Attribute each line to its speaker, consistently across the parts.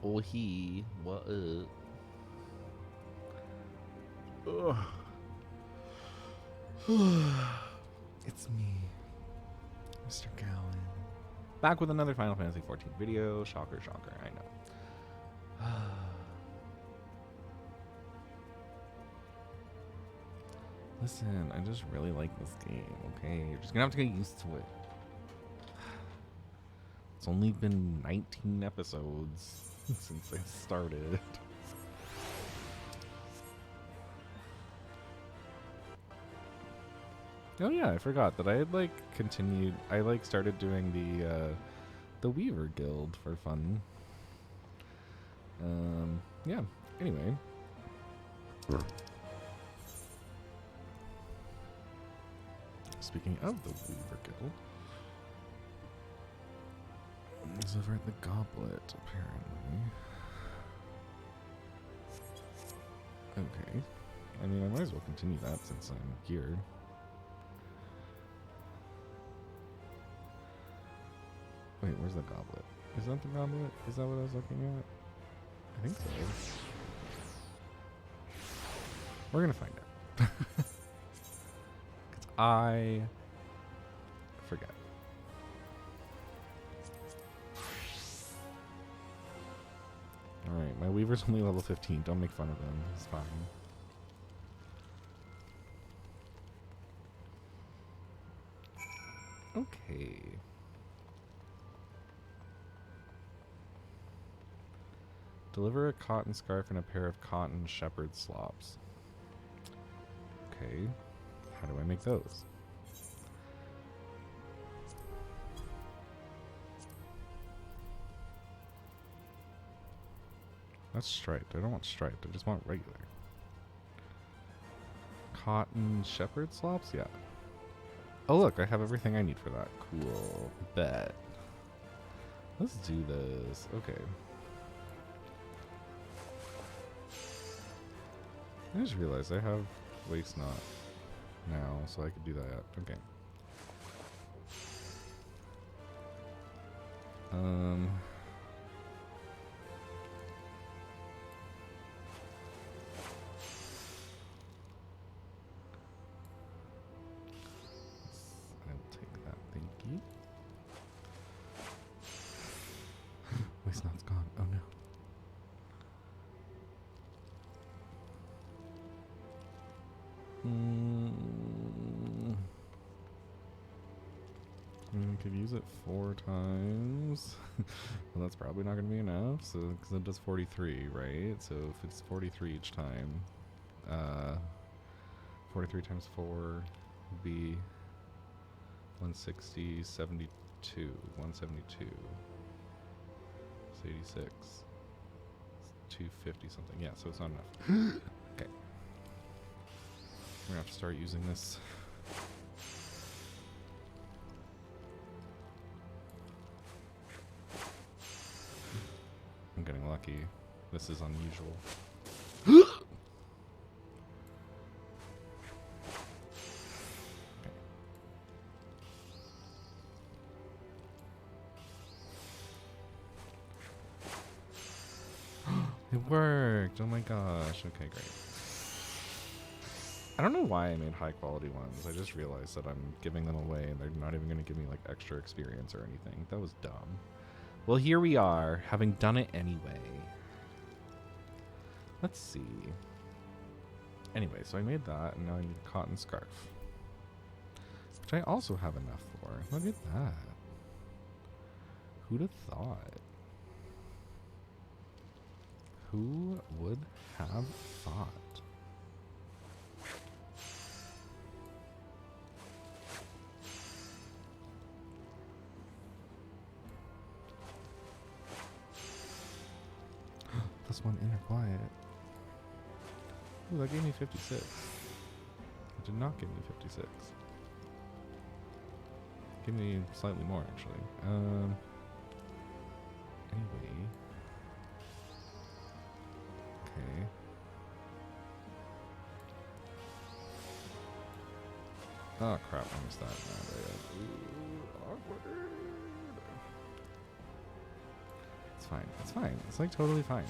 Speaker 1: Oh, he. What up? Ugh. It's me, Mr. Gowan. Back with another Final Fantasy XIV video. Shocker, shocker, I know. Listen, I just really like this game, okay? You're just gonna have to get used to it. It's only been 19 episodes since I started. Oh yeah, I forgot that I had continued. I started doing the Weaver Guild for fun. Yeah. Anyway. Speaking of the Weaver Guild, he's over at the Goblet, apparently. Okay. I mean, I might as well continue that since I'm here. Wait, where's the Goblet? Is that the Goblet? Is that what I was looking at? I think so. We're gonna find out. Because I forget. Alright, my Weaver's only level 15. Don't make fun of him. He's fine. Okay. Deliver a cotton scarf and a pair of cotton shepherd slops. Okay. How do I make those? That's striped. I don't want striped. I just want regular. Cotton shepherd slops? Yeah. Oh, look. I have everything I need for that. Cool. Bet. Let's do this. Okay. I just realized I have waste knot now, so I could do that. Okay. I'll take that, thank you. Waste knot's gone. Oh no. I could use it 4 times. Well, that's probably not going to be enough. So, because it does 43, right? So if it's 43 each time, 43 times 4 would be 160, 72, 172. It's 86. It's 250 something. Yeah, so it's not enough. Okay. We're going to have to start using this. I'm getting lucky. This is unusual. Okay. It worked! Oh my gosh. Okay, great. I don't know why I made high quality ones. I just realized that I'm giving them away and they're not even going to give me extra experience or anything. That was dumb. Well, here we are, having done it anyway. Let's see. Anyway, so I made that, and now I need a cotton scarf. Which I also have enough for. Look at that. Who'd have thought? Who would have thought? Plus 1 inner quiet. Ooh, that gave me 56. It did not give me 56. Give me slightly more, actually. Anyway. Okay. Oh, crap. I missed that. Ooh, awkward. fine. It's fine. It's like totally fine.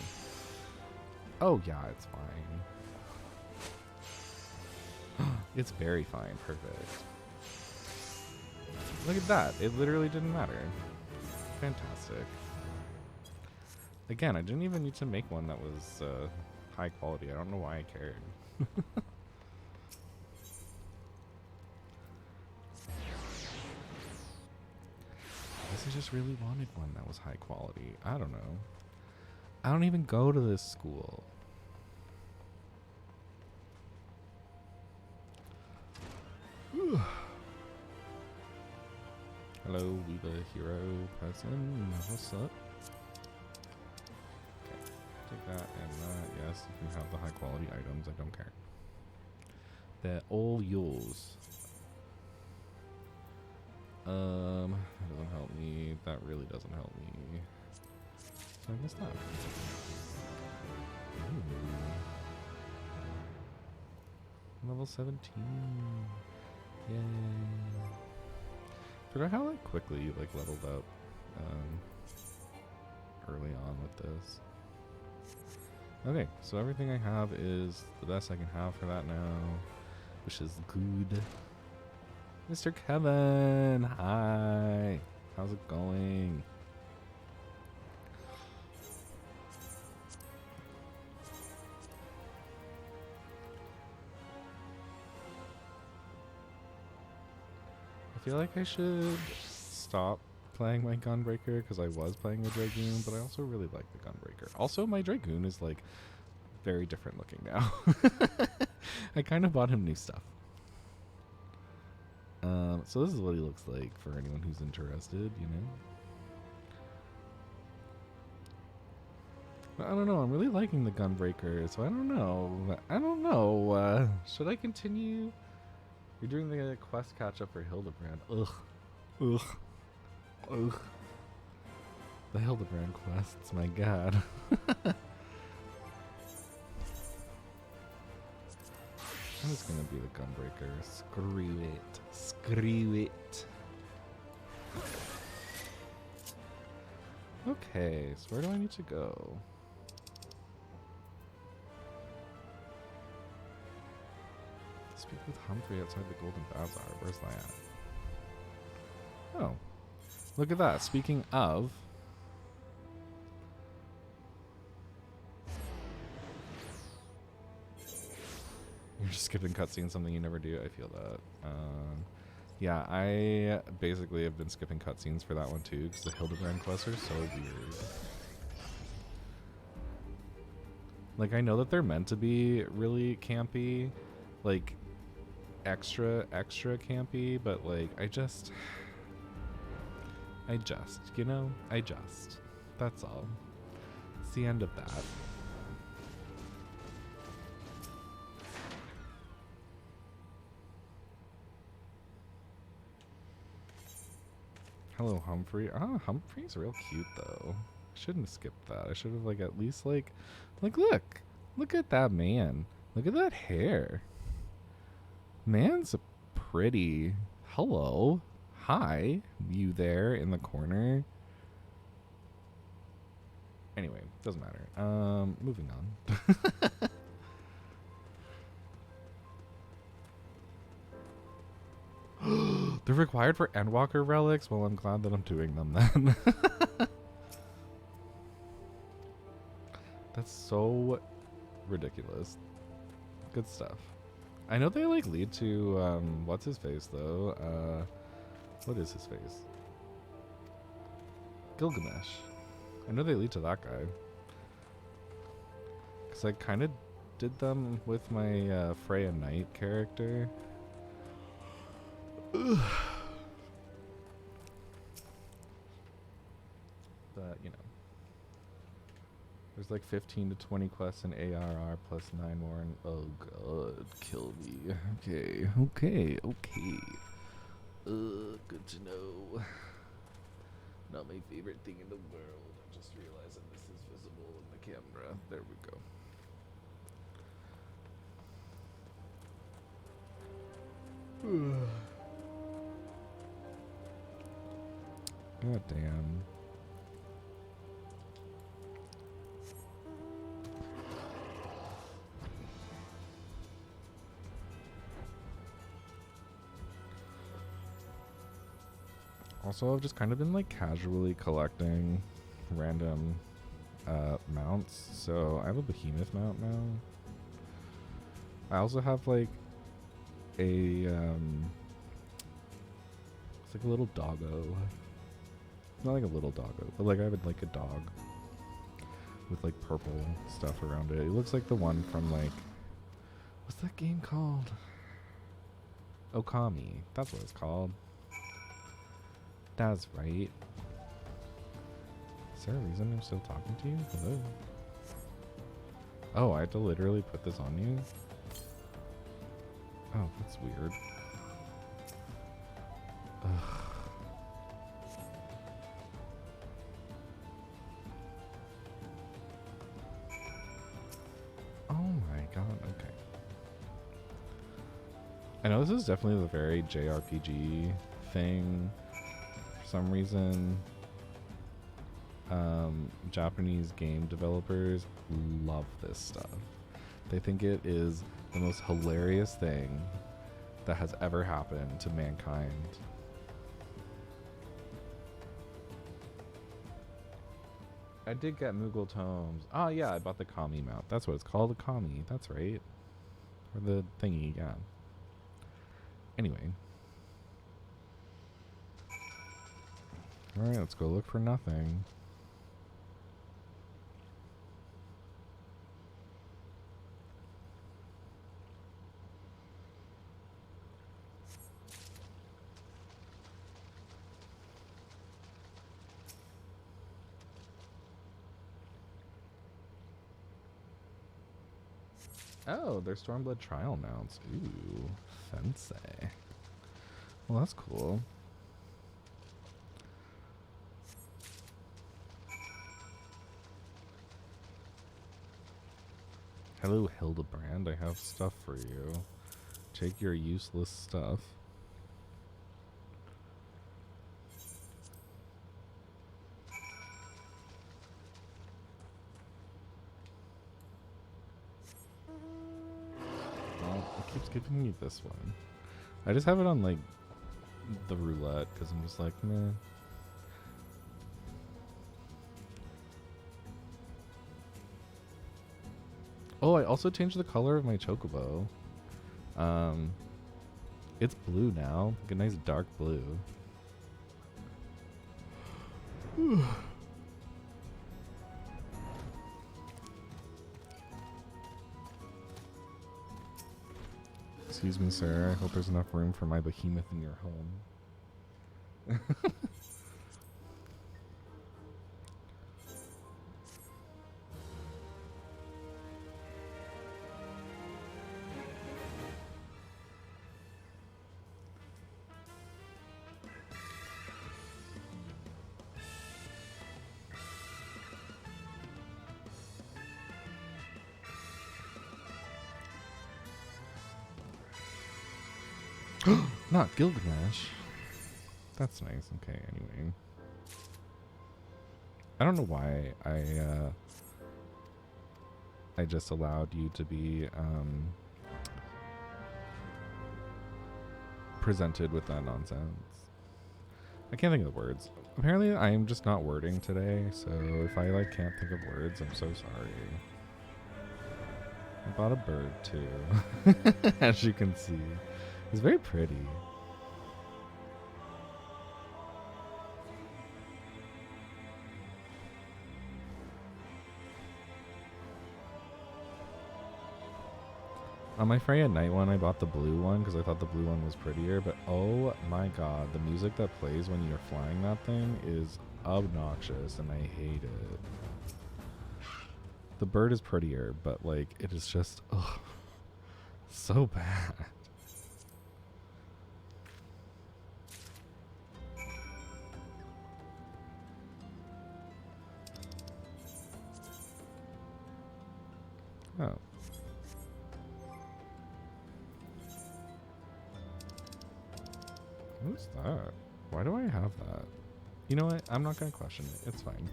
Speaker 1: Oh yeah, it's fine. It's very fine. Perfect. Look at that. It literally didn't matter. Fantastic. Again, I didn't even need to make one that was high quality. I don't know why I cared. I guess I just really wanted one that was high quality. I don't know. I don't even go to this school. Hello, we the hero person. What's up? Okay, take that and that. Yes, you can have the high quality items. I don't care. They're all yours. That doesn't help me. That really doesn't help me. So I guess that. Ooh. Level 17. Yay. Forgot how like quickly you like leveled up early on with this. Okay, so everything I have is the best I can have for that now, which is good. Mr. Kevin, hi. How's it going? I feel like I should stop playing my Gunbreaker because I was playing the Dragoon, but I also really like the Gunbreaker. Also, my Dragoon is like very different looking now. I kind of bought him new stuff. So this is what he looks like for anyone who's interested, you know? But I don't know, I'm really liking the Gunbreaker, so I don't know. Should I continue? You're doing the quest catch-up for Hildebrand. Ugh. The Hildebrand quests, my god. I'm just gonna be the Gunbreaker. Screw it. Okay, so where do I need to go? Speak with Humphrey outside the Golden Bazaar. Where's that? Oh. Look at that. Speaking of... You're just skipping cutscenes, something you never do. I feel that. Yeah, I basically have been skipping cutscenes for that one too, because the Hildebrand quests are so weird. Like, I know that they're meant to be really campy, like, extra campy, but like, I just, you know, that's all. It's the end of that. Hello, Humphrey. Ah, Humphrey's real cute, though. I shouldn't have skipped that. I should have, like, at least, like, look at that man. Look at that hair. Man's pretty. Hello. Hi, you there in the corner. Anyway, doesn't matter. Moving on. They're required for Endwalker relics? Well, I'm glad that I'm doing them then. That's so ridiculous. Good stuff. I know they like lead to what's his face though? What is his face? Gilgamesh. I know they lead to that guy. Cause I kind of did them with my Freya Knight character. But, you know. There's like 15 to 20 quests in ARR plus 9 more and oh god, kill me. Okay. Good to know. Not my favorite thing in the world. I just realized that this is visible in the camera. There we go. God damn. Also, I've just kind of been like casually collecting random mounts. So I have a behemoth mount now. I also have like a it's like a little doggo. Not like a little doggo, but like I have like a dog with like purple stuff around it. It looks like the one from like, what's that game called? Okami. That's what it's called. That's right. Is there a reason I'm still talking to you? Hello? Oh, I have to literally put this on you? Oh, that's weird. Ugh. Oh my god, okay. I know this is definitely the very JRPG thing. For some reason, Japanese game developers love this stuff. They think it is the most hilarious thing that has ever happened to mankind. I did get Moogle Tomes. Oh yeah, I bought the Kami mount. That's what it's called, the Kami. That's right. Or the thingy, yeah. Anyway. Alright, let's go look for nothing. Oh, they're Stormblood trial mounts. Ooh, fancy. Well, that's cool. Hello, Hildebrand. I have stuff for you. Take your useless stuff. Well, it keeps giving me this one. I just have it on, like, the roulette, because I'm just like, meh. Oh, I also changed the color of my chocobo. It's blue now. Like a nice dark blue. Excuse me, sir. I hope there's enough room for my behemoth in your home. Not Gilgamesh. That's nice. Okay, anyway. I don't know why I just allowed you to be presented with that nonsense. I can't think of the words. Apparently I am just not wording today, so if I like can't think of words, I'm so sorry. I bought a bird too, as you can see. It's very pretty. On my Freya Night one, I bought the blue one because I thought the blue one was prettier, but oh my god, the music that plays when you're flying that thing is obnoxious and I hate it. The bird is prettier, but like, it is just, ugh, so bad. Oh. Who's that? Why do I have that? You know what? I'm not going to question it. It's fine.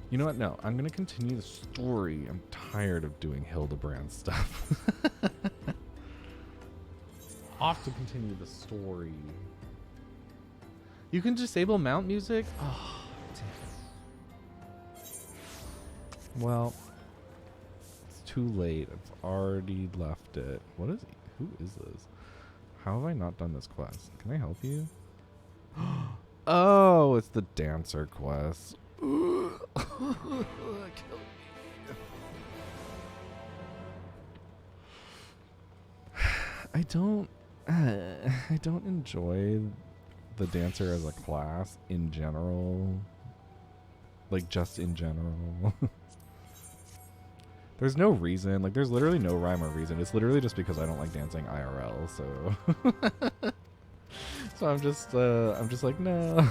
Speaker 1: You know what? No, I'm going to continue the story. I'm tired of doing Hildebrand stuff. off to continue the story. You can disable mount music? Oh, damn. Well, it's too late. I've already left it. What is he? Who is this? How have I not done this quest? Can I help you? Oh, it's the dancer quest. I don't enjoy the dancer as a class in general. Like, just in general. There's no reason. Like, there's literally no rhyme or reason. It's literally just because I don't like dancing IRL, so... So I'm just like, no.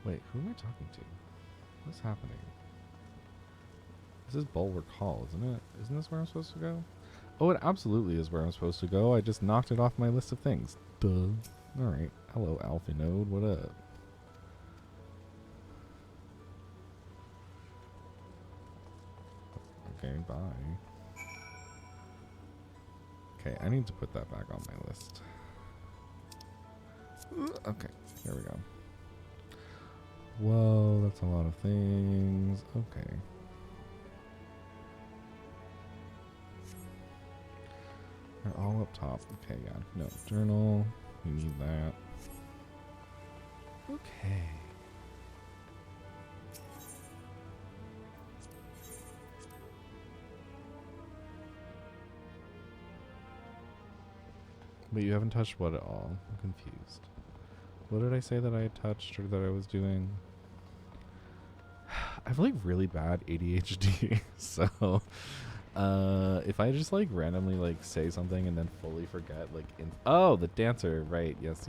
Speaker 1: Wait, who am I talking to? What's happening? This is Bulwark Hall, isn't it? Isn't this where I'm supposed to go? Oh, it absolutely is where I'm supposed to go. I just knocked it off my list of things. Duh. Alright. Hello, Alpha Node. What up? Okay, bye. Okay, I need to put that back on my list. Okay, here we go. Whoa, that's a lot of things. Okay. They're all up top. Okay, yeah. No, journal. We need that. Okay. But you haven't touched what at all? I'm confused. What did I say that I had touched or that I was doing? I have like really bad ADHD, so if I just like randomly like say something and then fully forget, like oh, the dancer, right? Yes,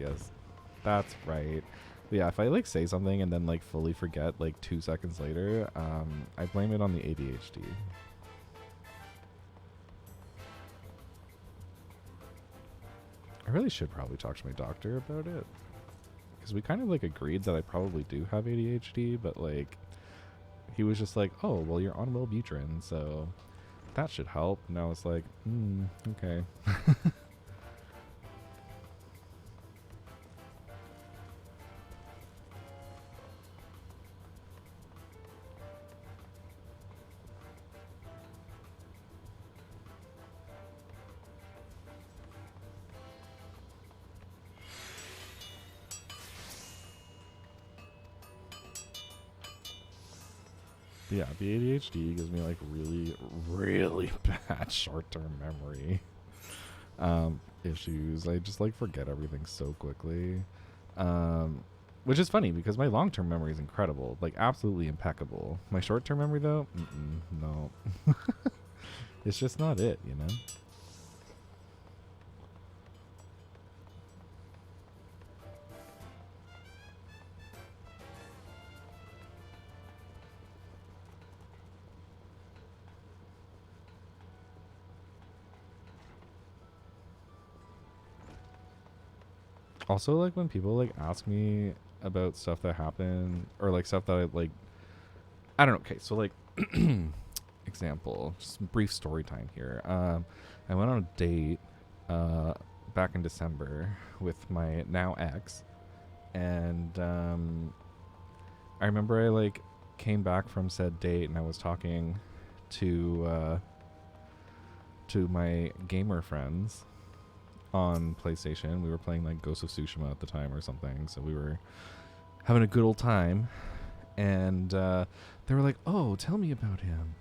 Speaker 1: that's right. Yeah, if I like say something and then like fully forget like 2 seconds later, I blame it on the ADHD. I really should probably talk to my doctor about it, because we kind of like agreed that I probably do have ADHD, but like he was just like, oh, well, you're on Wellbutrin, so that should help. And I was like, okay. Yeah, the ADHD gives me like really, really bad short-term memory issues. I just like forget everything so quickly, which is funny because my long-term memory is incredible, like absolutely impeccable. My short-term memory though, no, it's just not it, you know. Also, like when people like ask me about stuff that happened or like stuff that I like, I don't know. Okay, so like example, just brief story time here. I went on a date back in December with my now ex, and I remember I like came back from said date and I was talking to my gamer friends on PlayStation. We were playing like Ghost of Tsushima at the time or something, so we were having a good old time, and they were like, oh, tell me about him.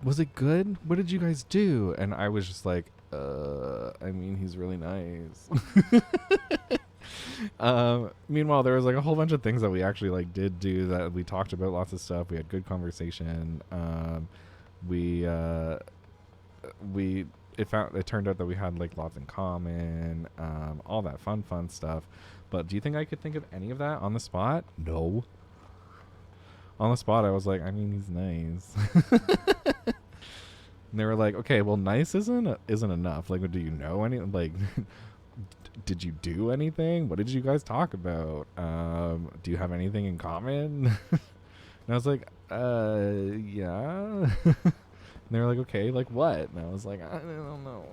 Speaker 1: Was it good? What did you guys do? And I was just like, I mean, he's really nice. Meanwhile, there was like a whole bunch of things that we actually like did do, that we talked about lots of stuff. We had good conversation. It turned out that we had like lots in common, all that fun stuff. But do you think I could think of any of that on the spot? No. On the spot, I was like, I mean, he's nice. And they were like, okay, well, nice isn't enough. Like, do you know any? Like, did you do anything? What did you guys talk about? Do you have anything in common? And I was like, yeah. And they were like, okay, like what? And I was like, I don't know.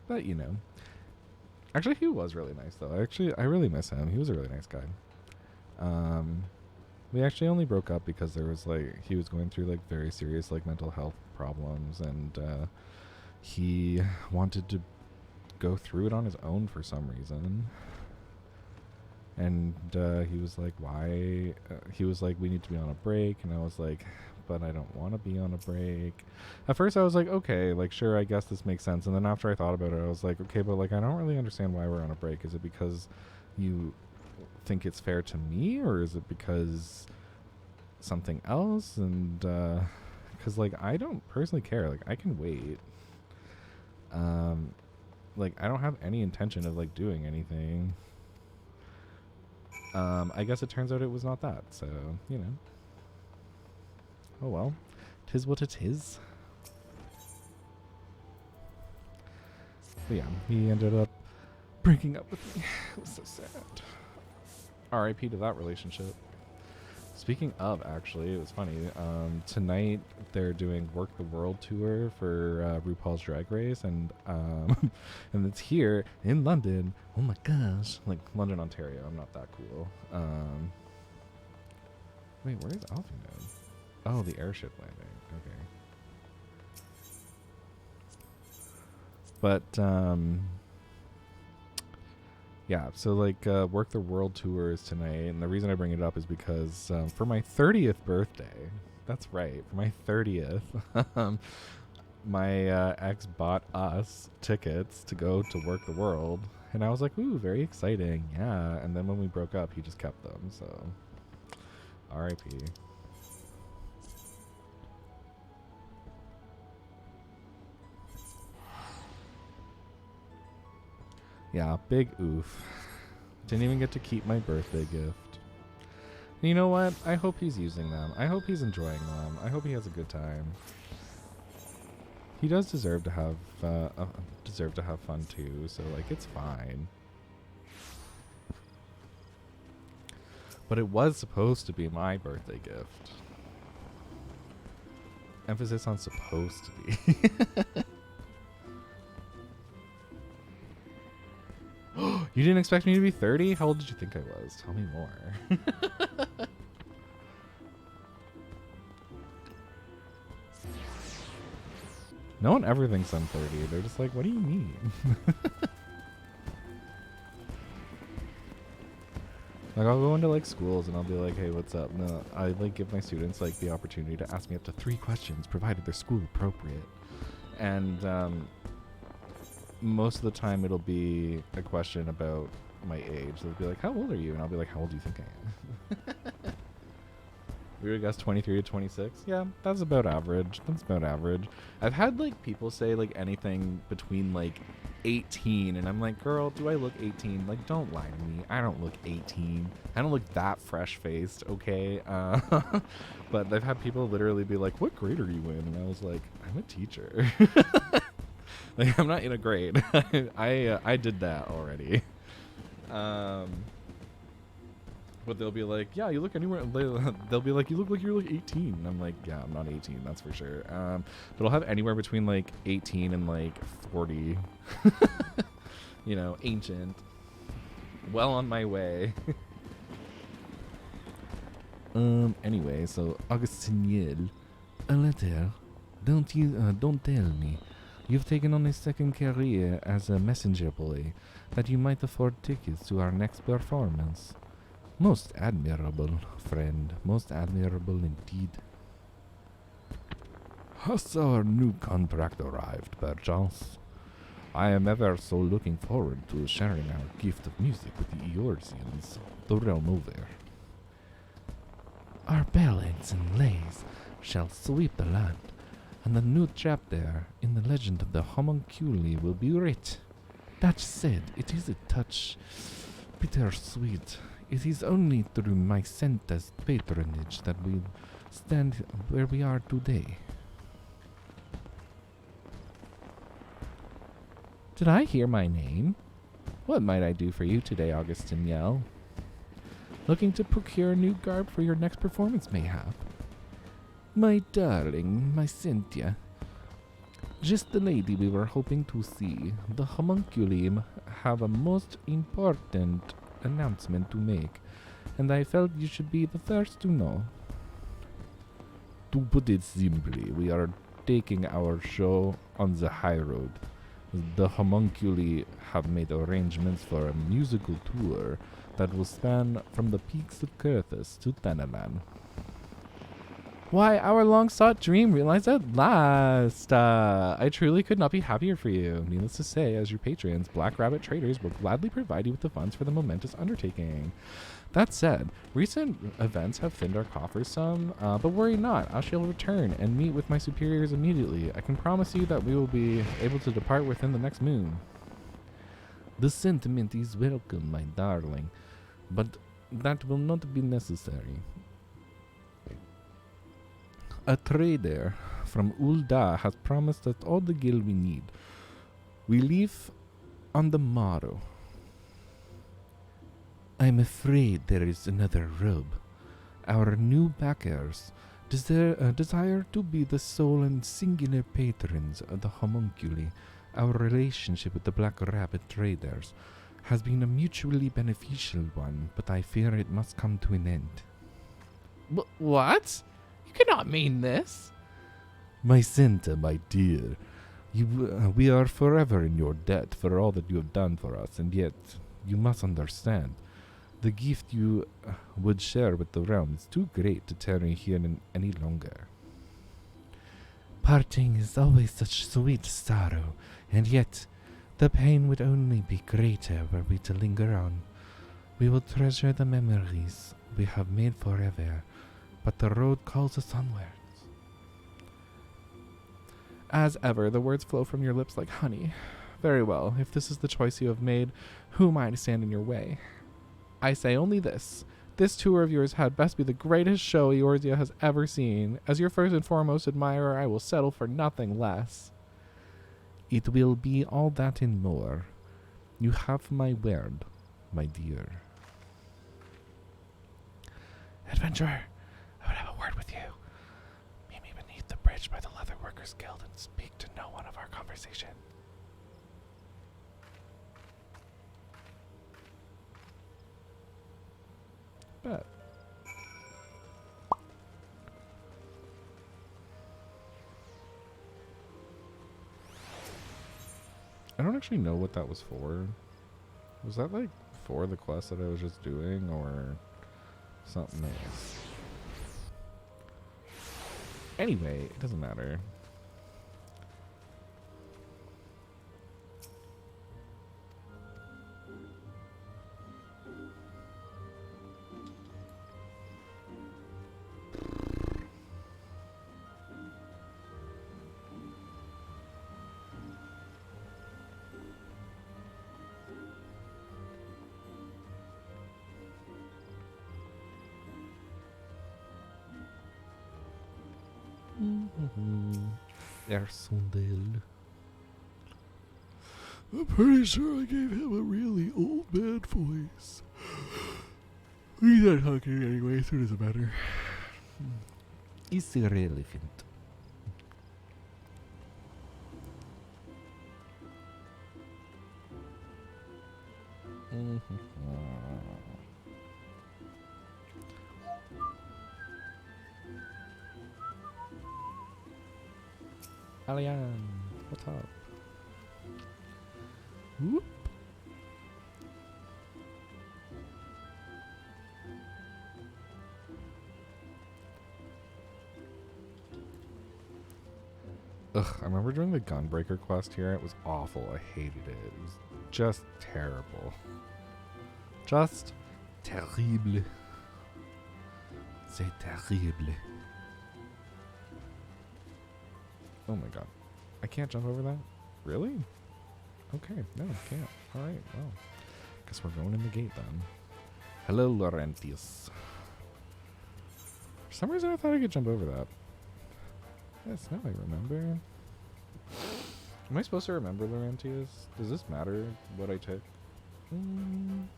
Speaker 1: But, you know. Actually, he was really nice, though. I really miss him. He was a really nice guy. We actually only broke up because there was, like, he was going through, like, very serious, like, mental health problems, and he wanted to go through it on his own for some reason. And he was like, why? He was like, we need to be on a break. And I was like, but I don't want to be on a break. At first I was like, okay, like, sure, I guess this makes sense. And then after I thought about it, I was like, okay, but, like, I don't really understand why we're on a break. Is it because you think it's fair to me, or is it because something else? And because, like, I don't personally care. Like, I can wait. Like, I don't have any intention of, like, doing anything. I guess it turns out it was not that, so, you know. Oh well. 'Tis what it is. But yeah, he ended up breaking up with me. It was so sad. R.I.P. to that relationship. Speaking of, actually, it was funny. Tonight they're doing Work the World tour for RuPaul's Drag Race, and and it's here in London. Oh my gosh, like London, Ontario. I'm not that cool. Wait, where is Alfie now? Oh, the airship landing. Okay. But yeah, so like Work the World tour is tonight, and the reason I bring it up is because for my 30th birthday, that's right, for my 30th, my ex bought us tickets to go to Work the World, and I was like, ooh, very exciting, yeah. And then when we broke up, he just kept them, so R.I.P. Yeah, big oof. Didn't even get to keep my birthday gift. And you know what? I hope he's using them. I hope he's enjoying them. I hope he has a good time. He does deserve to have fun too. So like, it's fine. But it was supposed to be my birthday gift. Emphasis on supposed to be. You didn't expect me to be 30? How old did you think I was? Tell me more. No one ever thinks I'm 30. They're just like, what do you mean? Like, I'll go into like schools and I'll be like, hey, what's up? No, I like give my students like the opportunity to ask me up to 3 questions, provided they're school appropriate. And most of the time it'll be a question about my age. They'll be like, how old are you? And I'll be like, how old do you think I am? We would guess 23 to 26. Yeah, that's about average. That's about average. I've had like people say like anything between like 18, and I'm like, girl, do I look 18? Like, don't lie to me. I don't look 18. I don't look that fresh faced, okay? But I've had people literally be like, what grade are you in? And I was like, I'm a teacher. Like, I'm not in a grade. I did that already. But they'll be like, yeah, you look anywhere. They'll be like, you look like you're like 18. And I'm like, yeah, I'm not 18, that's for sure. But I'll have anywhere between like 18 and like 40. You know, ancient. Well on my way. Anyway, so Augustiniel, a letter. Don't tell me. You've taken on a second career as a messenger boy, that you might afford tickets to our next performance. Most admirable, friend. Most admirable indeed. Has our new contract arrived, perchance? I am ever so looking forward to sharing our gift of music with the Eorzeans, the realm over. Our ballads and lays shall sweep the land, and the new chapter in the legend of the homunculi will be writ. That said, it is a touch bittersweet. It is only through my Senta's patronage that we stand where we are today. Did I hear my name? What might I do for you today, Augustin Yell? Looking to procure new garb for your next performance, mayhap? My darling, my Cynthia. Just the lady we were hoping to see. The homunculi have a most important announcement to make, and I felt you should be the first to know. To put it simply, we are taking our show on the high road. The homunculi have made arrangements for a musical tour that will span from the peaks of Curthus to Thanalan. Why, our long-sought dream realized at last! I truly could not be happier for you. Needless to say, as your patrons, Black Rabbit Traders will gladly provide you with the funds for the momentous undertaking. That said, recent events have thinned our coffers some, but worry not, I shall return and meet with my superiors immediately. I can promise you that we will be able to depart within the next moon. The sentiment is welcome, my darling, but that will not be necessary. A trader from Ul'dah has promised us all the gil we need. We leave on the morrow. I'm afraid there is another rub. Our new backers desire to be the sole and singular patrons of the homunculi. Our relationship with the Black Rabbit Traders has been a mutually beneficial one, but I fear it must come to an end. What? You cannot mean this. My Santa, my dear, we are forever in your debt for all that you have done for us, and yet you must understand, the gift you would share with the realm is too great to tarry here any longer. Parting is always such sweet sorrow, and yet the pain would only be greater were we to linger on. We will treasure the memories we have made forever, but the road calls us onwards. As ever, the words flow from your lips like honey. Very well, if this is the choice you have made, who am I to stand in your way? I say only this. This tour of yours had best be the greatest show Eorzea has ever seen. As your first and foremost admirer, I will settle for nothing less. It will be all that and more. You have my word, my dear. Adventurer, I would have a word with you. Meet me beneath the bridge by the Leather Workers Guild and speak to no one of our conversation. Bet. I don't actually know what that was for. Was that like for the quest that I was just doing or something else? Anyway, it doesn't matter. Ersundel. I'm pretty sure I gave him a really old man voice. He's not talking anyway, so it doesn't matter. It's irrelevant. Alian, what's up? Whoop. Ugh, I remember doing the Gunbreaker quest here. It was awful. I hated it. It was just terrible. Just terrible. C'est terrible. Oh my god. I can't jump over that? Really? Okay, no, I can't. Alright, well. Guess we're going in the gate then. Hello, Laurentius. For some reason I thought I could jump over that. Yes, now I remember. Am I supposed to remember Laurentius? Does this matter what I took? I'm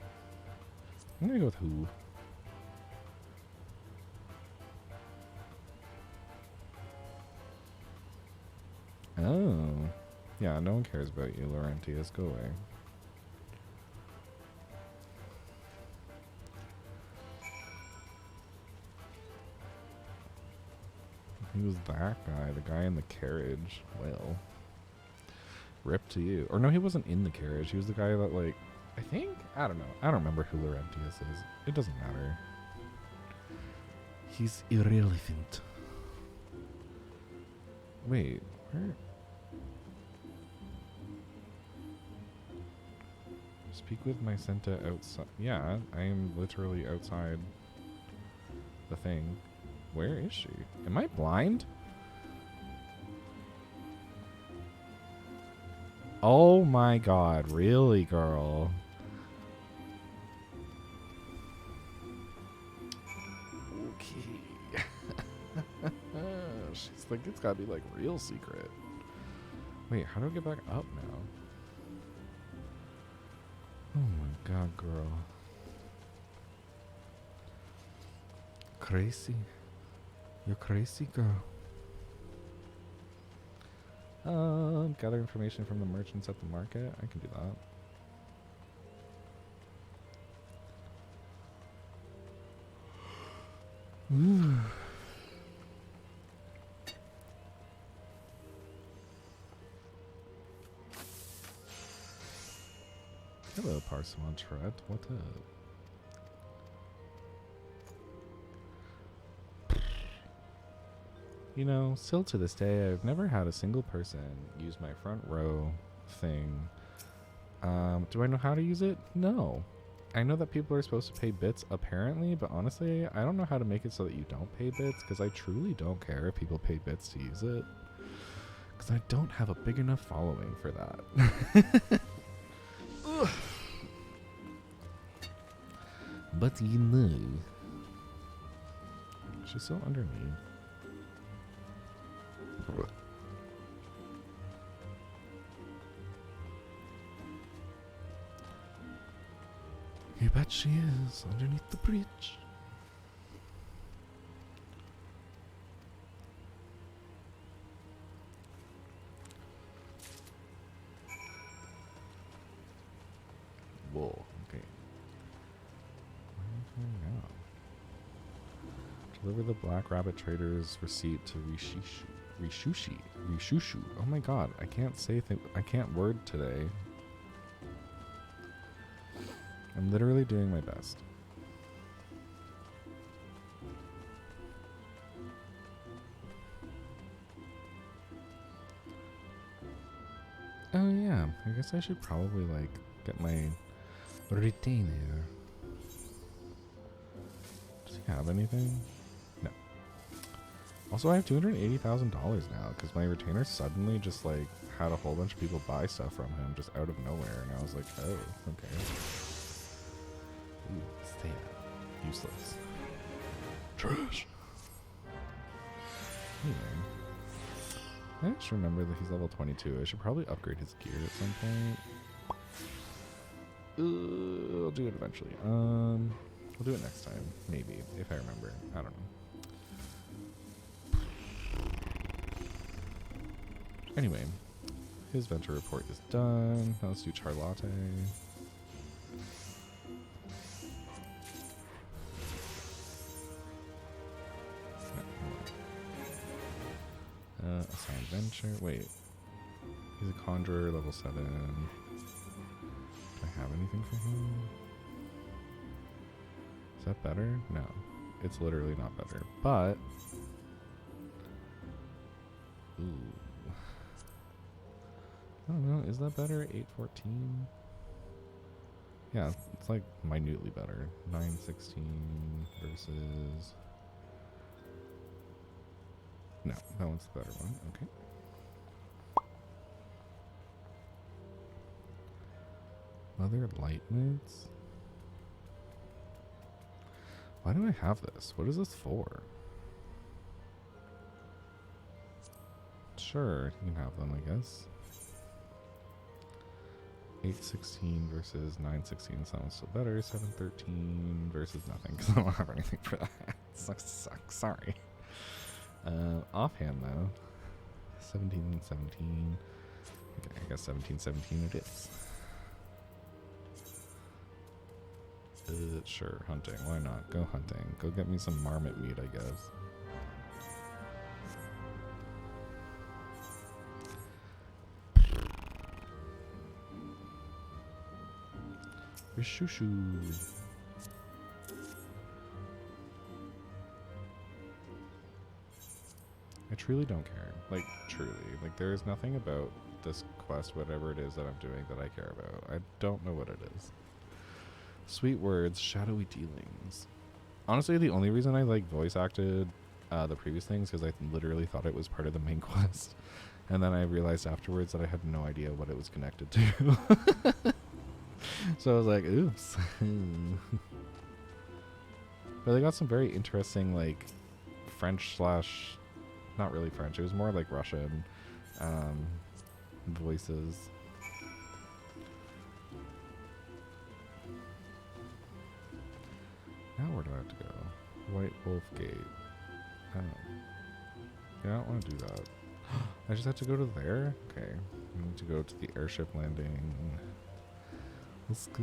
Speaker 1: gonna go with who. Oh. Yeah, no one cares about you, Laurentius. Go away. He was that guy, the guy in the carriage. Well, rip to you. Or no, he wasn't in the carriage. He was the guy that, like, I think? I don't know. I don't remember who Laurentius is. It doesn't matter. He's irrelevant. Wait, where? Speak with my Senta outside. Yeah, I am literally outside the thing. Where is she? Am I blind? Oh my god, really, girl? Okay. She's like, it's gotta be like real secret. Wait, how do I get back up now? Oh my god, girl. Crazy. You're crazy, girl. Gather information from the merchants at the market. I can do that. Ooh. Hello, Parsimon Trent. What up? You know, still to this day, I've never had a single person use my front row thing. Do I know how to use it? No. I know that people are supposed to pay bits, apparently, but honestly, I don't know how to make it so that you don't pay bits, because I truly don't care if people pay bits to use it. Because I don't have a big enough following for that. But you know. She's still underneath. You bet she is underneath the bridge. Whoa, okay. Where am I now? Deliver the Black Rabbit Trader's receipt to Rishushu. Oh my god, I can't say I can't word today. I'm literally doing my best. Oh yeah, I guess I should probably like get my retainer. Does he have anything? No. Also, I have $280,000 now because my retainer suddenly just like had a whole bunch of people buy stuff from him just out of nowhere, and I was like, oh, okay. Ooh, stay up. Useless. Trash. Anyway. I just remember that he's level 22. I should probably upgrade his gear at some point. I'll do it eventually. We'll do it next time. Maybe. If I remember. I don't know. Anyway. His venture report is done. Now let's do Charlotte. Assigned venture. Wait. He's a conjurer, level 7. Do I have anything for him? Is that better? No. It's literally not better. But... Ooh. I don't know. Is that better? 814? Yeah, it's like minutely better. 916 versus... No, that one's the better one. Okay. Other light mids? Why do I have this? What is this for? Sure, you can have them, I guess. 816 versus 916 sounds still better. 713 versus nothing because I don't have anything for that. Sucks. Sorry. Offhand though, 1717. Okay, I guess 1717 it is. Sure, hunting. Why not? Go hunting. Go get me some marmot meat, I guess. Shoo-shoo. I truly don't care. Like, truly. Like, there is nothing about this quest, whatever it is that I'm doing, that I care about. I don't know what it is. Sweet words, shadowy dealings. Honestly, the only reason I, like, voice acted the previous things because I literally thought it was part of the main quest. And then I realized afterwards that I had no idea what it was connected to. So I was like, oops. But they got some very interesting, like, French slash, not really French, it was more like Russian voices. Now where do I have to go? White Wolf Gate. Oh. Yeah, I don't want to do that. I just have to go to there? Okay. I need to go to the airship landing. Let's go.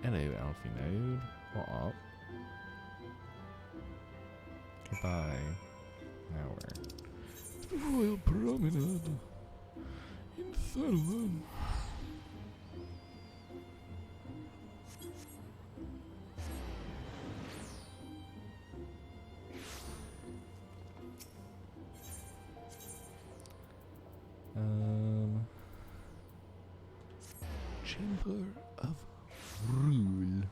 Speaker 1: Hello, Alfie Node. What up? Goodbye. Now where? Royal Promenade. In Thailand. Chamber of Rule.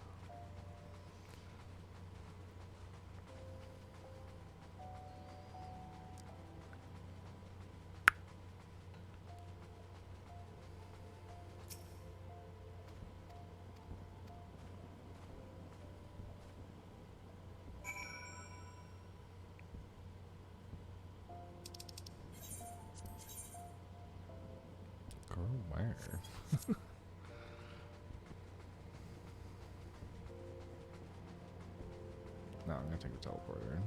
Speaker 1: Girl, where? No, I'm gonna take the teleporter.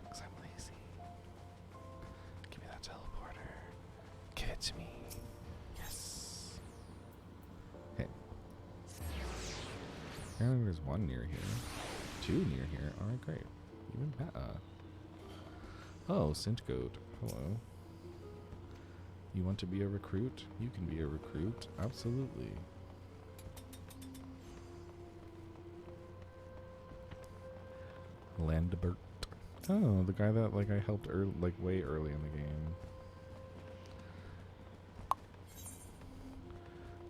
Speaker 1: Because I'm lazy. Give me that teleporter. Give it to me. Yes. Hey. Apparently there's one near here. Two near here. Alright, great. Even better. Oh, Sint Goat. Hello. You want to be a recruit? You can be a recruit. Absolutely. Landbert. Oh, the guy that like I helped like way early in the game.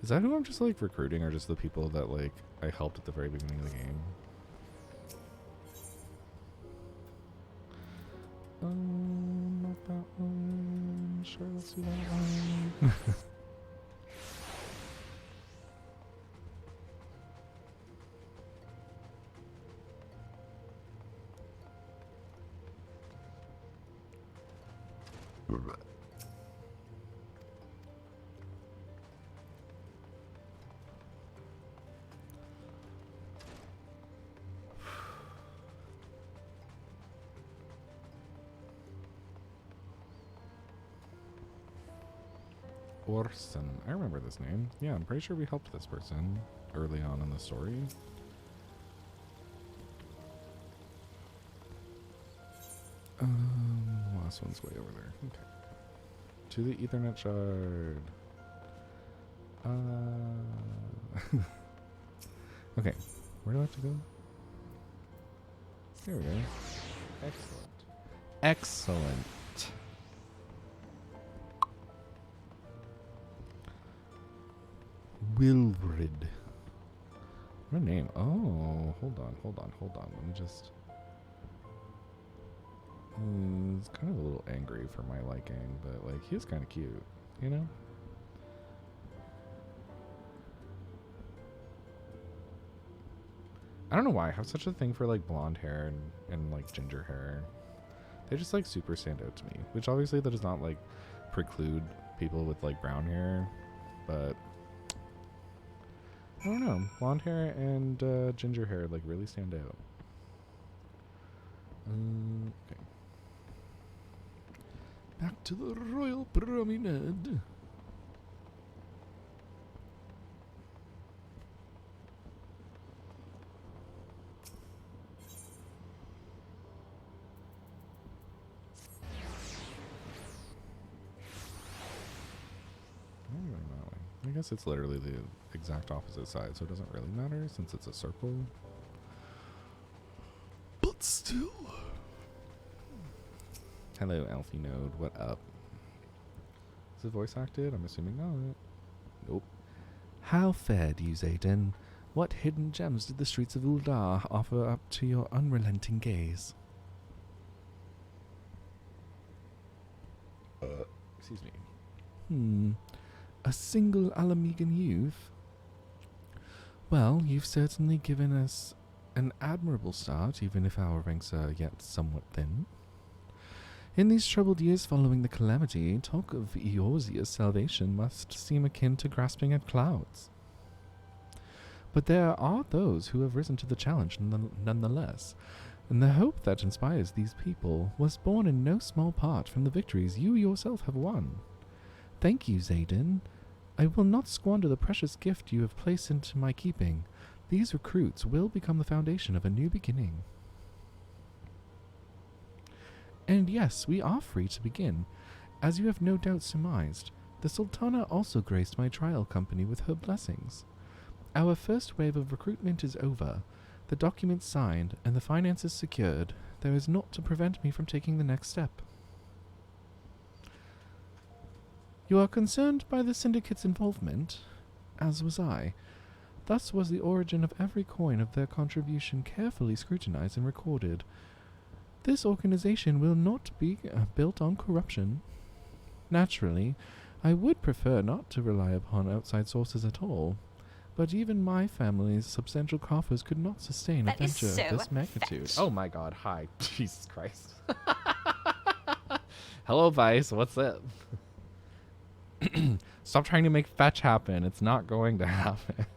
Speaker 1: Is that who I'm just like recruiting, or just the people that like I helped at the very beginning of the game? Not that one. Sure, let's do that one. Orson. I remember this name. Yeah, I'm pretty sure we helped this person early on in the story. Last one's way over there. Okay. To the Ethernet shard. Okay. Where do I have to go? There we go. Excellent. Excellent. Wilfred. What a name. Oh, hold on. Let me just... it's kind of a little angry. very for my liking, but like he was kind of cute, you know? I don't know why I have such a thing for like blonde hair and like ginger hair. They just like super stand out to me, which obviously that does not like preclude people with like brown hair, but I don't know. Blonde hair and ginger hair like really stand out. Okay. Back to the Royal Promenade. I guess it's literally the exact opposite side, so it doesn't really matter since it's a circle. But still. Hello, Alfie Node. What up? Is it voice acted? I'm assuming not. Nope. How fared you, Zayden? What hidden gems did the streets of Uldar offer up to your unrelenting gaze? Excuse me. A single Alamegan youth? Well, you've certainly given us an admirable start, even if our ranks are yet somewhat thin. In these troubled years following the calamity, talk of Eorzea's salvation must seem akin to grasping at clouds. But there are those who have risen to the challenge nonetheless, and the hope that inspires these people was born in no small part from the victories you yourself have won. Thank you, Zayden. I will not squander the precious gift you have placed into my keeping. These recruits will become the foundation of a new beginning. And yes, we are free to begin. As you have no doubt surmised, the Sultana also graced my trial company with her blessings. Our first wave of recruitment is over, the documents signed, and the finances secured. There is naught to prevent me from taking the next step. You are concerned by the syndicate's involvement, as was I. Thus was the origin of every coin of their contribution carefully scrutinized and recorded. This organization will not be built on corruption. Naturally, I would prefer not to rely upon outside sources at all, but even my family's substantial coffers could not sustain a venture of this magnitude. Oh my god, hi. Jesus Christ. Hello, Vice, what's up? Stop trying to make fetch happen. It's not going to happen.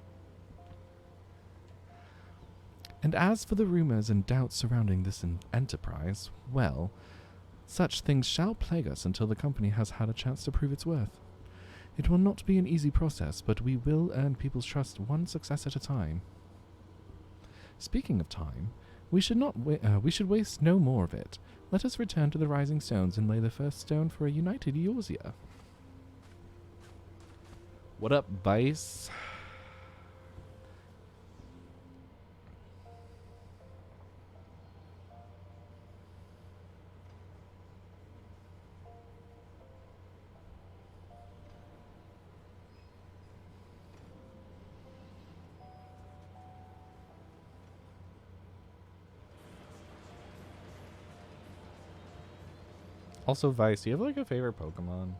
Speaker 1: And as for the rumors and doubts surrounding this enterprise, well, such things shall plague us until the company has had a chance to prove its worth. It will not be an easy process, but we will earn people's trust one success at a time. Speaking of time, we should waste no more of it. Let us return to the Rising Stones and lay the first stone for a united Eorzea. What up, Vice? Also, Vice, do you have like a favorite Pokemon?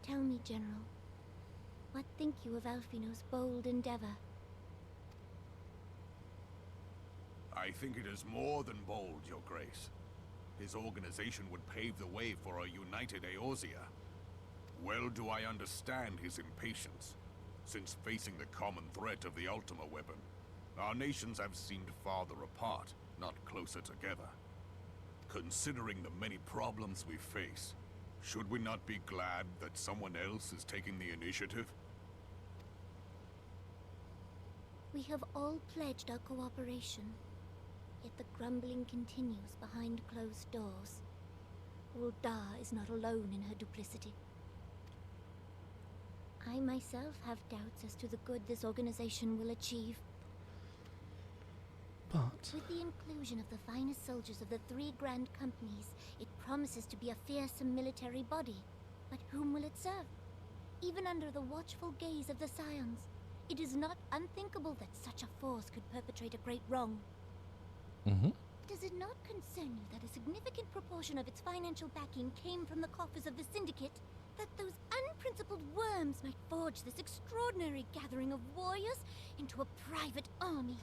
Speaker 2: Tell me, General, what think you of Alfino's bold endeavor?
Speaker 3: I think it is more than bold, Your Grace. His organization would pave the way for a united Eorzea. Well do I understand his impatience, since facing the common threat of the Ultima weapon, our nations have seemed farther apart, not closer together. Considering the many problems we face, should we not be glad that someone else is taking the initiative?
Speaker 2: We have all pledged our cooperation, yet the grumbling continues behind closed doors. Uldar is not alone in her duplicity. I myself have doubts as to the good this organization will achieve.
Speaker 1: But
Speaker 2: With the inclusion of the finest soldiers of the 3 grand companies, it promises to be a fearsome military body. But whom will it serve? Even under the watchful gaze of the Scions, it is not unthinkable that such a force could perpetrate a great wrong. Does it not concern you that a significant proportion of its financial backing came from the coffers of the Syndicate? That those unprincipled worms might forge this extraordinary gathering of warriors into a private army?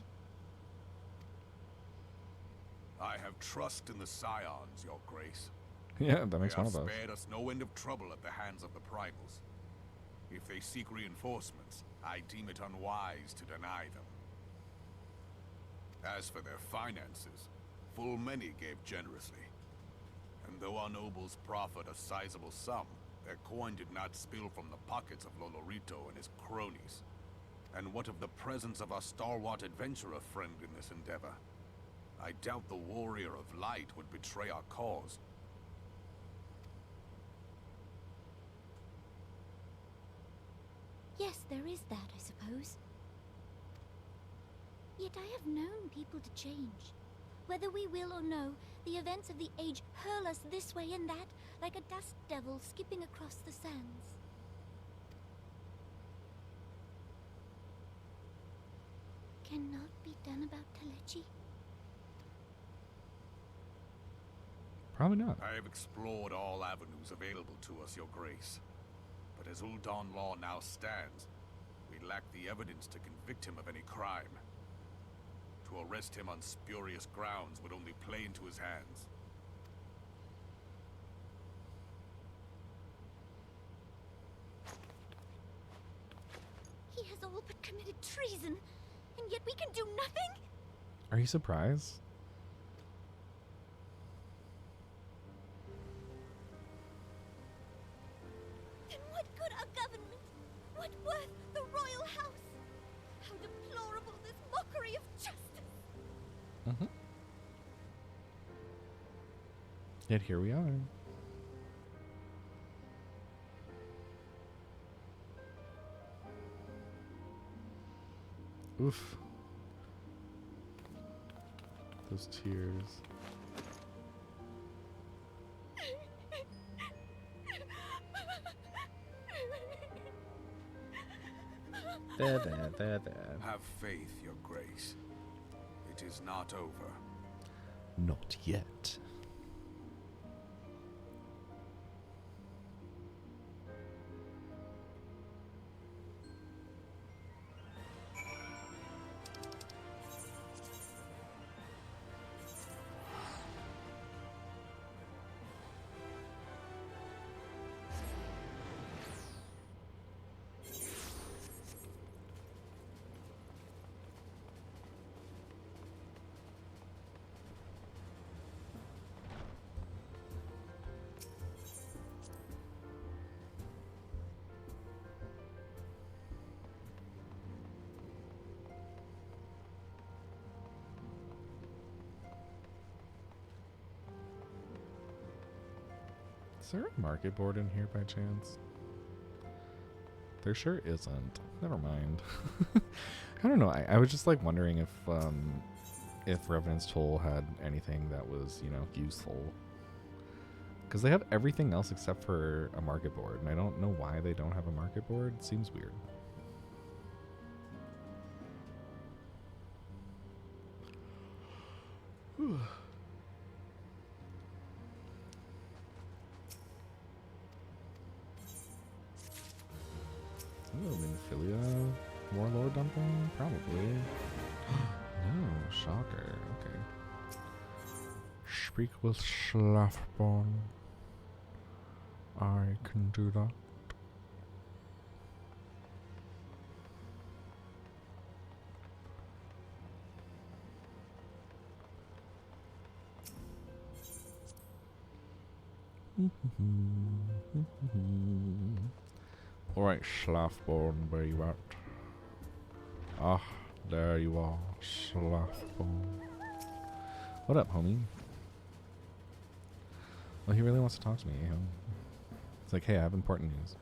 Speaker 3: I have trust in the Scions, Your Grace.
Speaker 1: yeah, that makes
Speaker 3: They
Speaker 1: one
Speaker 3: have
Speaker 1: of us.
Speaker 3: spared us no end of trouble at the hands of the Primals. If they seek reinforcements, I deem it unwise to deny them. As for their finances, full many gave generously. And though our nobles proffered a sizable sum, their coin did not spill from the pockets of Lolorito and his cronies. And what of the presence of our stalwart adventurer friend in this endeavor? I doubt the Warrior of Light would betray our cause.
Speaker 2: Yes, there is that, I suppose. Yet I have known people to change. Whether we will or no, the events of the age hurl us this way and that, like a dust devil skipping across the sands. Cannot be done about Telechi?
Speaker 1: Probably not.
Speaker 3: I have explored all avenues available to us, Your Grace. But as Uldan law now stands, we lack the evidence to convict him of any crime. To arrest him on spurious grounds would only play into his hands.
Speaker 2: He has all but committed treason, and yet we can do nothing?
Speaker 1: Are you surprised?
Speaker 2: Then what good our government? What worth the royal house? How deplorable this mockery of justice!
Speaker 1: Yet here we are. Oof. Those tears. There.
Speaker 3: Have faith, Your Grace. It is not over.
Speaker 1: Not yet. Is there a market board in here by chance? There sure isn't. Never mind. I don't know. I was just like wondering if Revenant's Toll had anything that was, you know, useful. Because they have everything else except for a market board, and I don't know why they don't have a market board. It seems weird. Ooh, Minfilia Warlord dumping? Probably. No, shocker. Okay. Speak with Schlafborn. I can do that. Alright, Schlafborn, where you at? Ah, there you are, Schlafborn. What up, homie? Well, he really wants to talk to me, you know? It's like, hey, I have important news.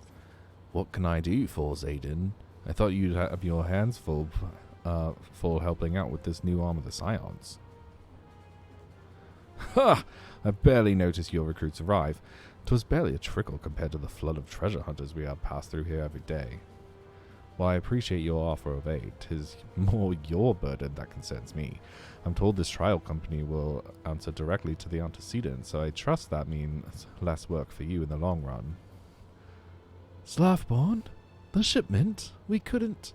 Speaker 1: What can I do for Zayden? I thought you'd have your hands full for helping out with this new arm of the Scions. Ha! I barely noticed your recruits arrive. 'Twas barely a trickle compared to the flood of treasure hunters we have passed through here every day. While I appreciate your offer of aid, 'tis more your burden that concerns me. I'm told this trial company will answer directly to the antecedent, so I trust that means less work for you in the long run. Slavborn? The shipment? We couldn't...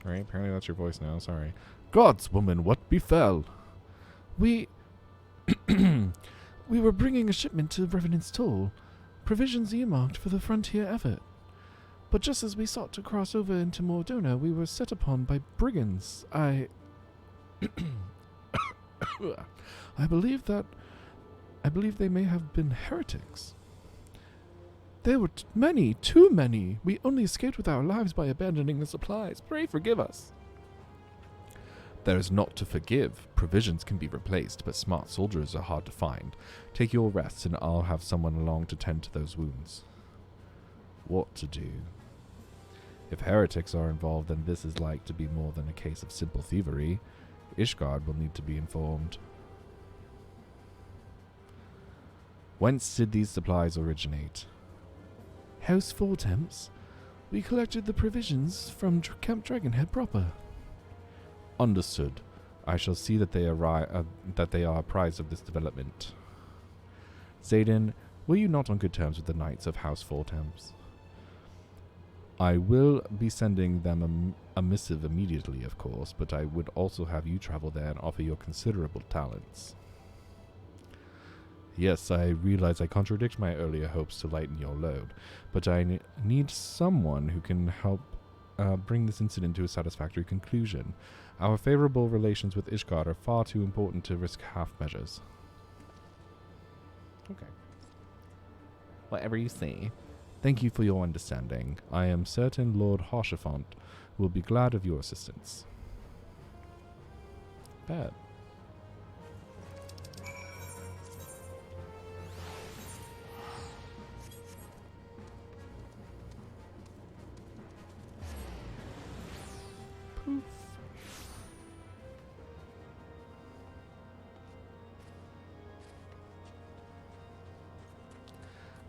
Speaker 1: Alright, apparently that's your voice now, sorry. Gods, woman, what befell? We were bringing a shipment to Revenant's Toll, provisions earmarked for the frontier effort. But just as we sought to cross over into Mordona, we were set upon by brigands. I believe they may have been heretics. There were many, too many. We only escaped with our lives by abandoning the supplies. Pray forgive us. There is naught to forgive. Provisions can be replaced, but smart soldiers are hard to find. Take your rest, and I'll have someone along to tend to those wounds. What to do? If heretics are involved, then this is like to be more than a case of simple thievery. Ishgard will need to be informed. Whence did these supplies originate? House Fortemps. We collected the provisions from Camp Dragonhead proper. Understood. I shall see that they are apprised of this development. Zayden, were you not on good terms with the Knights of House Fortemps? I will be sending them a missive immediately, of course, but I would also have you travel there and offer your considerable talents. Yes, I realize I contradict my earlier hopes to lighten your load, but I need someone who can help bring this incident to a satisfactory conclusion. Our favorable relations with Ishgard are far too important to risk half measures. Okay. Whatever you say. Thank you for your understanding. I am certain Lord Harshafont will be glad of your assistance. Bad. Poof.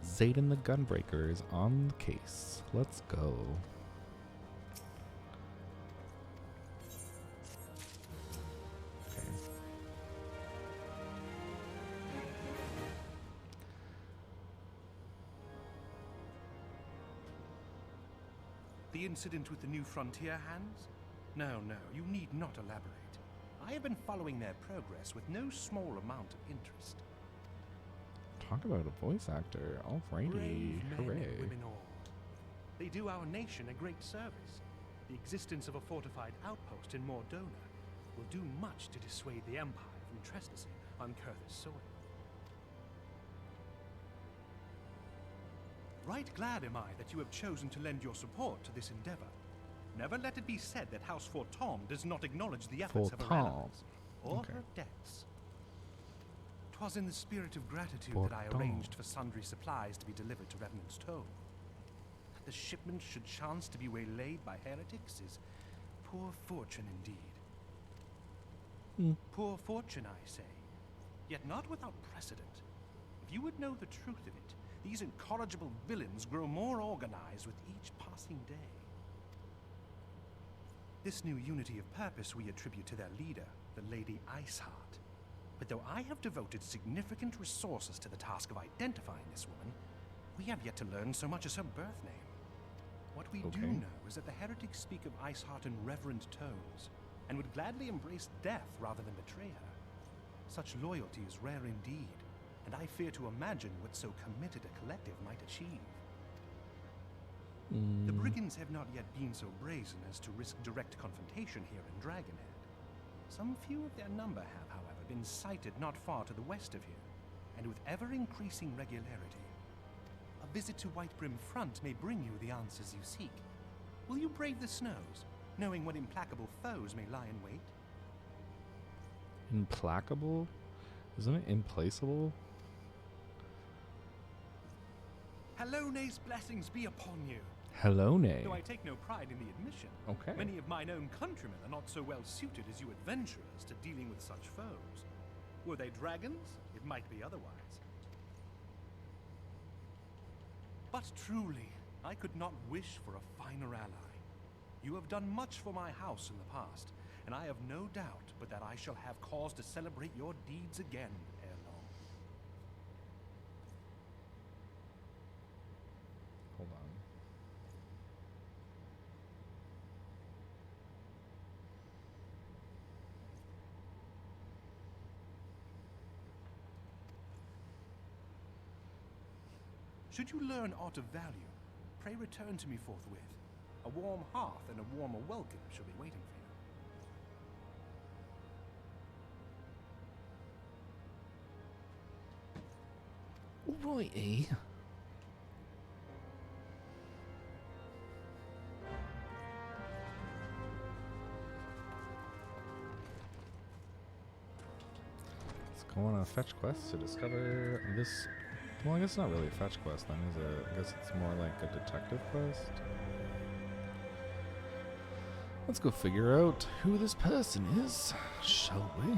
Speaker 1: Zayden the Gunbreaker is on the case. Let's go. Okay.
Speaker 4: The incident with the new frontier hands? No, you need not elaborate. I have been following their progress with no small amount of interest.
Speaker 1: Talk about a voice actor. Alrighty.
Speaker 4: Brave men
Speaker 1: Hooray.
Speaker 4: and women all. They do our nation a great service. The existence of a fortified outpost in Mordona will do much to dissuade the Empire from trespassing on Kurth's soil. Right glad am I that you have chosen to lend your support to this endeavor. Never let it be said that House Fortom does not acknowledge the efforts of her allies or her debts. 'Twas in the spirit of gratitude that I arranged for sundry supplies to be delivered to Revenant's Toll. That the shipment should chance to be waylaid by heretics is poor fortune indeed. Poor fortune, I say, yet not without precedent. If you would know the truth of it, these incorrigible villains grow more organized with each passing day. This new unity of purpose we attribute to their leader, the Lady Iceheart. But though I have devoted significant resources to the task of identifying this woman, we have yet to learn so much as her birth name. What we do know is that the heretics speak of Iceheart in reverent tones, and would gladly embrace death rather than betray her. Such loyalty is rare indeed, and I fear to imagine what so committed a collective might achieve. The brigands have not yet been so brazen as to risk direct confrontation here in Dragonhead. Some few of their number have, however, been sighted not far to the west of here, and with ever-increasing regularity. A visit to Whitebrim Front may bring you the answers you seek. Will you brave the snows, knowing what implacable foes may lie in wait?
Speaker 1: Implacable? Isn't it implaceable?
Speaker 4: Halone's blessings be upon you.
Speaker 1: Hello, Nay.
Speaker 4: Though I take no pride in the admission.
Speaker 1: Okay.
Speaker 4: Many of mine own countrymen are not so well suited as you adventurers to dealing with such foes. Were they dragons, it might be otherwise. But truly, I could not wish for a finer ally. You have done much for my house in the past, and I have no doubt but that I shall have cause to celebrate your deeds again ere long.
Speaker 1: Hold on.
Speaker 4: Should you learn aught of value, pray return to me forthwith. A warm hearth and a warmer welcome shall be waiting for you.
Speaker 1: Righty. Let's go on a fetch quest to discover this. Well, I guess it's not really a fetch quest then, is it? I guess it's more like a detective quest. Let's go figure out who this person is, shall we?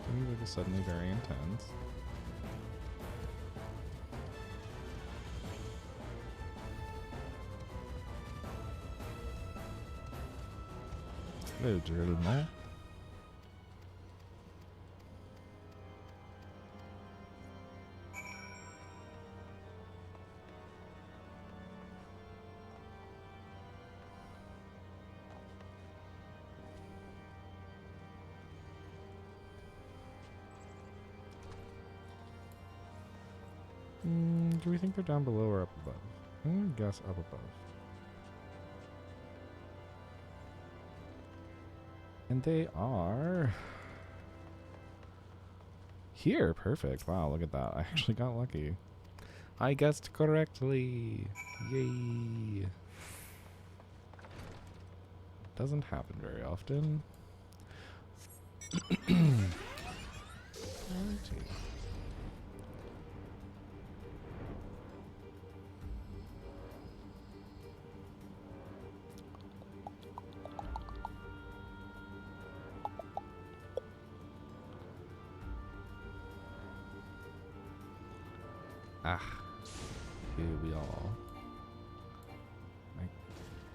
Speaker 1: Things are just suddenly very intense. Hello, Drillmo. Do we think they're down below or up above? I'm gonna guess up above. And they are here. Perfect. Wow, look at that. I actually got lucky. I guessed correctly. Yay. Doesn't happen very often. Alrighty. Ah, here we are.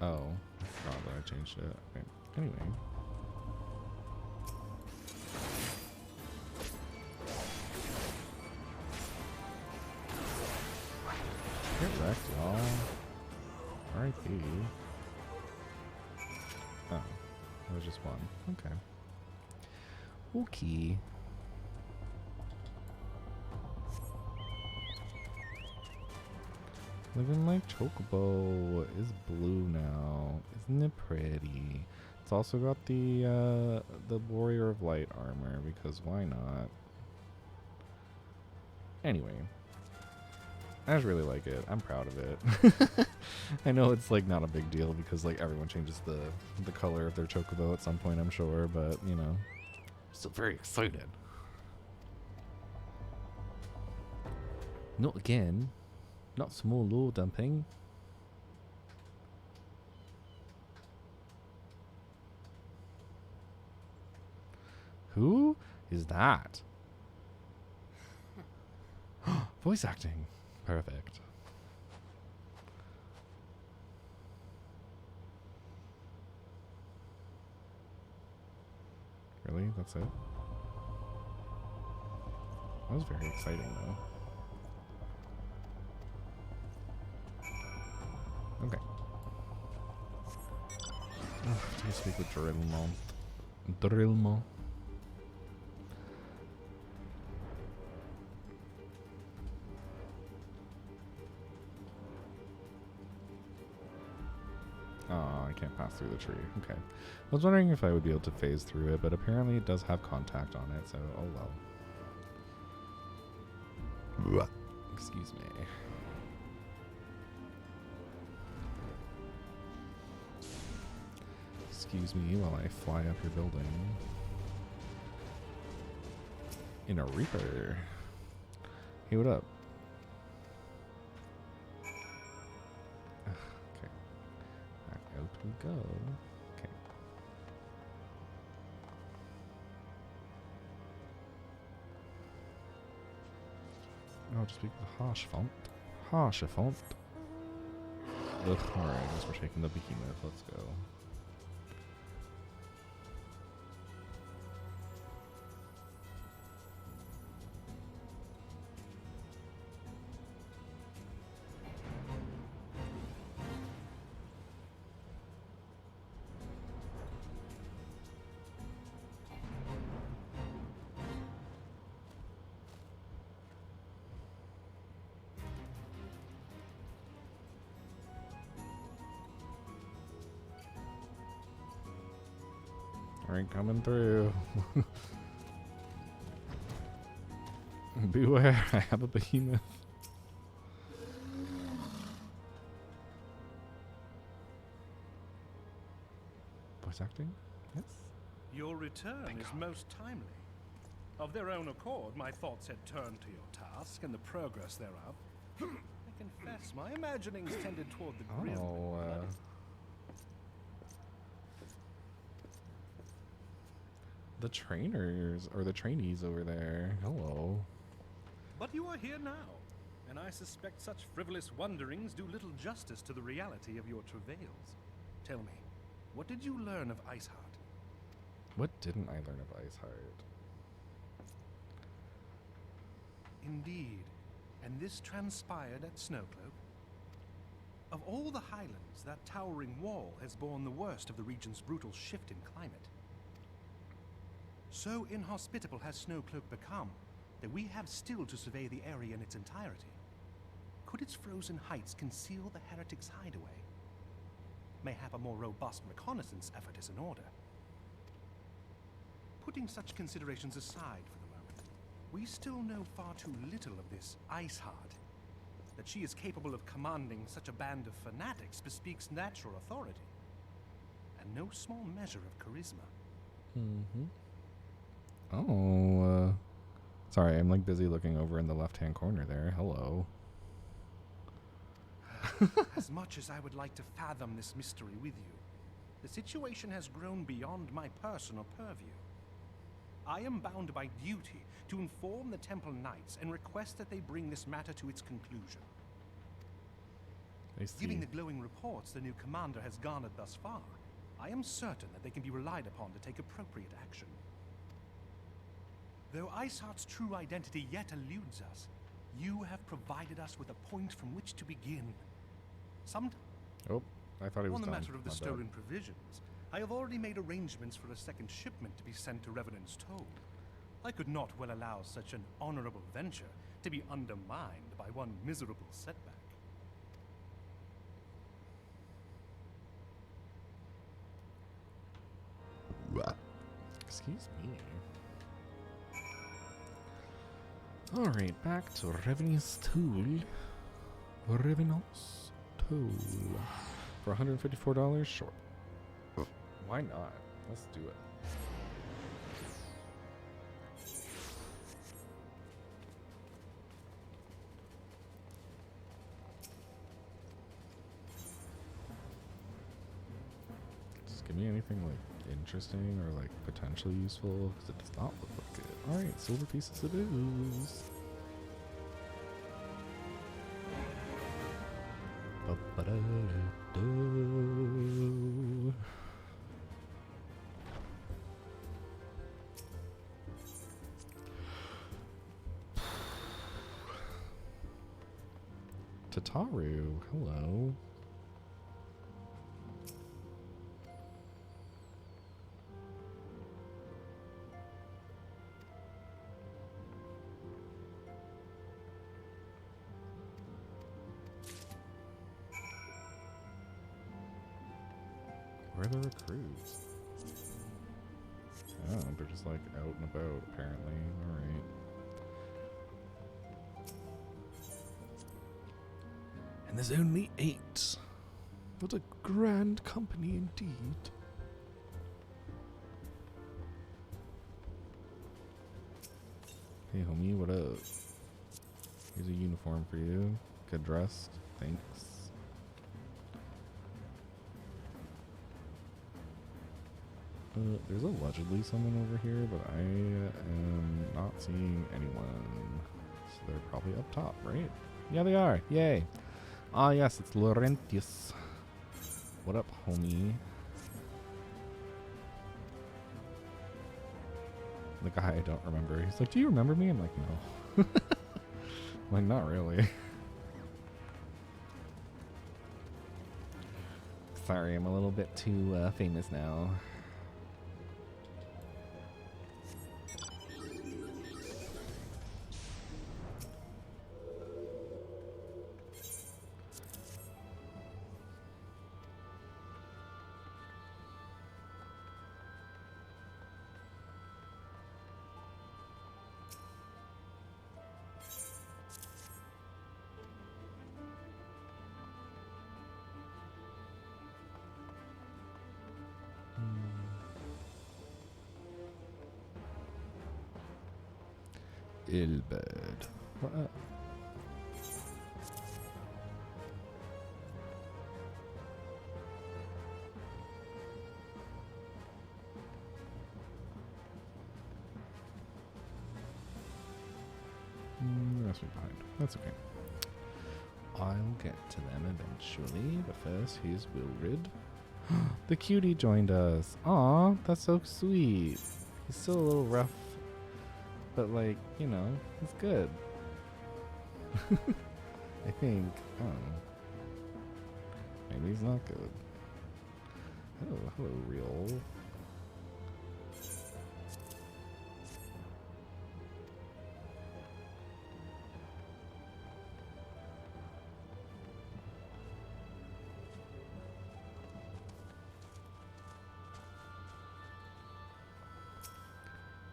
Speaker 1: Oh, I forgot that I changed it. Okay. Anyway. Get wrecked, y'all. R.I.P. Oh, it was just one. Okay. Okay. Living like Chocobo is blue now. Isn't it pretty? It's also got the Warrior of Light armor, because why not? Anyway. I just really like it. I'm proud of it. I know it's like not a big deal because like everyone changes the color of their Chocobo at some point, I'm sure, but you know. Still very excited. Not again. Not small law dumping. Who is that? Voice acting. Perfect. Really? That's it? That was very exciting though. Okay. Do you speak with Drillmo? Drillmo. Oh, I can't pass through the tree. Okay. I was wondering if I would be able to phase through it, but apparently it does have contact on it, so oh well. Excuse me. Excuse me while I fly up your building. In a Reaper. Hey, what up? Okay. Back out we go. Okay. I'll just speak with harsh font. Harsh font. Ugh, alright, I guess we're taking the behemoth. Let's go. Alright, coming through. Beware, I have a behemoth. Voice acting? Yes?
Speaker 4: Your return is most timely. Of their own accord, my thoughts had turned to your task and the progress thereof. I confess, my imaginings tended toward the grim.
Speaker 1: The trainers, or the trainees over there. Hello.
Speaker 4: But you are here now, and I suspect such frivolous wonderings do little justice to the reality of your travails. Tell me, what did you learn of Iceheart?
Speaker 1: What didn't I learn of Iceheart?
Speaker 4: Indeed, and this transpired at Snowcloak? Of all the highlands, that towering wall has borne the worst of the region's brutal shift in climate. So inhospitable has Snowcloak become that we have still to survey the area in its entirety. Could its frozen heights conceal the heretics' hideaway? Mayhap a more robust reconnaissance effort is in order. Putting such considerations aside for the moment, we still know far too little of this Iceheart. That she is capable of commanding such a band of fanatics bespeaks natural authority, and no small measure of charisma.
Speaker 1: Mm-hmm. Oh, sorry, I'm like busy looking over in the left-hand corner there. Hello.
Speaker 4: As much as I would like to fathom this mystery with you, the situation has grown beyond my personal purview. I am bound by duty to inform the Temple Knights and request that they bring this matter to its conclusion.
Speaker 1: I see.
Speaker 4: Given the glowing reports the new commander has garnered thus far, I am certain that they can be relied upon to take appropriate action. Though Iceheart's true identity yet eludes us, you have provided us with a point from which to begin.
Speaker 1: Oh, I thought he was
Speaker 4: on the
Speaker 1: done.
Speaker 4: matter of the
Speaker 1: My bad.
Speaker 4: stolen provisions, I have already made arrangements for a second shipment to be sent to Revenant's Toll. I could not well allow such an honorable venture to be undermined by one miserable setback.
Speaker 1: Excuse me. Alright, back to Revenant's Toll. Revenant's Toll. For $154? Sure. Why not? Let's do it. Just give me anything like interesting or like potentially useful, because it does not look like it. Alright, silver pieces it is. Ba-ba-da-da-do. Tataru, hello. Where are the recruits? Oh, they're just like out and about, apparently. Alright. And there's only 8. What a grand company indeed. Hey homie, what up? Here's a uniform for you. Get dressed. Thanks. There's allegedly someone over here, but I am not seeing anyone. So they're probably up top, right? Yeah, they are. Yay. Ah, yes, it's Laurentius. What up, homie? The guy I don't remember. He's like, do you remember me? I'm like, no. I'm like, not really. Sorry, I'm a little bit too famous now. Ilbed. What up? Rest me behind. That's okay. I'll get to them eventually, but first, here's Wilrid. The cutie joined us. Aw, that's so sweet. He's still a little rough, but like, you know, he's good. I think. I don't know. Maybe he's not good. Hello, real.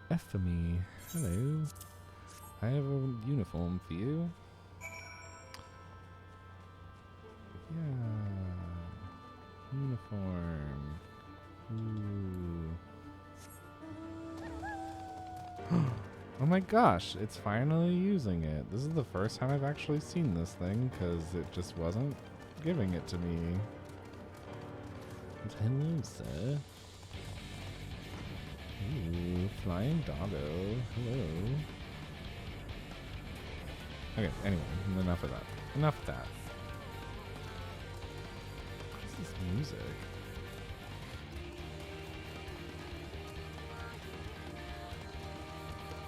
Speaker 1: F for me. Hello. I have a uniform for you. Yeah. Uniform. Ooh. Oh my gosh, it's finally using it. This is the first time I've actually seen this thing because it just wasn't giving it to me. Hello, sir. Ooh, flying doggo. Hello. Okay, anyway, enough of that. Enough of that. What's this music?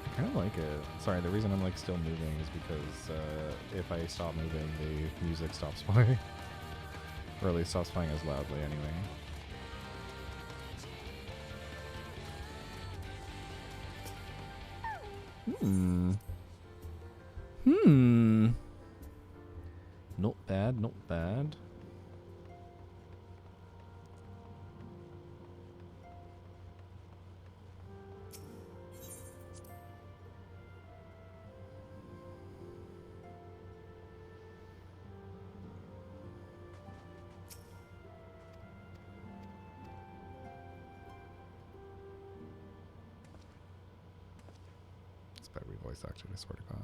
Speaker 1: I kind of like it. Sorry, the reason I'm like still moving is because if I stop moving, the music stops playing. Or at least stops playing as loudly anyway. Not bad, not bad. It's better be voice acted, I swear to God.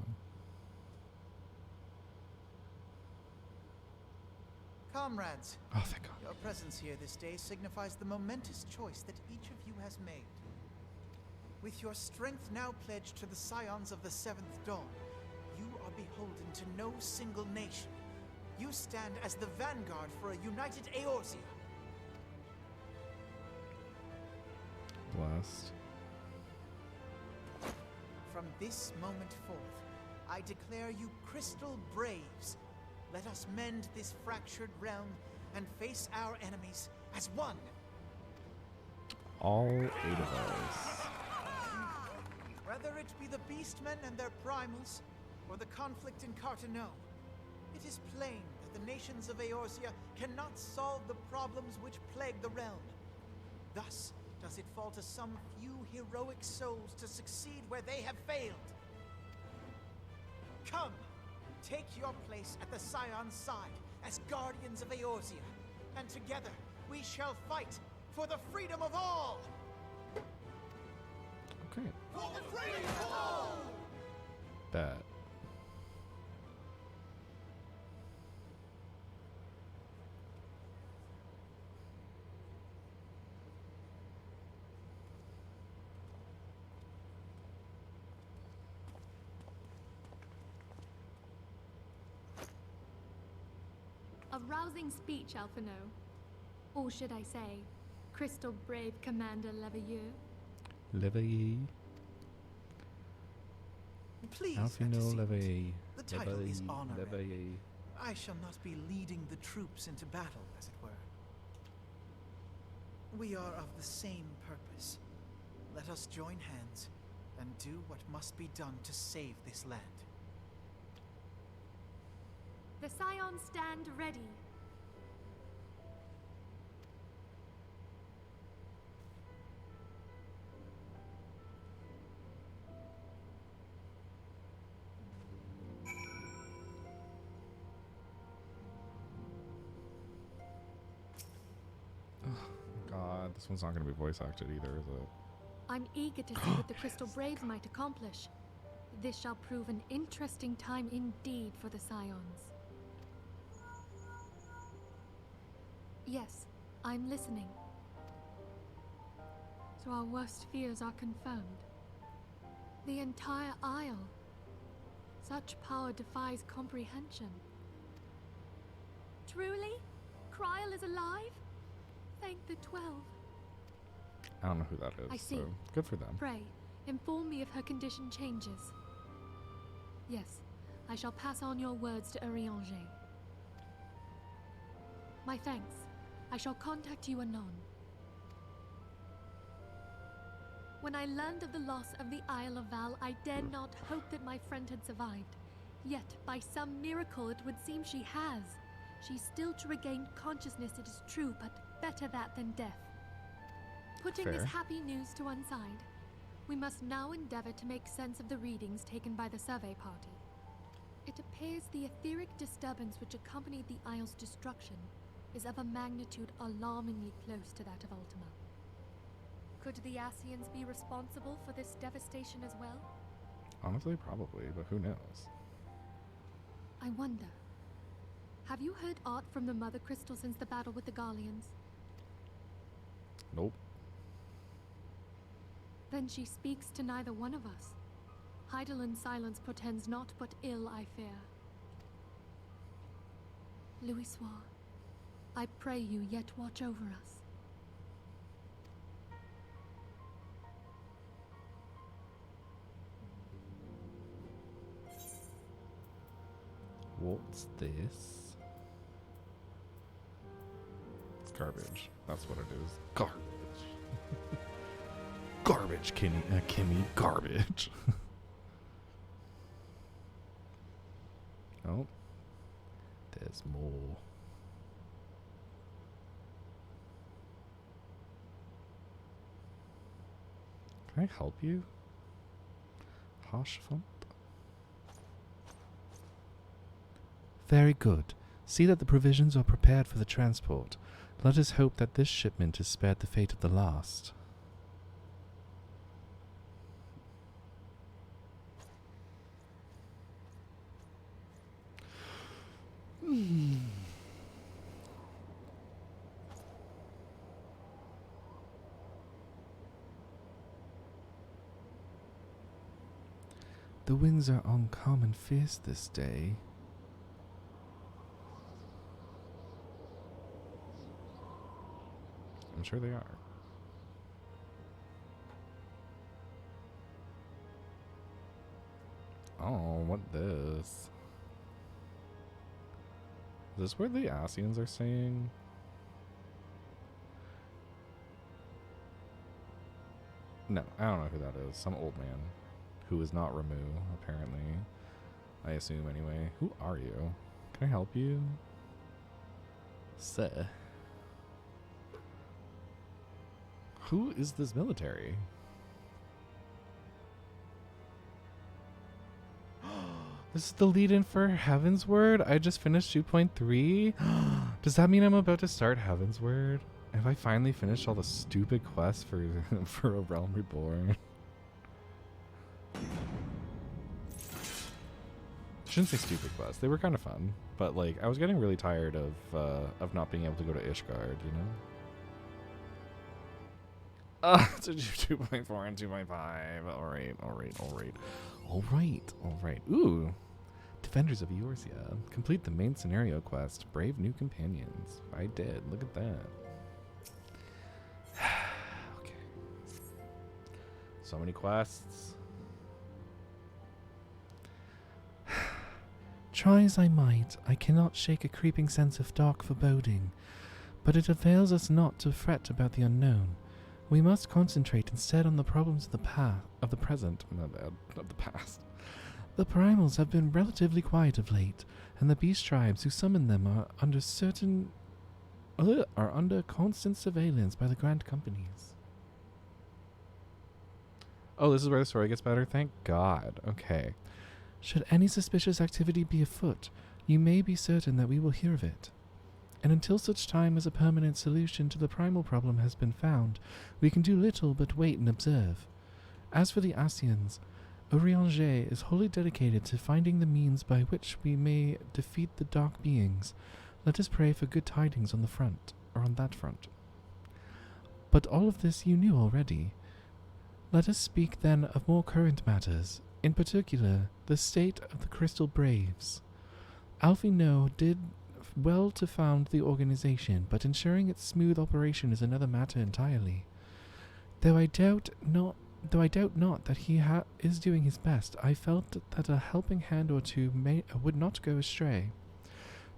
Speaker 5: Comrades,
Speaker 1: Oh, thank God.
Speaker 5: your presence here this day signifies the momentous choice that each of you has made. With your strength now pledged to the scions of the Seventh Dawn, you are beholden to no single nation. You stand as the vanguard for a united Eorzea.
Speaker 1: Blessed.
Speaker 5: From this moment forth, I declare you crystal braves. Let us mend this fractured realm and face our enemies as one.
Speaker 1: All 8 of us.
Speaker 5: Whether it be the Beastmen and their primals, or the conflict in Carteneau, it is plain that the nations of Eorzea cannot solve the problems which plague the realm. Thus does it fall to some few heroic souls to succeed where they have failed. Come, take your place at the Scion's side as guardians of Eorzea, and together we shall fight for the freedom of all!
Speaker 1: Okay.
Speaker 5: For the freedom of all!
Speaker 1: Bet.
Speaker 6: A rousing speech, Alphino. Or should I say, Crystal Brave Commander Leveilleur.
Speaker 1: Leveilleur.
Speaker 5: Please,
Speaker 1: Alphino
Speaker 5: Antecedent.
Speaker 1: Leveilleur.
Speaker 5: The title is honorary.
Speaker 1: Leveilleur.
Speaker 5: I shall not be leading the troops into battle, as it were. We are of the same purpose. Let us join hands and do what must be done to save this land.
Speaker 6: The Scions stand ready.
Speaker 1: God, this one's not going to be voice acted either, is it?
Speaker 6: I'm eager to see what the Crystal Braves might accomplish. This shall prove an interesting time indeed for the Scions. Yes, I'm listening. So our worst fears are confirmed. The entire Isle. Such power defies comprehension. Truly? Kryl is alive? Thank the 12.
Speaker 1: I don't know who that is.
Speaker 6: I see.
Speaker 1: So good for them.
Speaker 6: Pray, inform me if her condition changes. Yes, I shall pass on your words to Urianger. My thanks. I shall contact you anon. When I learned of the loss of the Isle of Val, I dared not hope that my friend had survived. Yet, by some miracle, it would seem she has. She's still to regain consciousness, it is true, but better that than death. Putting
Speaker 1: Fair.
Speaker 6: this happy news to one side, we must now endeavor to make sense of the readings taken by the survey party. It appears the etheric disturbance which accompanied the Isle's destruction is of a magnitude alarmingly close to that of Ultima. Could the Ascians be responsible for this devastation as well?
Speaker 1: Honestly, probably, but who knows?
Speaker 6: I wonder. Have you heard aught from the Mother Crystal since the battle with the Garleans?
Speaker 1: Nope.
Speaker 6: Then she speaks to neither one of us. Heidelin's silence portends naught but ill, I fear. Louisoix, I pray you yet watch over us.
Speaker 1: What's this? It's garbage. That's what it is. Garbage. Garbage, Kimmy. Garbage. Oh. There's more. Can I help you? Harshfont? Very good. See that the provisions are prepared for the transport. Let us hope that this shipment is spared the fate of the last. The winds are uncommon fierce this day. I'm sure they are. Oh, what this? Is this where the Ascians are saying? No, I don't know who that is. Some old man who is not Ramu, apparently. I assume anyway. Who are you? Can I help you? Sir. Who is this military? This is the lead-in for Heaven's Word? I just finished 2.3? Does that mean I'm about to start Heaven's Word? Have I finally finished all the stupid quests for for A Realm Reborn? Shouldn't say stupid quests. They were kind of fun, but like I was getting really tired of not being able to go to Ishgard, you know? So 2.4 and 2.5. Alright. Ooh. Defenders of Eorzea. Complete the main scenario quest. Brave new companions. I did. Look at that. Okay. So many quests. Try as I might, I cannot shake a creeping sense of dark foreboding, but it avails us not to fret about the unknown. We must concentrate instead on the problems of the present. Of the past. The primals have been relatively quiet of late, and the beast tribes who summon them are under constant surveillance by the grand companies. Oh, this is where the story gets better? Thank God. Okay. Should any suspicious activity be afoot, you may be certain that we will hear of it. And until such time as a permanent solution to the primal problem has been found, we can do little but wait and observe. As for the Ascians, Urianger is wholly dedicated to finding the means by which we may defeat the dark beings. Let us pray for good tidings on that front. But all of this you knew already. Let us speak then of more current matters, in particular, the state of the Crystal Braves. Alphino did well to found the organization, but ensuring its smooth operation is another matter entirely. Though I doubt not that he is doing his best, I felt that a helping hand or two would not go astray.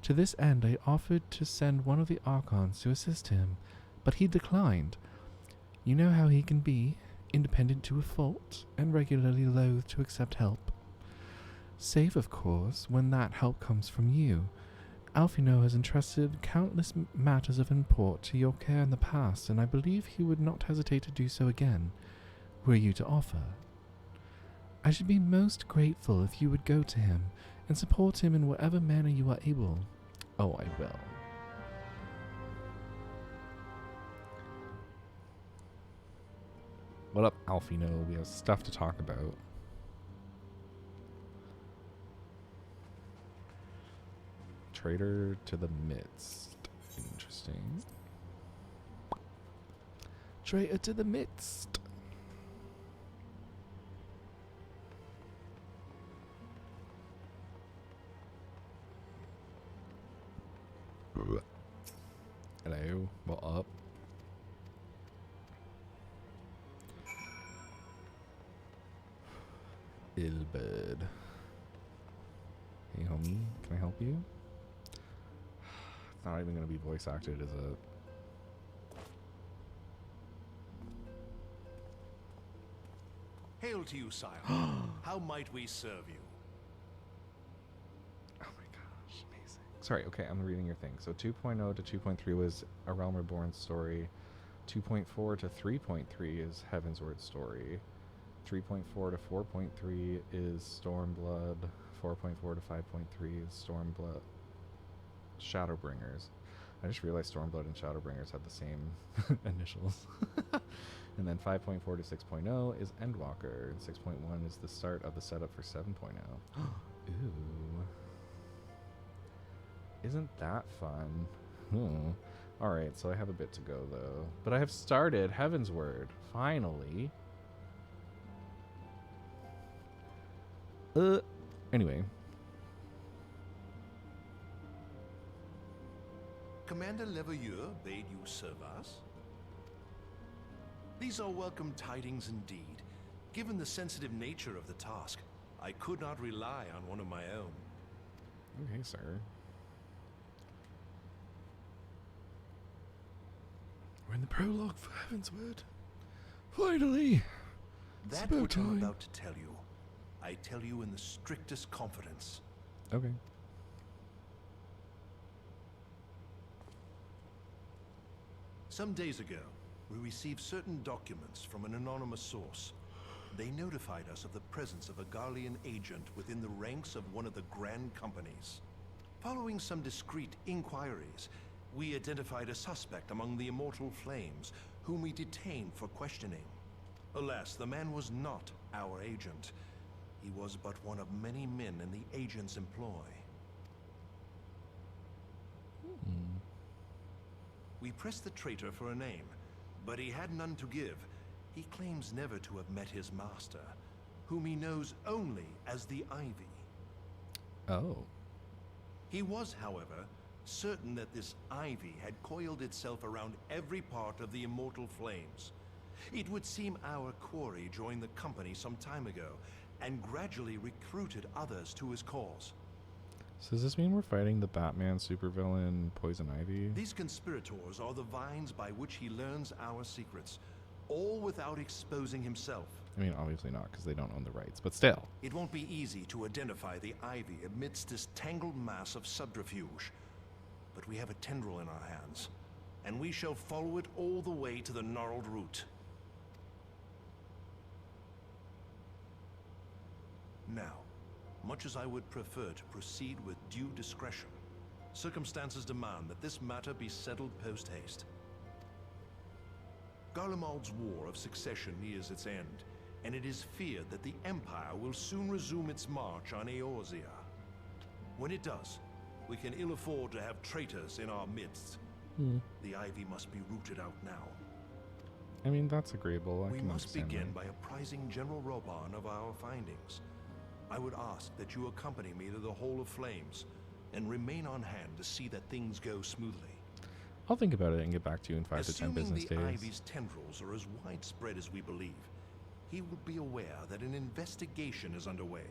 Speaker 1: To this end, I offered to send one of the Archons to assist him, but he declined. You know how he can be, independent to a fault, and regularly loath to accept help. Save, of course, when that help comes from you. Alphino has entrusted countless matters of import to your care in the past, and I believe he would not hesitate to do so again, were you to offer. I should be most grateful if you would go to him and support him in whatever manner you are able. Oh, I will. What up, Alphino? We have stuff to talk about. Traitor to the midst. Interesting. Traitor to the midst. Hello, what up? Ilbird. Hey homie, can I help you? It's not even going to be voice acted, is it?
Speaker 7: Hail to you, sire. How might we serve you?
Speaker 1: Oh my gosh, amazing. Sorry, okay, I'm reading your thing. So 2.0 to 2.3 was A Realm Reborn story. 2.4 to 3.3 is Heaven's Word story. 3.4 to 4.3 is Stormblood. 4.4 to 5.3 is Stormblood. Shadowbringers. I just realized Stormblood and Shadowbringers had the same initials. And then 5.4 to 6.0 is Endwalker. And 6.1 is the start of the setup for 7.0. Ooh. Isn't that fun? Alright, so I have a bit to go though. But I have started Heaven's Word. Finally. Anyway.
Speaker 7: Commander Leveilleur bade you serve us? These are welcome tidings indeed. Given the sensitive nature of the task, I could not rely on one of my own.
Speaker 1: Okay, sir. We're in the prologue for Heaven's Word. Finally!
Speaker 7: That which I'm about to tell you, I tell you in the strictest confidence.
Speaker 1: Okay.
Speaker 7: Some days ago, We received certain documents from an anonymous source. They notified us of the presence of a Garlean agent within the ranks of one of the Grand Companies. Following some discreet inquiries, we identified a suspect among the Immortal Flames, whom we detained for questioning. Alas, the man was not our agent. He was but one of many men in the agent's employ. We pressed the traitor for a name, but he had none to give. He claims never to have met his master, whom he knows only as the Ivy.
Speaker 1: Oh.
Speaker 7: He was, however, certain that this Ivy had coiled itself around every part of the Immortal Flames. It would seem our quarry joined the company some time ago, and gradually recruited others to his cause.
Speaker 1: So does this mean we're fighting the Batman supervillain Poison Ivy?
Speaker 7: These conspirators are the vines by which he learns our secrets, all without exposing himself.
Speaker 1: I mean, obviously not, because they don't own the rights, but still.
Speaker 7: It won't be easy to identify the Ivy amidst this tangled mass of subterfuge. But we have a tendril in our hands, and we shall follow it all the way to the gnarled root. Now, much as I would prefer to proceed with due discretion, circumstances demand that this matter be settled post-haste. Garlemald's War of Succession nears its end, and it is feared that the Empire will soon resume its march on Eorzea. When it does, we can ill afford to have traitors in our midst. The Ivy must be rooted out now.
Speaker 1: I mean, that's agreeable. I
Speaker 7: We
Speaker 1: can
Speaker 7: must
Speaker 1: understand
Speaker 7: begin
Speaker 1: that.
Speaker 7: by apprising General Roban of our findings. I would ask that you accompany me to the Hall of Flames, and remain on hand to see that things go smoothly.
Speaker 1: I'll think about it and get back to you in 5 to 10 business
Speaker 7: Assuming the
Speaker 1: days.
Speaker 7: Ivy's tendrils are as widespread as we believe, he will be aware that an investigation is underway.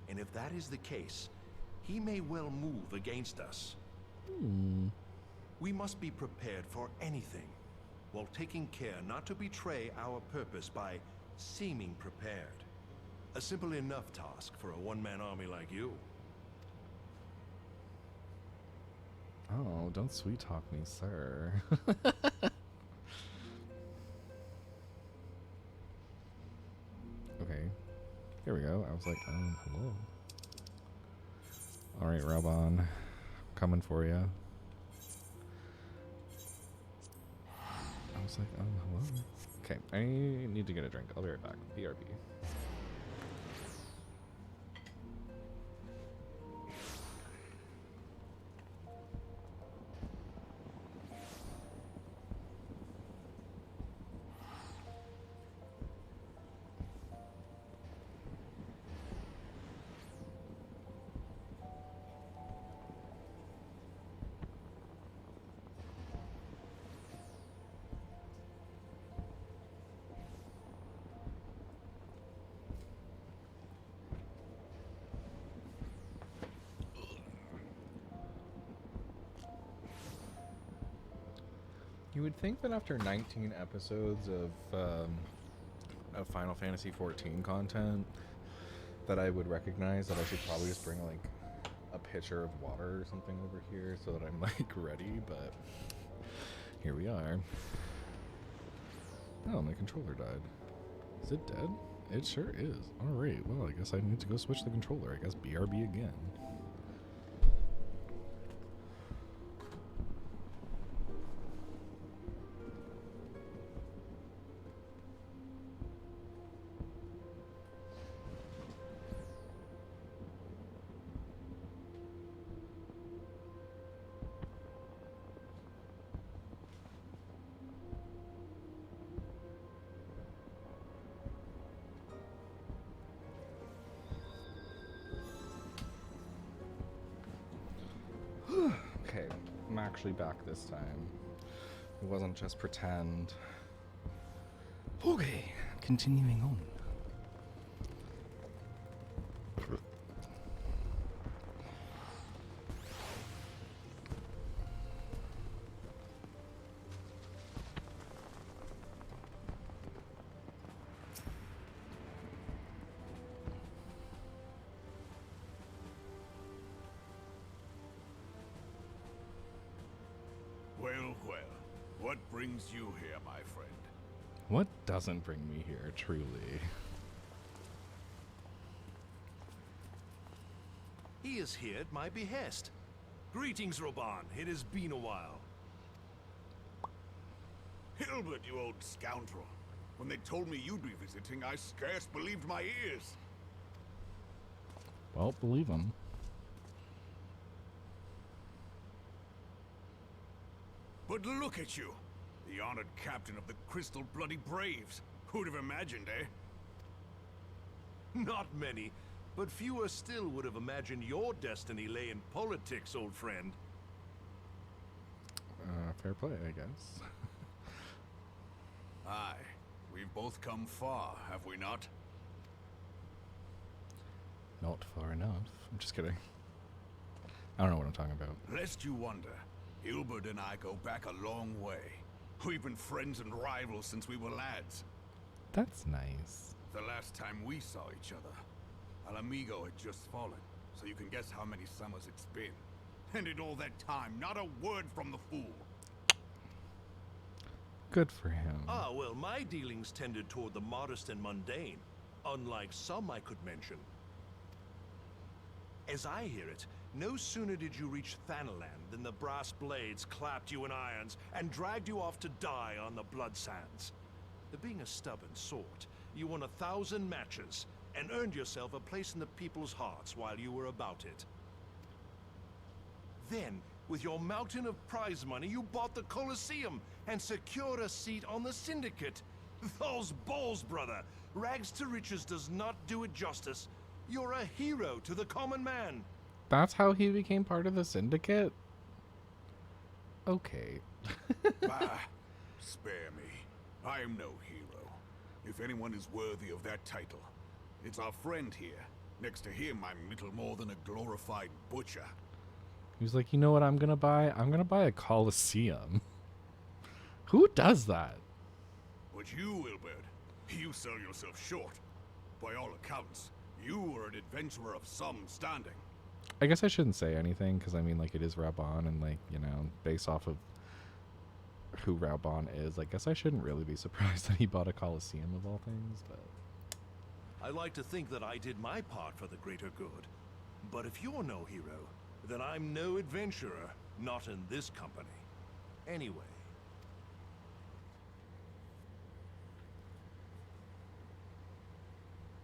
Speaker 7: And if that is the case, he may well move against us. We must be prepared for anything, while taking care not to betray our purpose by seeming prepared. A simple enough task for a one-man army like you.
Speaker 1: Oh, don't sweet talk me, sir. Okay. Here we go. I was like, hello. Alright, Roban. Coming for you. I was like, hello. Okay, I need to get a drink. I'll be right back. BRB. You would think that after 19 episodes of Final Fantasy XIV content, that I would recognize that I should probably just bring like a pitcher of water or something over here so that I'm like ready, but here we are. Oh, my controller died. Is it dead? It sure is. Alright, well, I guess I need to go switch the controller. I guess BRB again. Okay, I'm actually back this time. It wasn't just pretend. Okay, continuing on.
Speaker 3: Well, well. What brings you here, my friend?
Speaker 1: What doesn't bring me here, truly?
Speaker 7: He is here at my behest. Greetings, Roban. It has been a while.
Speaker 3: Hilbert, you old scoundrel. When they told me you'd be visiting, I scarce believed my ears.
Speaker 1: Well, believe him.
Speaker 3: But look at you, the honored captain of the Crystal Bloody Braves. Who'd have imagined, eh?
Speaker 7: Not many, but fewer still would have imagined your destiny lay in politics, old friend.
Speaker 1: Fair play, I guess.
Speaker 3: Aye, we've both come far, have we not?
Speaker 1: Not far enough. I'm just kidding. I don't know what I'm talking about.
Speaker 3: Lest you wonder, Hilbert and I go back a long way. We've been friends and rivals since we were lads.
Speaker 1: That's nice.
Speaker 3: The last time we saw each other, Alamigo had just fallen, so you can guess how many summers it's been. And in all that time, not a word from the fool.
Speaker 1: Good for him.
Speaker 7: Ah, well, my dealings tended toward the modest and mundane, unlike some I could mention. As I hear it, no sooner did you reach Thanalan than the brass blades clapped you in irons and dragged you off to die on the blood sands. Being a stubborn sort, you won 1,000 matches and earned yourself a place in the people's hearts while you were about it. Then, with your mountain of prize money, you bought the Colosseum and secured a seat on the Syndicate. Those balls, brother! Rags to riches does not do it justice. You're a hero to the common man.
Speaker 1: That's how he became part of the syndicate? Okay.
Speaker 3: Ah, spare me. I am no hero. If anyone is worthy of that title, it's our friend here. Next to him, I'm little more than a glorified butcher.
Speaker 1: He was like, you know what I'm gonna buy? I'm gonna buy a Colosseum. Who does that?
Speaker 3: But you, Wilbert, you sell yourself short. By all accounts, you are an adventurer of some standing.
Speaker 1: I guess I shouldn't say anything, because I mean, like, it is Raubon, and, like, you know, based off of who Raubon is, I guess I shouldn't really be surprised that he bought a Colosseum of all things, but...
Speaker 7: I like to think that I did my part for the greater good. But if you're no hero, then I'm no adventurer, not in this company. Anyway.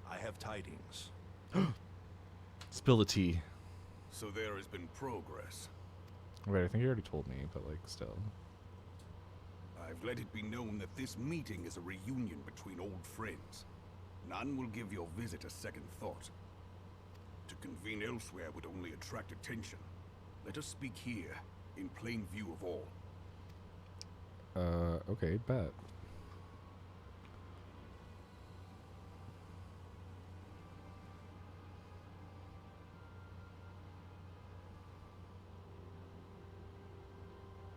Speaker 7: I have tidings.
Speaker 1: Spill the tea.
Speaker 3: So there has been progress.
Speaker 1: Wait, I think you already told me, but, like, still.
Speaker 3: I've let it be known that this meeting is a reunion between old friends. None will give your visit a second thought. To convene elsewhere would only attract attention. Let us speak here, in plain view of all.
Speaker 1: Okay, bet.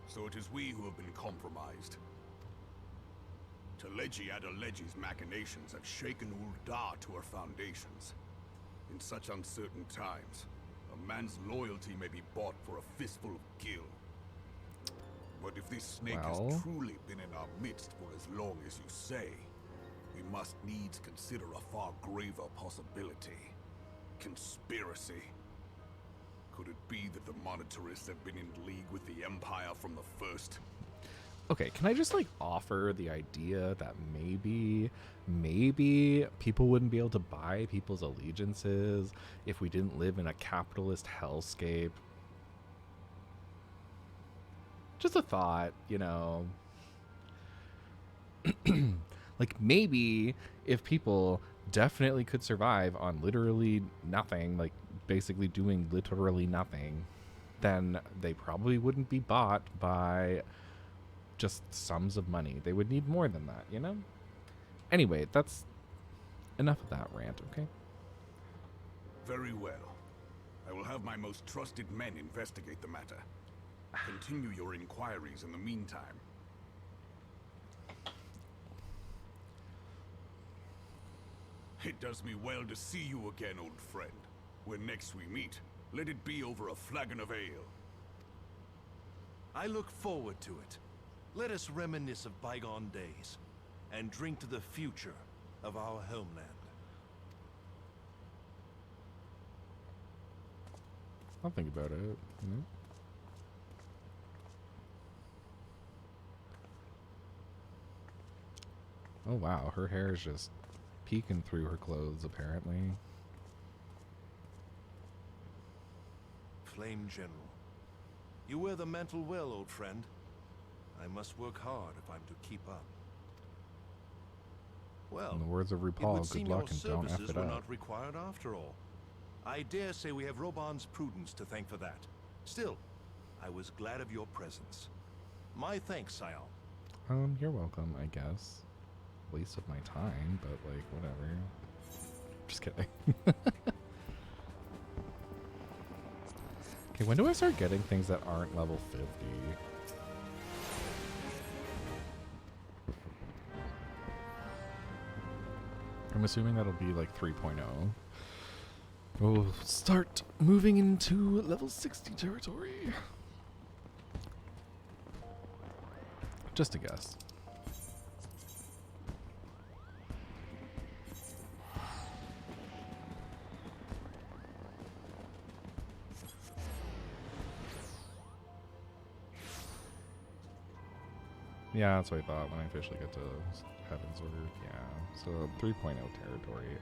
Speaker 3: So it is we who have been compromised. Teleji Adeleji's machinations have shaken Uldar to her foundations. In such uncertain times, a man's loyalty may be bought for a fistful of gil. But if this snake has truly been in our midst for as long as you say, we must needs consider a far graver possibility. Conspiracy. Could it be that the monetarists have been in league with the Empire from the first?
Speaker 1: Okay, can I just, like, offer the idea that maybe people wouldn't be able to buy people's allegiances if we didn't live in a capitalist hellscape? Just a thought, you know. Like, maybe if people definitely could survive on literally nothing, like, basically doing literally nothing, then they probably wouldn't be bought by just sums of money. They would need more than that, you know? Anyway, that's enough of that rant, okay?
Speaker 3: Very well. I will have my most trusted men investigate the matter. Continue your inquiries in the meantime. It does me well to see you again, old friend. When next we meet, let it be over a flagon of ale.
Speaker 7: I look forward to it. Let us reminisce of bygone days and drink to the future of our homeland.
Speaker 1: I'll think about it, you know? Oh wow, her hair is just peeking through her clothes, apparently.
Speaker 7: Flame General, you wear the mantle well, old friend. I must work hard if I'm to keep up. Well,
Speaker 1: In the words of
Speaker 7: it would
Speaker 1: RuPaul, good
Speaker 7: seem
Speaker 1: luck
Speaker 7: our
Speaker 1: and don't F
Speaker 7: services
Speaker 1: it
Speaker 7: were
Speaker 1: up.
Speaker 7: not required after all. I dare say we have Roban's prudence to thank for that. Still, I was glad of your presence. My thanks, Scion.
Speaker 1: You're welcome, I guess. Waste of my time, but like, whatever. Just kidding. Okay, when do I start getting things that aren't level 50? I'm assuming that'll be like 3.0. We'll start moving into level 60 territory. Just a guess. Yeah, that's what I thought when I officially get to Heaven's Order. Yeah, so 3.0 territory.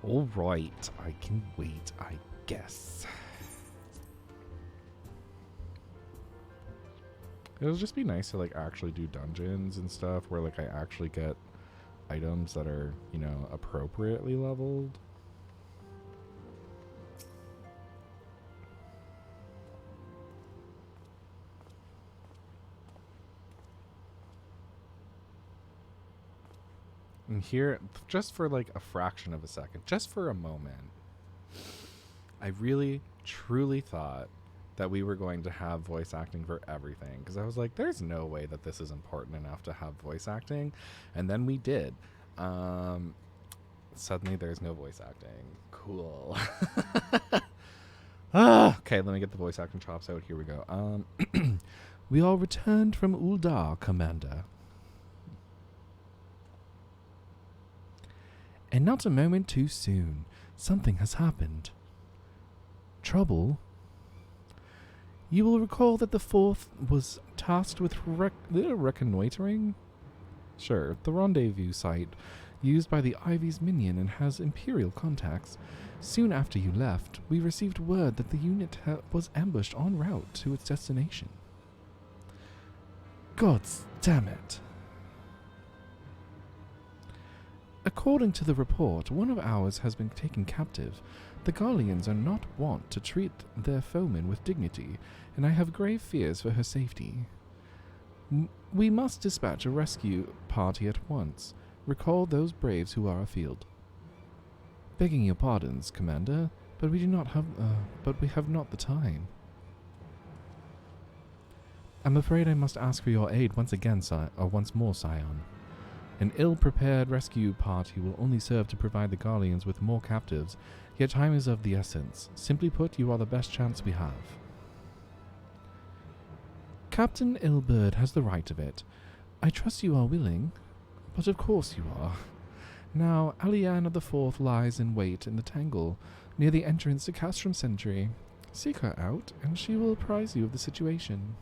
Speaker 1: All right, I can wait, I guess. It'll just be nice to like actually do dungeons and stuff where like I actually get items that are, you know, appropriately leveled. And here, just for like a fraction of a second, just for a moment, I really, truly thought that we were going to have voice acting for everything. Because I was like, there's no way that this is important enough to have voice acting. And then we did. Suddenly there's no voice acting. Cool. Okay, let me get the voice acting chops out. Here we go. We all returned from Uldar, Commander. And not a moment too soon. Something has happened. Trouble? You will recall that the Fourth was tasked with reconnoitering? Sure, the rendezvous site used by the Ivy's minion and has Imperial contacts. Soon after you left, we received word that the unit was ambushed en route to its destination. Gods damn it. According to the report, one of ours has been taken captive. The Garleans are not wont to treat their foemen with dignity, and I have grave fears for her safety. We must dispatch a rescue party at once. Recall those braves who are afield. Begging your pardons, Commander, but we have not the time. I'm afraid I must ask for your aid once more, Scion. An ill-prepared rescue party will only serve to provide the Garleans with more captives, yet time is of the essence. Simply put, you are the best chance we have. Captain Ilbird has the right of it. I trust you are willing, but of course you are. Now, Alianne of the Fourth lies in wait in the Tangle, near the entrance to Castrum Sentry. Seek her out, and she will apprise you of the situation.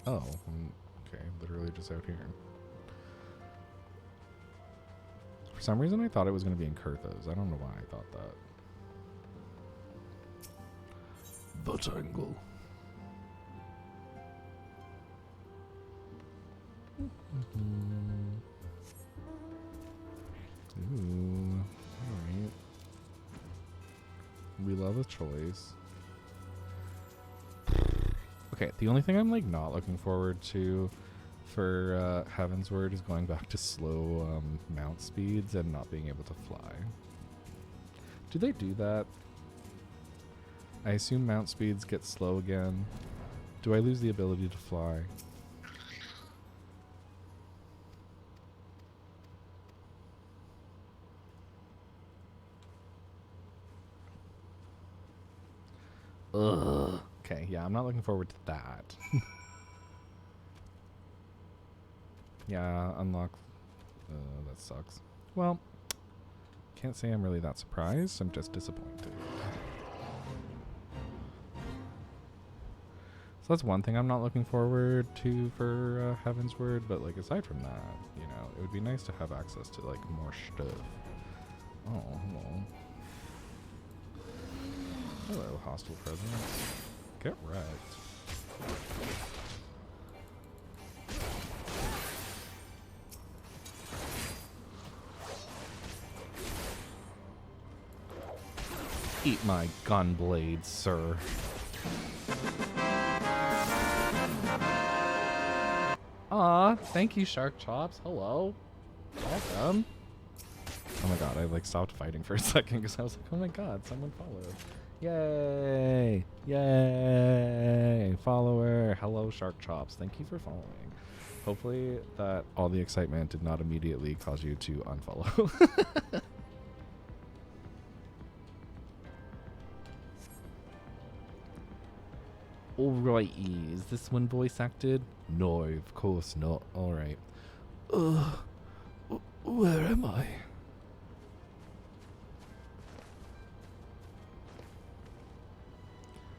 Speaker 1: Oh, okay, literally just out here. For some reason I thought it was going to be in Kurthos. I don't know why I thought that. The Tangle. Ooh, alright. We love a choice. Okay, the only thing I'm like not looking forward to for Heaven's Word is going back to slow mount speeds and not being able to fly. Do they do that? I assume mount speeds get slow again. Do I lose the ability to fly? Ugh. Okay, yeah, I'm not looking forward to that. Yeah, unlock. That sucks. Well, can't say I'm really that surprised. I'm just disappointed. So that's one thing I'm not looking forward to for Heaven's Word, but like aside from that, you know, it would be nice to have access to like more stuff. Oh, hello. Hello, hostile presence. Get wrecked. Eat my gun blade, sir. Aw, thank you, Shark Chops. Hello. Welcome. Oh my god, I like stopped fighting for a second because I was like, oh my god, someone followed. Yay! Yay! Follower. Hello, Shark Chops. Thank you for following. Hopefully that all the excitement did not immediately cause you to unfollow. Alrighty, is this one voice acted? No, of course not. Alright. Where am I?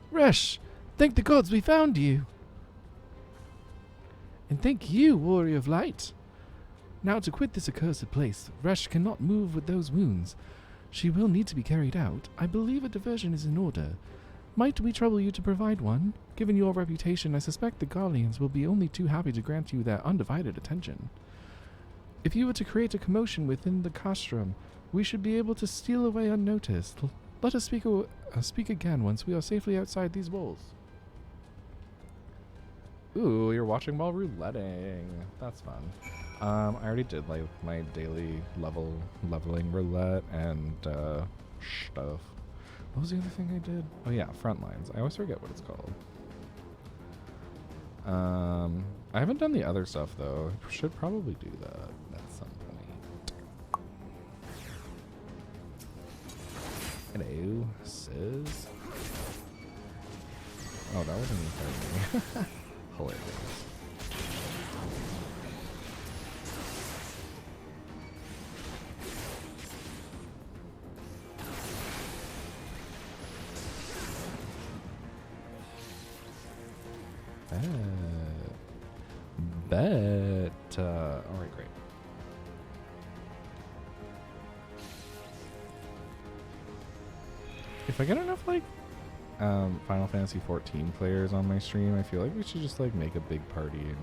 Speaker 1: Resh, thank the gods we found you. And thank you, Warrior of Light. Now to quit this accursed place, Resh cannot move with those wounds. She will need to be carried out. I believe a diversion is in order. Might we trouble you to provide one? Given your reputation, I suspect the Garleans will be only too happy to grant you their undivided attention. If you were to create a commotion within the castrum, we should be able to steal away unnoticed. Let us speak again once we are safely outside these walls. Ooh, you're watching while rouletting. That's fun. I already did like my daily leveling roulette and stuff. What was the other thing I did? Oh yeah, front lines. I always forget what it's called. I haven't done the other stuff though. I should probably do that at some point. Hello, sis. Oh, that wasn't even me. Hilarious. Alright, great. If I get enough, like, Final Fantasy 14 players on my stream, I feel like we should just, like, make a big party and,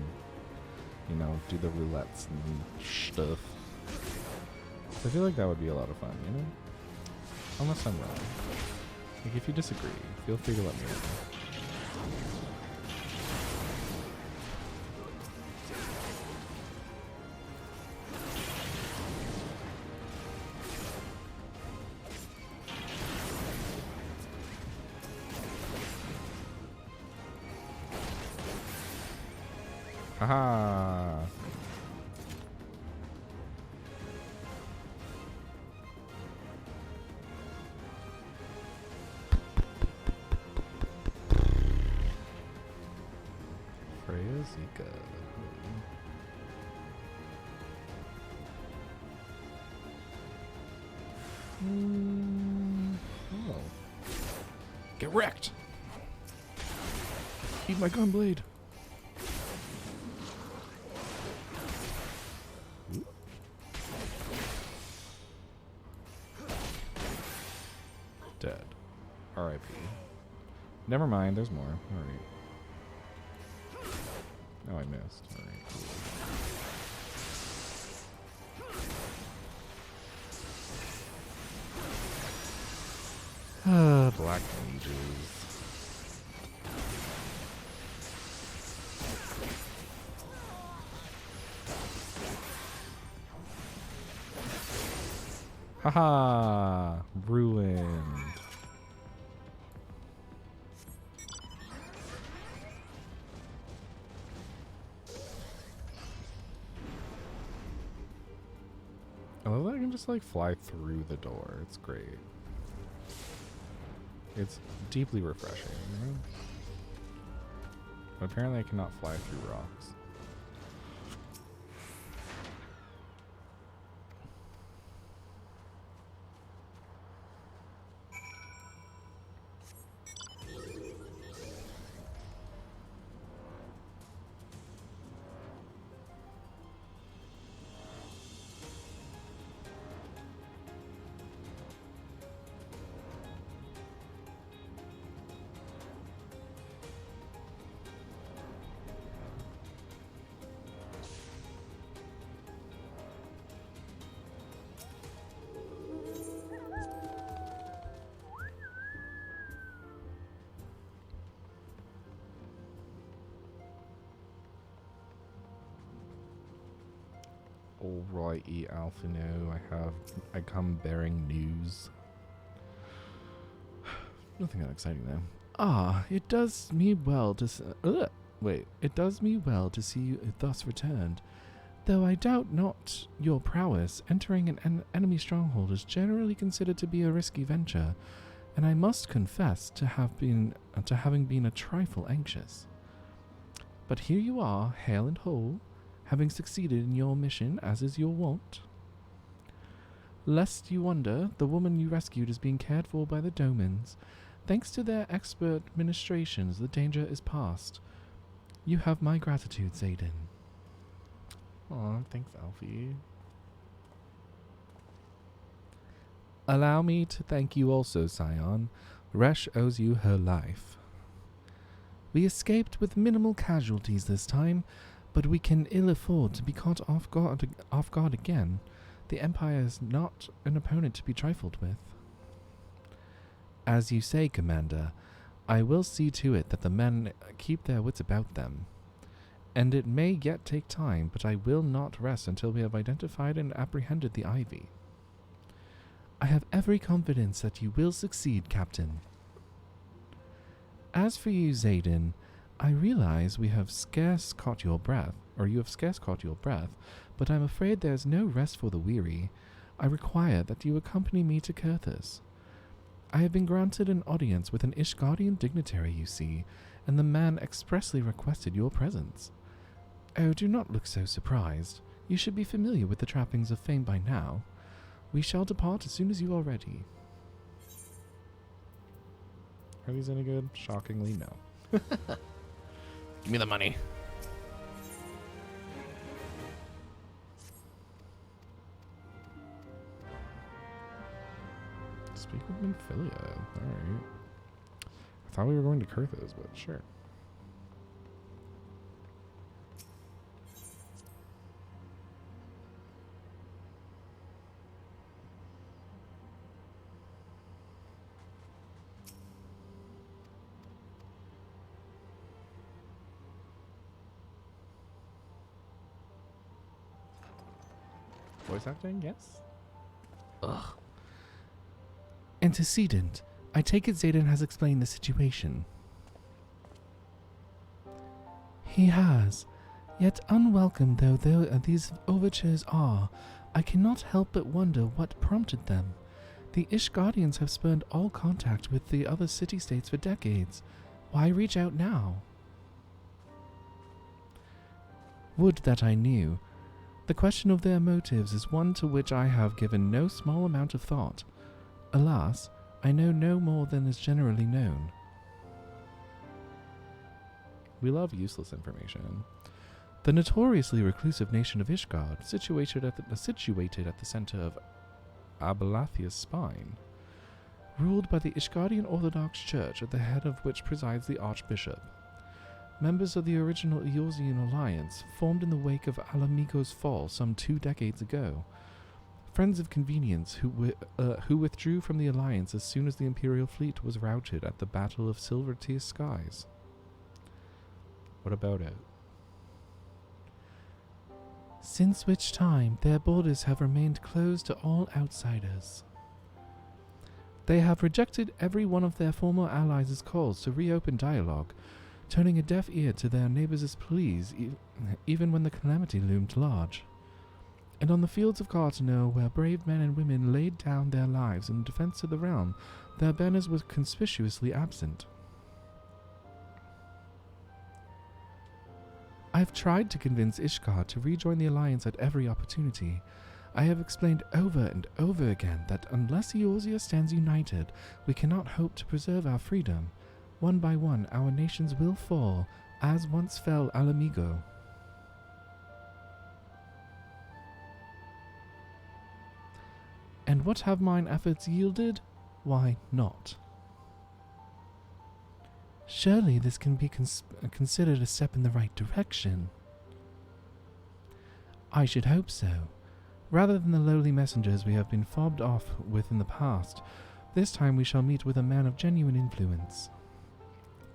Speaker 1: you know, do the roulettes and stuff. I feel like that would be a lot of fun, you know? Unless I'm wrong. Like, if you disagree, feel free to let me know. Haha. Freya Zika. Oh. Get wrecked! Eat my gunblade! Dead. R.I.P. Never mind, there's more. Alright. Oh, I missed. Alright, cool. Black mages. Haha! Ruined. I love that I can just like fly through the door. It's great. It's deeply refreshing. But apparently I cannot fly through rocks. Alrighty, Alphino, I come bearing news. Nothing that exciting though. Ah, it does me well to it does me well to see you thus returned. Though I doubt not your prowess, entering an enemy stronghold is generally considered to be a risky venture, and I must confess to having been a trifle anxious. But here you are, hale and whole, having succeeded in your mission as is your wont. Lest you wonder, the woman you rescued is being cared for by the Domans. Thanks to their expert ministrations, the danger is past. You have my gratitude, Zayden. Aw, thanks, Alfie. Allow me to thank you also, Scion. Resh owes you her life. We escaped with minimal casualties this time, but we can ill afford to be caught off guard again. The Empire is not an opponent to be trifled with. As you say, Commander, I will see to it that the men keep their wits about them. And it may yet take time, but I will not rest until we have identified and apprehended the Ivy. I have every confidence that you will succeed, Captain. As for you, Zayden, I realize you have scarce caught your breath, but I'm afraid there is no rest for the weary. I require that you accompany me to Kurthus. I have been granted an audience with an Ishgardian dignitary, you see, and the man expressly requested your presence. Oh, do not look so surprised. You should be familiar with the trappings of fame by now. We shall depart as soon as you are ready. Are these any good? Shockingly, no. Give me the money. Speak with Minfilia. Alright. I thought we were going to Kurthos, but sure. Voice acting, yes? Ugh. Antecedent. I take it Zayden has explained the situation. He has. Yet unwelcome though these overtures are, I cannot help but wonder what prompted them. The Ishgardians have spurned all contact with the other city-states for decades. Why reach out now? Would that I knew. The question of their motives is one to which I have given no small amount of thought. Alas, I know no more than is generally known. We love useless information. The notoriously reclusive nation of Ishgard, situated at the center of Abalathia's spine, ruled by the Ishgardian Orthodox Church, at the head of which presides the Archbishop. Members of the original Eorzean alliance formed in the wake of Alamigo's fall some 2 decades ago. Friends of convenience who withdrew from the alliance as soon as the Imperial fleet was routed at the Battle of Silver-Tear Skies. What about it? Since which time their borders have remained closed to all outsiders. They have rejected every one of their former allies' calls to reopen dialogue, turning a deaf ear to their neighbors' pleas even when the calamity loomed large. And on the fields of Cartano, where brave men and women laid down their lives in defense of the realm, their banners were conspicuously absent. I have tried to convince Ishgard to rejoin the Alliance at every opportunity. I have explained over and over again that unless Eorzea stands united, we cannot hope to preserve our freedom. One by one, our nations will fall, as once fell Alamigo. And what have mine efforts yielded? Why not? Surely this can be considered a step in the right direction. I should hope so. Rather than the lowly messengers we have been fobbed off with in the past, this time we shall meet with a man of genuine influence.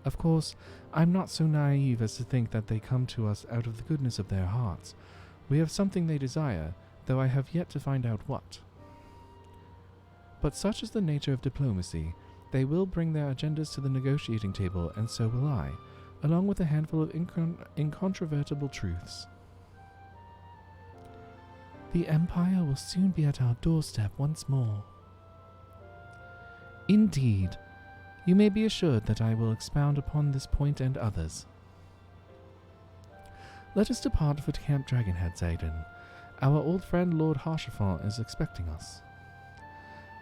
Speaker 1: Of course, I'm not so naive as to think that they come to us out of the goodness of their hearts. We have something they desire, though I have yet to find out what. But such is the nature of diplomacy. They will bring their agendas to the negotiating table, and so will I, along with a handful of incontrovertible truths. The Empire will soon be at our doorstep once more. Indeed, you may be assured that I will expound upon this point and others. Let us depart for Camp Dragonhead, Zayden. Our old friend Lord Haurchefant is expecting us.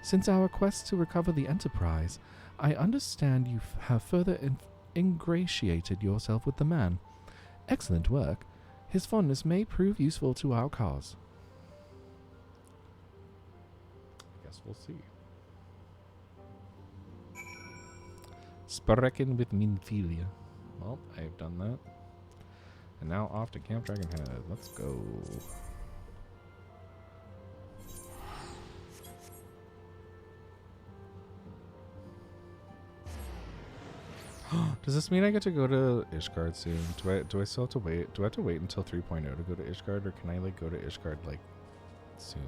Speaker 1: Since our quest to recover the Enterprise, I understand you have further ingratiated yourself with the man. Excellent work. His fondness may prove useful to our cause. I guess we'll see. Sprechen with Minfilia. Well, I've done that. And now off to Camp Dragonhead. Let's go. Does this mean I get to go to Ishgard soon? Do I still have to wait? Do I have to wait until 3.0 to go to Ishgard, or can I like go to Ishgard like soon?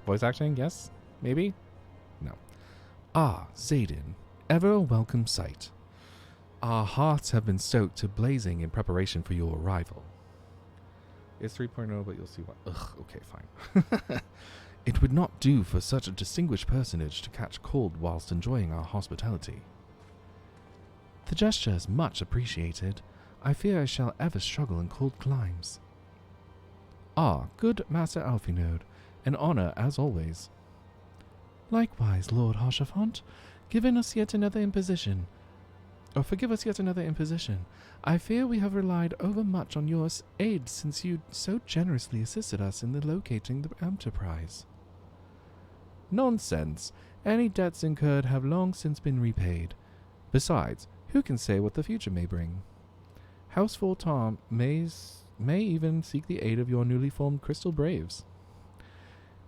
Speaker 1: Voice acting? Yes? Maybe? No. Ah, Zayden. Ever a welcome sight. Our hearts have been stoked to blazing in preparation for your arrival. It's 3.0, but you'll see why. Ugh, okay, fine. It would not do for such a distinguished personage to catch cold whilst enjoying our hospitality. The gesture is much appreciated. I fear I shall ever struggle in cold climes. Ah, good Master Alfinode. An honor, as always. Likewise, Lord Haurchefant, forgive us yet another imposition. I fear we have relied overmuch on your aid since you so generously assisted us in locating the Enterprise. Nonsense. Any debts incurred have long since been repaid. Besides, who can say what the future may bring? House Voltan may even seek the aid of your newly formed Crystal Braves.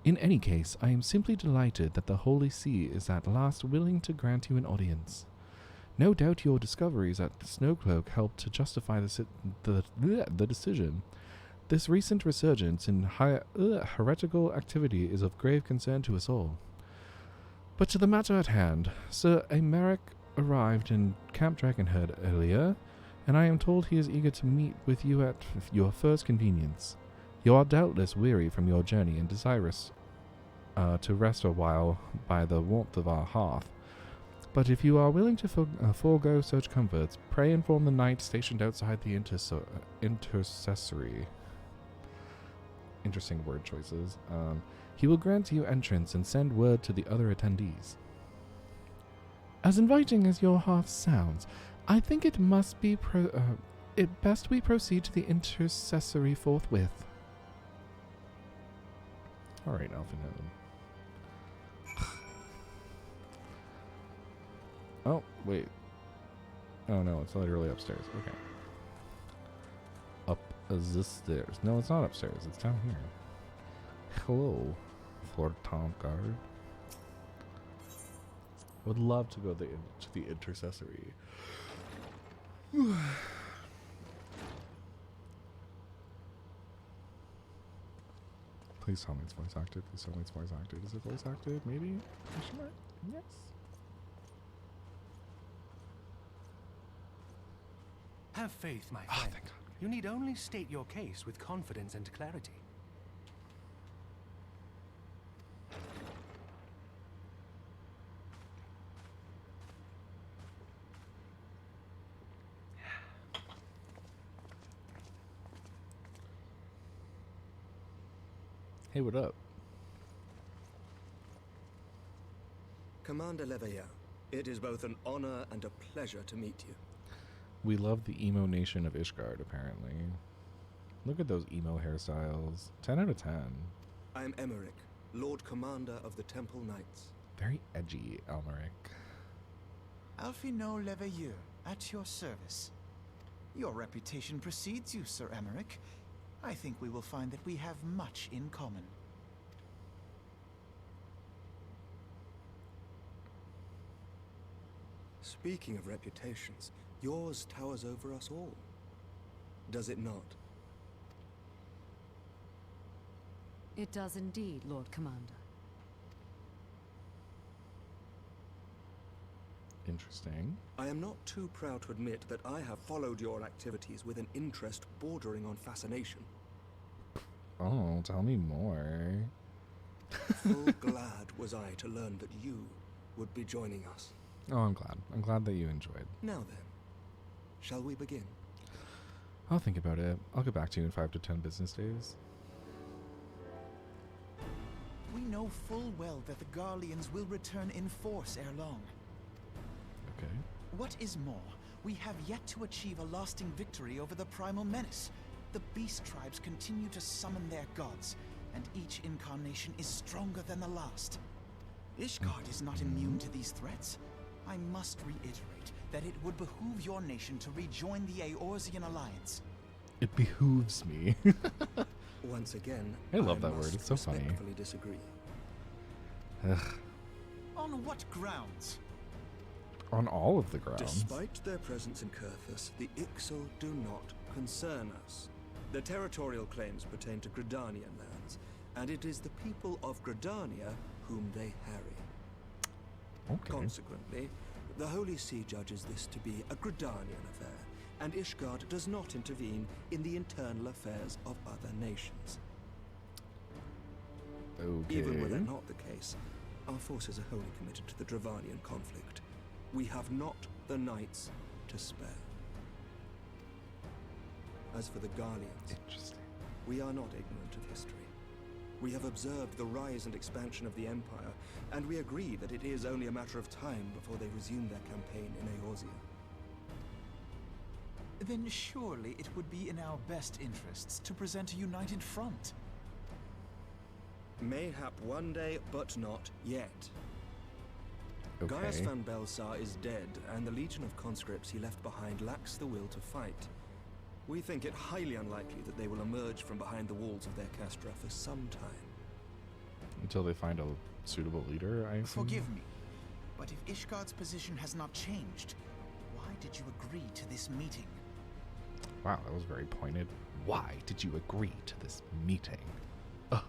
Speaker 1: In any case, I am simply delighted that the Holy See is at last willing to grant you an audience. No doubt your discoveries at Snowcloak helped to justify the decision. This recent resurgence in heretical activity is of grave concern to us all. But to the matter at hand, Sir Emeric arrived in Camp Dragonhead earlier, and I am told he is eager to meet with you at your first convenience. You are doubtless weary from your journey and desirous to rest a while by the warmth of our hearth. But if you are willing to forego such comforts, pray inform the knight stationed outside the intercessory. Interesting word choices. He will grant you entrance and send word to the other attendees. As inviting as your hearth sounds, I think it must be best we proceed to the intercessory forthwith. All right, Alfinode. Oh, wait. Oh, no, it's literally upstairs. Okay. Up the stairs. No, it's not upstairs. It's down here. Hello, Florton Guard. Would love to go to the intercessory. Please tell me it's voice acted. Please tell me it's voice acted. Is it voice acted? Maybe? Yes.
Speaker 4: Have faith, my
Speaker 1: Oh,
Speaker 4: friend.
Speaker 1: thank God.
Speaker 4: You need only state your case with confidence and clarity.
Speaker 1: Hey, what up?
Speaker 8: Commander Leveilleur, it is both an honor and a pleasure to meet you.
Speaker 1: We love the emo nation of Ishgard, apparently. Look at those emo hairstyles. 10 out of 10.
Speaker 8: I am Emmerich, Lord Commander of the Temple Knights.
Speaker 1: Very edgy, Elmeric.
Speaker 5: Alphino Leveilleur, at your service. Your reputation precedes you, Sir Emmerich. I think we will find that we have much in common.
Speaker 8: Speaking of reputations, yours towers over us all. Does it not?
Speaker 9: It does indeed, Lord Commander.
Speaker 1: Interesting.
Speaker 8: I am not too proud to admit that I have followed your activities with an interest bordering on fascination.
Speaker 1: Oh, tell me more.
Speaker 8: Full glad was I to learn that you would be joining us.
Speaker 1: Oh, I'm glad. I'm glad that you enjoyed.
Speaker 8: Now then, shall we begin?
Speaker 1: I'll think about it. I'll get back to you in 5 to 10 business days.
Speaker 5: We know full well that the Garleans will return in force ere long.
Speaker 1: Okay.
Speaker 5: What is more, we have yet to achieve a lasting victory over the primal menace. The beast tribes continue to summon their gods, and each incarnation is stronger than the last. Ishgard is not immune to these threats. I must reiterate that it would behoove your nation to rejoin the Eorzean alliance.
Speaker 1: It behooves me.
Speaker 8: Once again,
Speaker 1: I love that word.
Speaker 8: must
Speaker 1: It's so funny.
Speaker 8: respectfully disagree.
Speaker 1: Ugh.
Speaker 5: On what grounds?
Speaker 1: On all of the grounds.
Speaker 8: Despite their presence in Kurthus, the Ixal do not concern us. Their territorial claims pertain to Gridanian lands, and it is the people of Gridania whom they harry.
Speaker 1: Okay.
Speaker 8: Consequently, the Holy See judges this to be a Gridanian affair, and Ishgard does not intervene in the internal affairs of other nations.
Speaker 1: Okay.
Speaker 8: Even were that not the case, our forces are wholly committed to the Dravanian conflict. We have not the knights to spare. As for the Garleans,
Speaker 1: Interesting.
Speaker 8: we are not ignorant of history. We have observed the rise and expansion of the Empire, and we agree that it is only a matter of time before they resume their campaign in Eorzea.
Speaker 5: Then surely it would be in our best interests to present a united front.
Speaker 8: Mayhap one day, but not yet.
Speaker 1: Okay.
Speaker 8: Gaius van Belsar is dead, and the legion of conscripts he left behind lacks the will to fight. We think it highly unlikely that they will emerge from behind the walls of their castra for some time.
Speaker 1: Until they find a suitable leader, I assume?
Speaker 5: Forgive me, but if Ishgard's position has not changed, why did you agree to this meeting?
Speaker 1: Wow, that was very pointed. Why did you agree to this meeting? Ugh.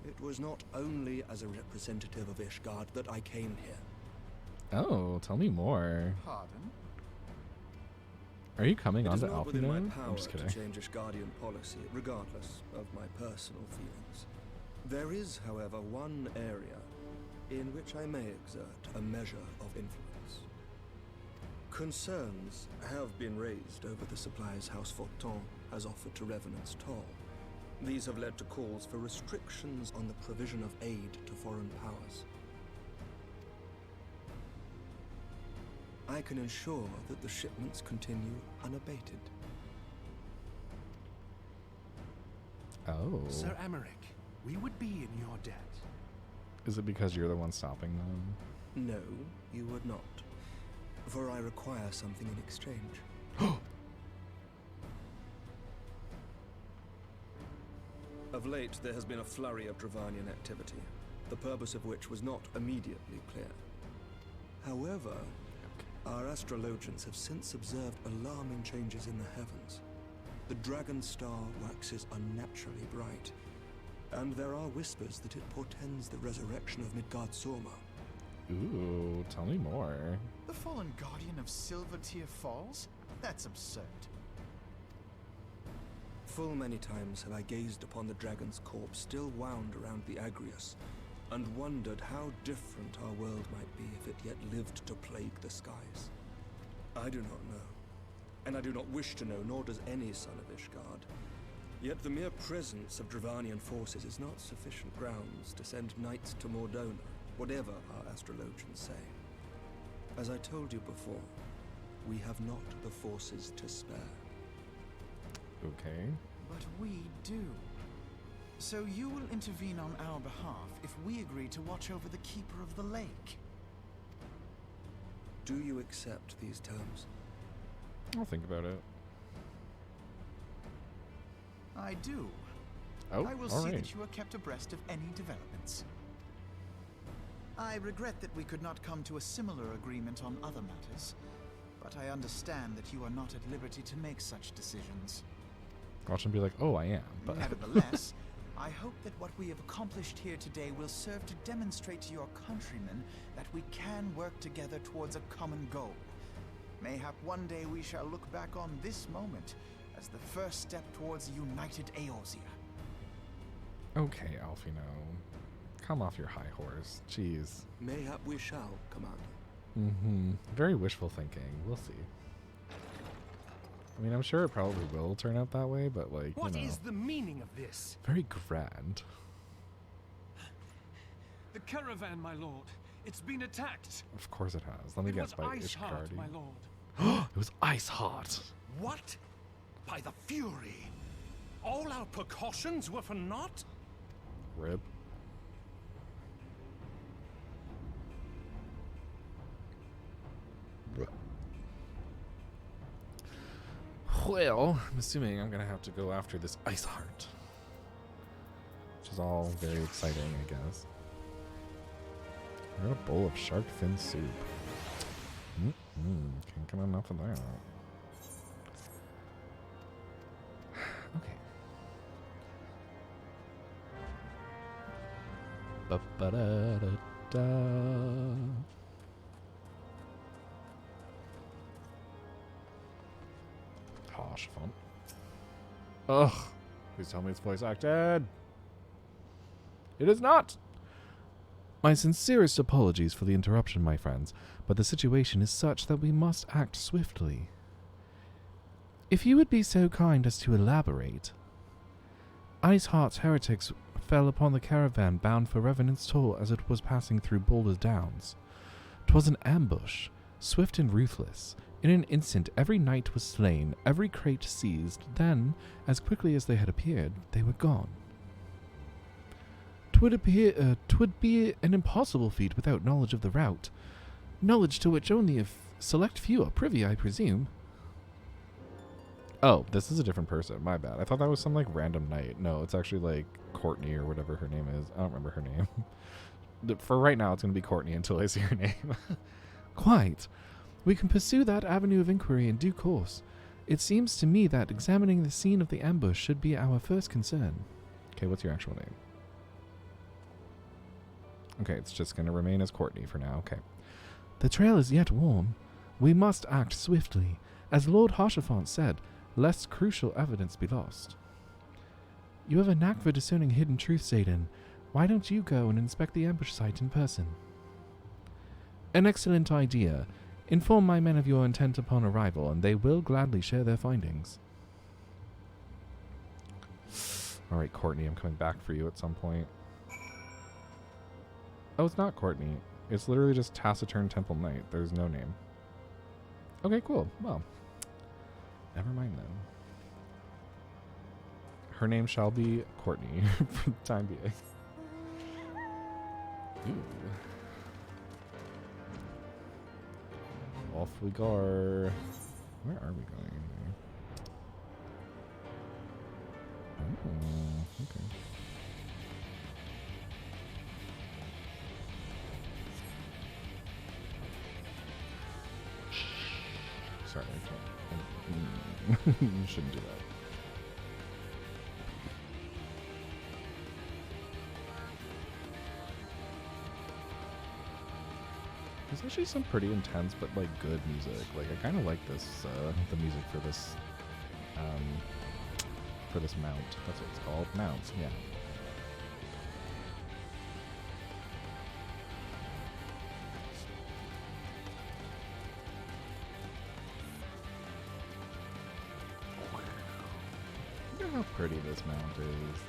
Speaker 8: It was not only as a representative of Ishgard that I came here.
Speaker 1: Oh, tell me more.
Speaker 5: Pardon?
Speaker 1: Are you coming
Speaker 8: It
Speaker 1: on
Speaker 8: is
Speaker 1: to
Speaker 8: not within my
Speaker 1: Alphino?
Speaker 8: power
Speaker 1: I'm just
Speaker 8: to
Speaker 1: kidding.
Speaker 8: change Ishgardian policy, regardless of my personal feelings. There is, however, one area in which I may exert a measure of influence. Concerns have been raised over the supplies House Fortin has offered to Revenant's Toll. These have led to calls for restrictions on the provision of aid to foreign powers. I can ensure that the shipments continue unabated.
Speaker 1: Oh.
Speaker 4: Sir Emmerich, we would be in your debt.
Speaker 1: Is it because you're the one stopping them?
Speaker 8: No, you would not. For I require something in exchange. Of late, there has been a flurry of Dravanian activity, the purpose of which was not immediately clear. However, our astrologians have since observed alarming changes in the heavens. The dragon star waxes unnaturally bright, and there are whispers that it portends the resurrection of Midgard Sorma.
Speaker 1: Ooh, tell me more.
Speaker 5: The fallen guardian of Silvertear Falls? That's absurd.
Speaker 8: Full many times have I gazed upon the dragon's corpse still wound around the Agrius, and wondered how different our world might be if it yet lived to plague the skies. I do not know, and I do not wish to know, nor does any son of Ishgard. Yet the mere presence of Dravanian forces is not sufficient grounds to send knights to Mordona, whatever our astrologians say. As I told you before, we have not the forces to spare.
Speaker 1: Okay.
Speaker 5: But we do. So you will intervene on our behalf if we agree to watch over the Keeper of the Lake.
Speaker 8: Do you accept these terms?
Speaker 1: I'll think about it.
Speaker 5: I do.
Speaker 1: Oh,
Speaker 5: I will
Speaker 1: all
Speaker 5: see
Speaker 1: right.
Speaker 5: that you are kept abreast of any developments. I regret that we could not come to a similar agreement on other matters, but I understand that you are not at liberty to make such decisions.
Speaker 1: Watch him be like, oh, I am. But
Speaker 5: Nevertheless, I hope that what we have accomplished here today will serve to demonstrate to your countrymen that we can work together towards a common goal. Mayhap one day we shall look back on this moment as the first step towards a united Eorzea.
Speaker 1: okay, Alfino. Come off your high horse. Jeez.
Speaker 8: Mayhap we shall, Commander.
Speaker 1: Mm-hmm. Very wishful thinking. We'll see. I mean, I'm sure it probably will turn out that way, but like,
Speaker 4: What
Speaker 1: you know,
Speaker 4: is the meaning of this?
Speaker 1: very grand.
Speaker 10: The caravan, my lord. It's been attacked.
Speaker 1: Of course it has. Let me
Speaker 10: It
Speaker 1: guess
Speaker 10: was
Speaker 1: by
Speaker 10: ice hard,
Speaker 1: Ishgardi.
Speaker 10: my lord.
Speaker 1: It was ice hot.
Speaker 4: What? By the Fury? All our precautions were for naught?
Speaker 1: Rip. Well, I'm assuming I'm gonna have to go after this ice heart, which is all very exciting, I guess. I got a bowl of shark fin soup. Can't get enough of that. Okay. Ba-ba-da-da-da. Harsh font. Ugh. Please tell me it's voice acted. It is not. My sincerest apologies for the interruption, my friends, but the situation is such that we must act swiftly. If you would be so kind as to elaborate. Iceheart's heretics fell upon the caravan bound for Revenant's Toll as it was passing through Boulder Downs. 'Twas an ambush, swift and ruthless. In an instant every knight was slain, every crate seized, then, as quickly as they had appeared, they were gone. 'Twould be an impossible feat without knowledge of the route, knowledge to which only a select few are privy, I presume. Oh, this is a different person. My bad. I thought that was some like random knight. No, it's actually like Courtney or whatever her name is. I don't remember her name. For right now, it's going to be Courtney until I see her name. Quite. We can pursue that avenue of inquiry in due course. It seems to me that examining the scene of the ambush should be our first concern. Okay, what's your actual name? Okay, it's just going to remain as Courtney for now. Okay. The trail is yet warm. We must act swiftly. As Lord Harshaphant said, lest crucial evidence be lost. You have a knack for discerning hidden truths, Aiden. Why don't you go and inspect the ambush site in person? An excellent idea. Inform my men of your intent upon arrival, and they will gladly share their findings. Alright, Courtney, I'm coming back for you at some point. Oh, it's not Courtney. It's literally just Taciturn Temple Knight. There's no name. Okay, cool. Well, never mind then. Her name shall be Courtney for the time being. Ooh. Off we go. Where are we going? Oh, okay. Sorry, I can't. You shouldn't do that. There's actually some pretty intense but like good music. Like I kind of like this, the music for this mount. That's what it's called. Mounts, yeah. Look at how pretty this mount is.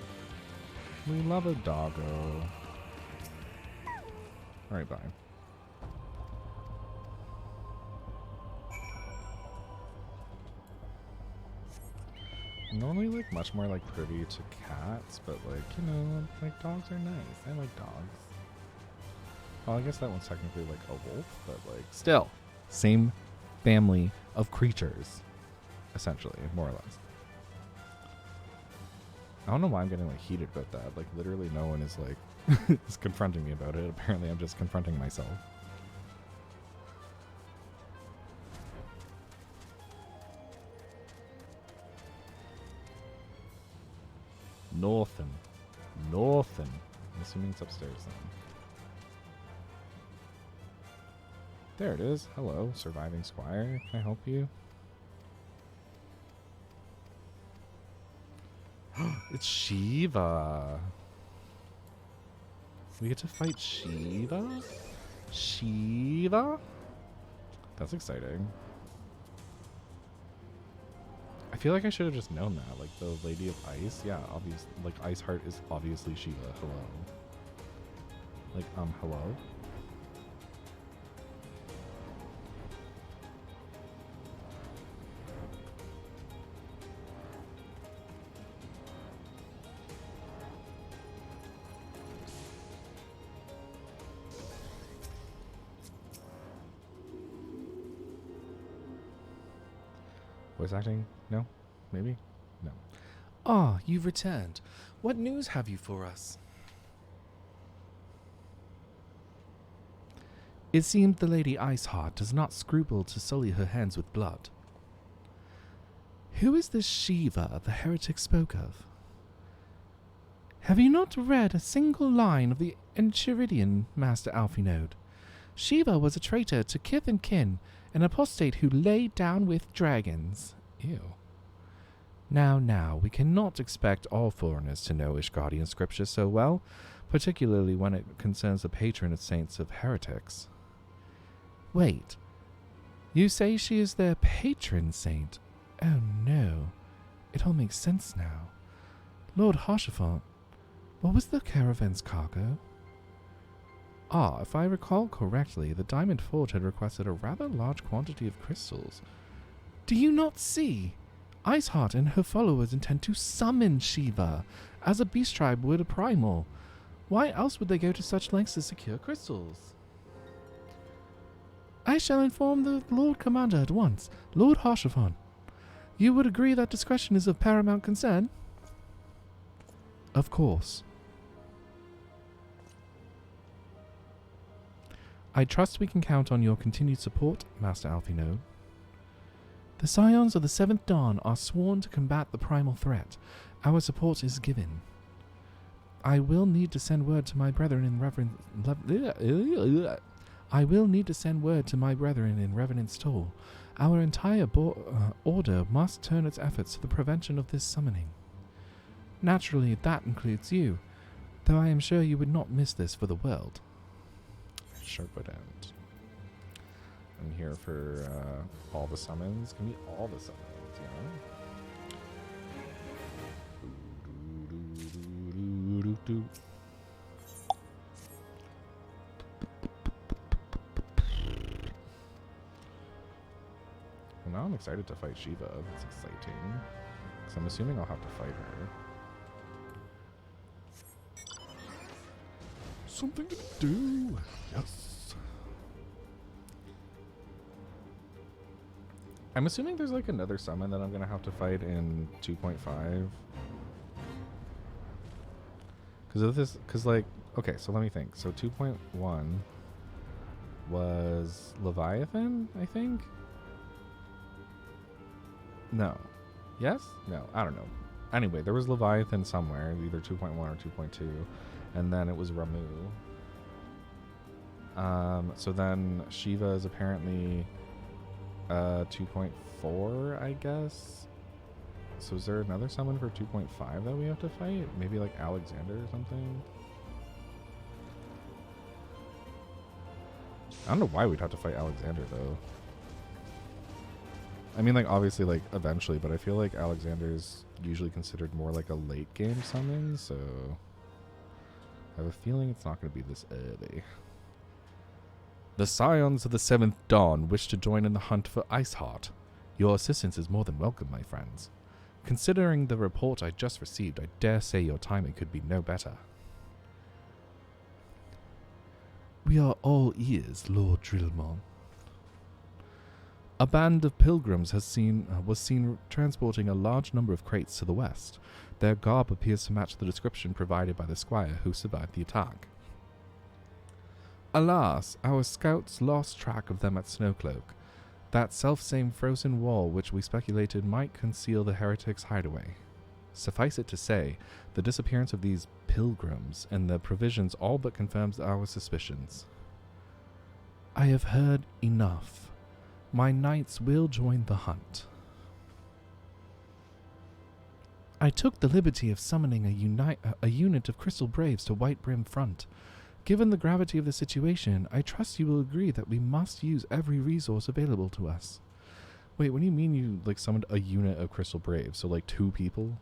Speaker 1: We love a doggo. Alright, bye. Normally like much more like privy to cats, but like, you know, like dogs are nice. I like dogs. Well, I guess that one's technically like a wolf, but like still same family of creatures, essentially, more or less. I don't know why I'm getting like heated about that. Like literally no one is like is confronting me about it. Apparently I'm just confronting myself. Northern. I'm assuming it's upstairs then. There it is. Hello, surviving squire. Can I help you? It's Shiva. We get to fight Shiva? Shiva? That's exciting. I feel like I should have just known that. Like the Lady of Ice. Yeah, obvious. Like Iceheart is obviously Shiva. Hello. Like, hello? Voice acting? No? Maybe? No. Ah, you've returned. What news have you for us? It seemed the Lady Iceheart does not scruple to sully her hands with blood. Who is this Shiva the heretic spoke of? Have you not read a single line of the Enchiridion, Master Alphinaud? Shiva was a traitor to kith and kin, an apostate who lay down with dragons. Ew. Now, we cannot expect all foreigners to know Ishgardian scripture so well, particularly when it concerns the patron of saints of heretics. Wait, you say she is their patron saint? Oh no, it all makes sense now. Lord Harshafont, what was the caravan's cargo? Ah, if I recall correctly, the Diamond Forge had requested a rather large quantity of crystals. Do you not see? Iceheart and her followers intend to summon Shiva, as a beast tribe would a primal. Why else would they go to such lengths to secure crystals? I shall inform the Lord Commander at once, Lord Harshafon. You would agree that discretion is of paramount concern? Of course. I trust we can count on your continued support, Master Alphinaud. The Scions of the Seventh Dawn are sworn to combat the primal threat. Our support is given. I will need to send word to my brethren in Revenant's Toll. Our entire order must turn its efforts to the prevention of this summoning. Naturally, that includes you, though I am sure you would not miss this for the world. Sure wouldn't. I'm here for all the summons. Give me all the summons, you know? Well, now I'm excited to fight Shiva. That's exciting. Because I'm assuming I'll have to fight her. Something to do. Yes. I'm assuming there's like another summon that I'm going to have to fight in 2.5. Because of this, because like, okay, so let me think. So 2.1 was Leviathan, I think? No. Yes? No, I don't know. Anyway, there was Leviathan somewhere, either 2.1 or 2.2. And then it was Ramu. So then Shiva is apparently 2.4, I guess. So is there another summon for 2.5 that we have to fight? Maybe like Alexander or something? I don't know why we'd have to fight Alexander though. I mean, like, obviously, like, eventually, but I feel like Alexander's usually considered more like a late game summon, so I have a feeling it's not going to be this early. The Scions of the Seventh Dawn wish to join in the hunt for Iceheart. Your assistance is more than welcome, my friends. Considering the report I just received, I dare say your timing could be no better. We are all ears, Lord Drillmon. A band of pilgrims was seen transporting a large number of crates to the west. Their garb appears to match the description provided by the squire who survived the attack. Alas, our scouts lost track of them at Snowcloak, that self-same frozen wall which we speculated might conceal the heretics' hideaway. Suffice it to say, the disappearance of these pilgrims and the provisions all but confirms our suspicions. I have heard enough. My knights will join the hunt. I took the liberty of summoning a unit of Crystal Braves to White Brim Front. Given the gravity of the situation, I trust you will agree that we must use every resource available to us. Wait, what do you mean you, like, summoned a unit of Crystal Braves? So, like, 2 people?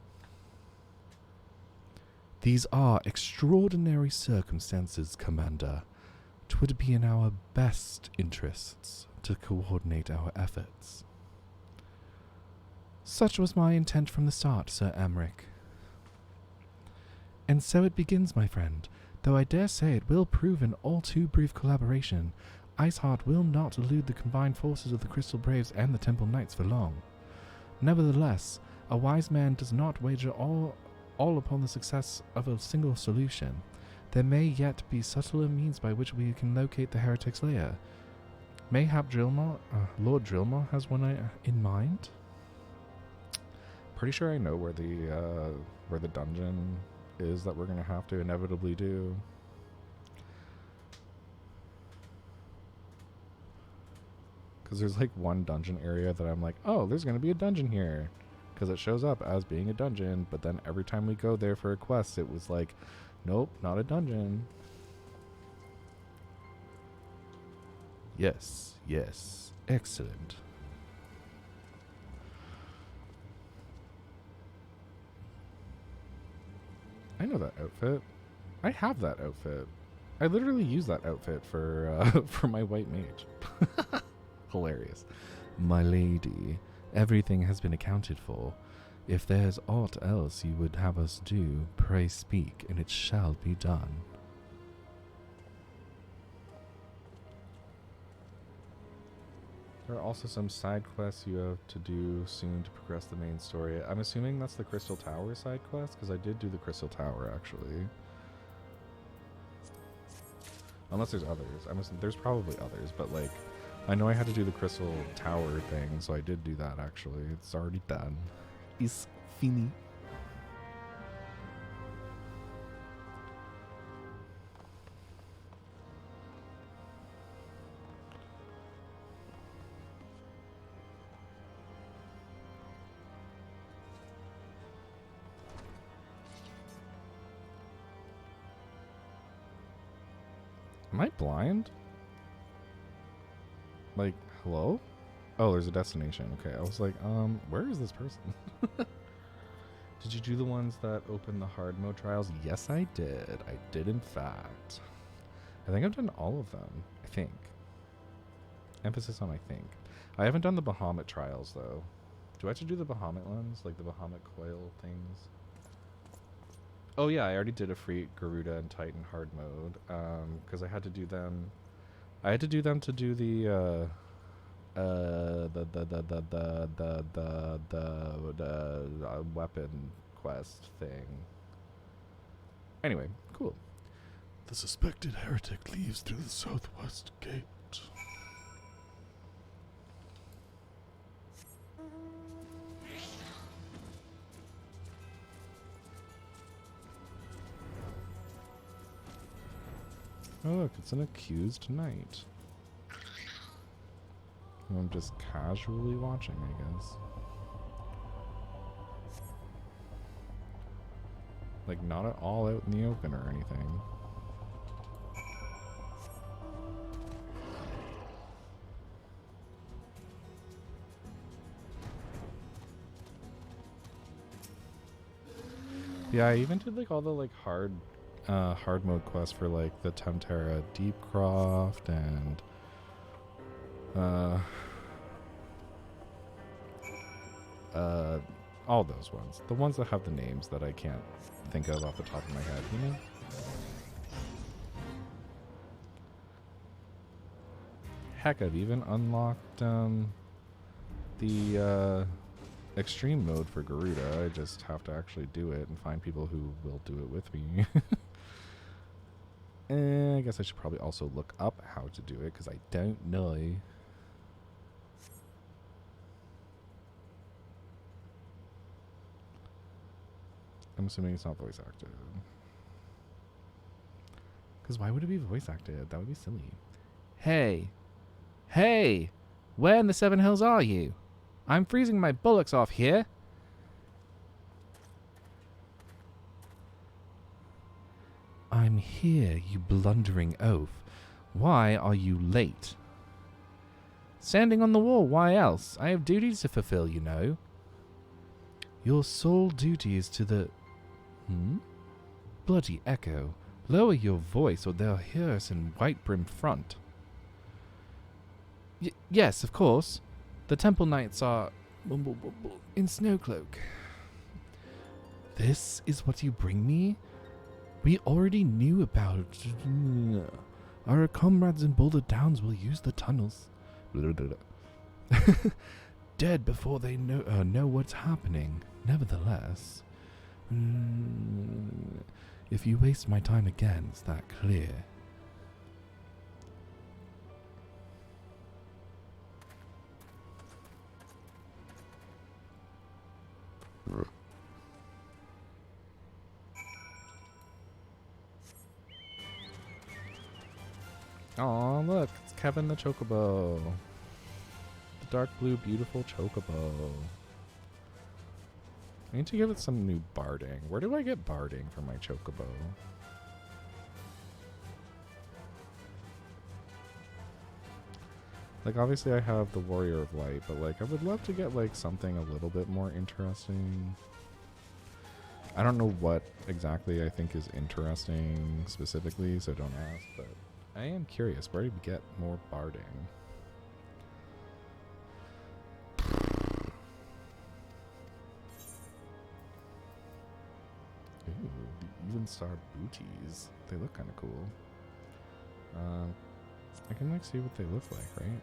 Speaker 1: These are extraordinary circumstances, Commander. 'Twould be in our best interests to coordinate our efforts. Such was my intent from the start, Sir Amric. And so it begins, my friend. Though I dare say it will prove an all too brief collaboration, Iceheart will not elude the combined forces of the Crystal Braves and the Temple Knights for long. Nevertheless, a wise man does not wager all upon the success of a single solution. There may yet be subtler means by which we can locate the heretic's lair. Mayhap Lord Drillmore has one in mind? Pretty sure I know where the dungeon is that we're going to have to inevitably do. Because there's like one dungeon area that I'm like, oh, there's going to be a dungeon here. Because it shows up as being a dungeon, but then every time we go there for a quest, it was like, nope, not a dungeon. Yes, yes, excellent. I know that outfit. I have that outfit. I literally use that outfit for for my white mage. Hilarious. My lady, everything has been accounted for. If there's aught else you would have us do, pray speak, and it shall be done. There are also some side quests you have to do soon to progress the main story. I'm assuming that's the Crystal Tower side quest, because I did do the Crystal Tower, actually. Unless there's others. There's probably others, but, like, I know I had to do the Crystal Tower thing, so I did do that, actually. It's already done. It's fini. Am I blind? Like, hello? Oh, there's a destination. Okay, I was like, where is this person? Did you do the ones that open the hard mode trials? Yes, I did. I did, in fact. I think I've done all of them. I think. Emphasis on I think. I haven't done the Bahamut trials, though. Do I have to do the Bahamut ones? Like the Bahamut coil things? Oh yeah, I already did a free Garuda and Titan hard mode, because I had to do them. I had to do them to do the weapon quest thing. Anyway, cool.
Speaker 7: The suspected heretic leaves through the southwest gate.
Speaker 1: Oh look, it's an accused knight. Who I'm just casually watching, I guess. Like, not at all out in the open or anything. Yeah, I even did like all the like hard mode quests for like the Temterra Deepcroft and all those ones. The ones that have the names that I can't think of off the top of my head, you know? Heck, I've even unlocked the extreme mode for Garuda. I just have to actually do it and find people who will do it with me. And I guess I should probably also look up how to do it because I don't know. I'm assuming it's not voice acted. Because why would it be voice acted? That would be silly. Hey! Hey! Where in the Seven Hills are you? I'm freezing my bullocks off here. I'm here, you blundering oaf. Why are you late? Standing on the wall, why else? I have duties to fulfill, you know. Your sole duty is to the... Bloody echo. Lower your voice or they'll hear us in White Brim Front. Yes, of course. The Temple Knights are... in Snowcloak. This is what you bring me? We already knew about... Our comrades in Boulder Downs will use the tunnels. Dead before they know what's happening. Nevertheless... if you waste my time again, is that clear? Aw, look, it's Kevin the Chocobo. The dark blue, beautiful Chocobo. I need to give it some new barding. Where do I get barding for my Chocobo? Like, obviously I have the Warrior of Light, but like, I would love to get like something a little bit more interesting. I don't know what exactly I think is interesting specifically, so don't ask, but I am curious. Where do we get more barding? Ooh, the Even Star booties. They look kind of cool. I can like see what they look like, right?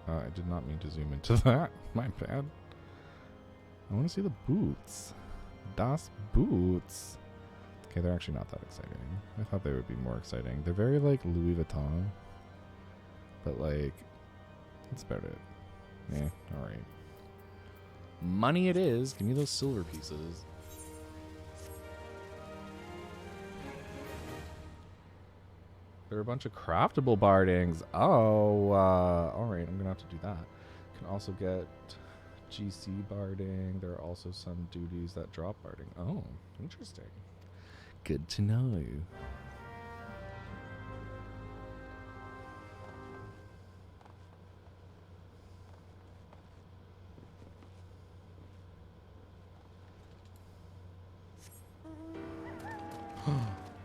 Speaker 1: I did not mean to zoom into that. My bad. I want to see the boots. Das Boots. Okay, they're actually not that exciting. I thought they would be more exciting. They're very like Louis Vuitton. But like, that's about it. Yeah, alright. Money it is. Give me those silver pieces. There are a bunch of craftable bardings. Oh, alright, I'm gonna have to do that. Can also get GC barding. There are also some duties that drop barding. Oh, interesting. Good to know.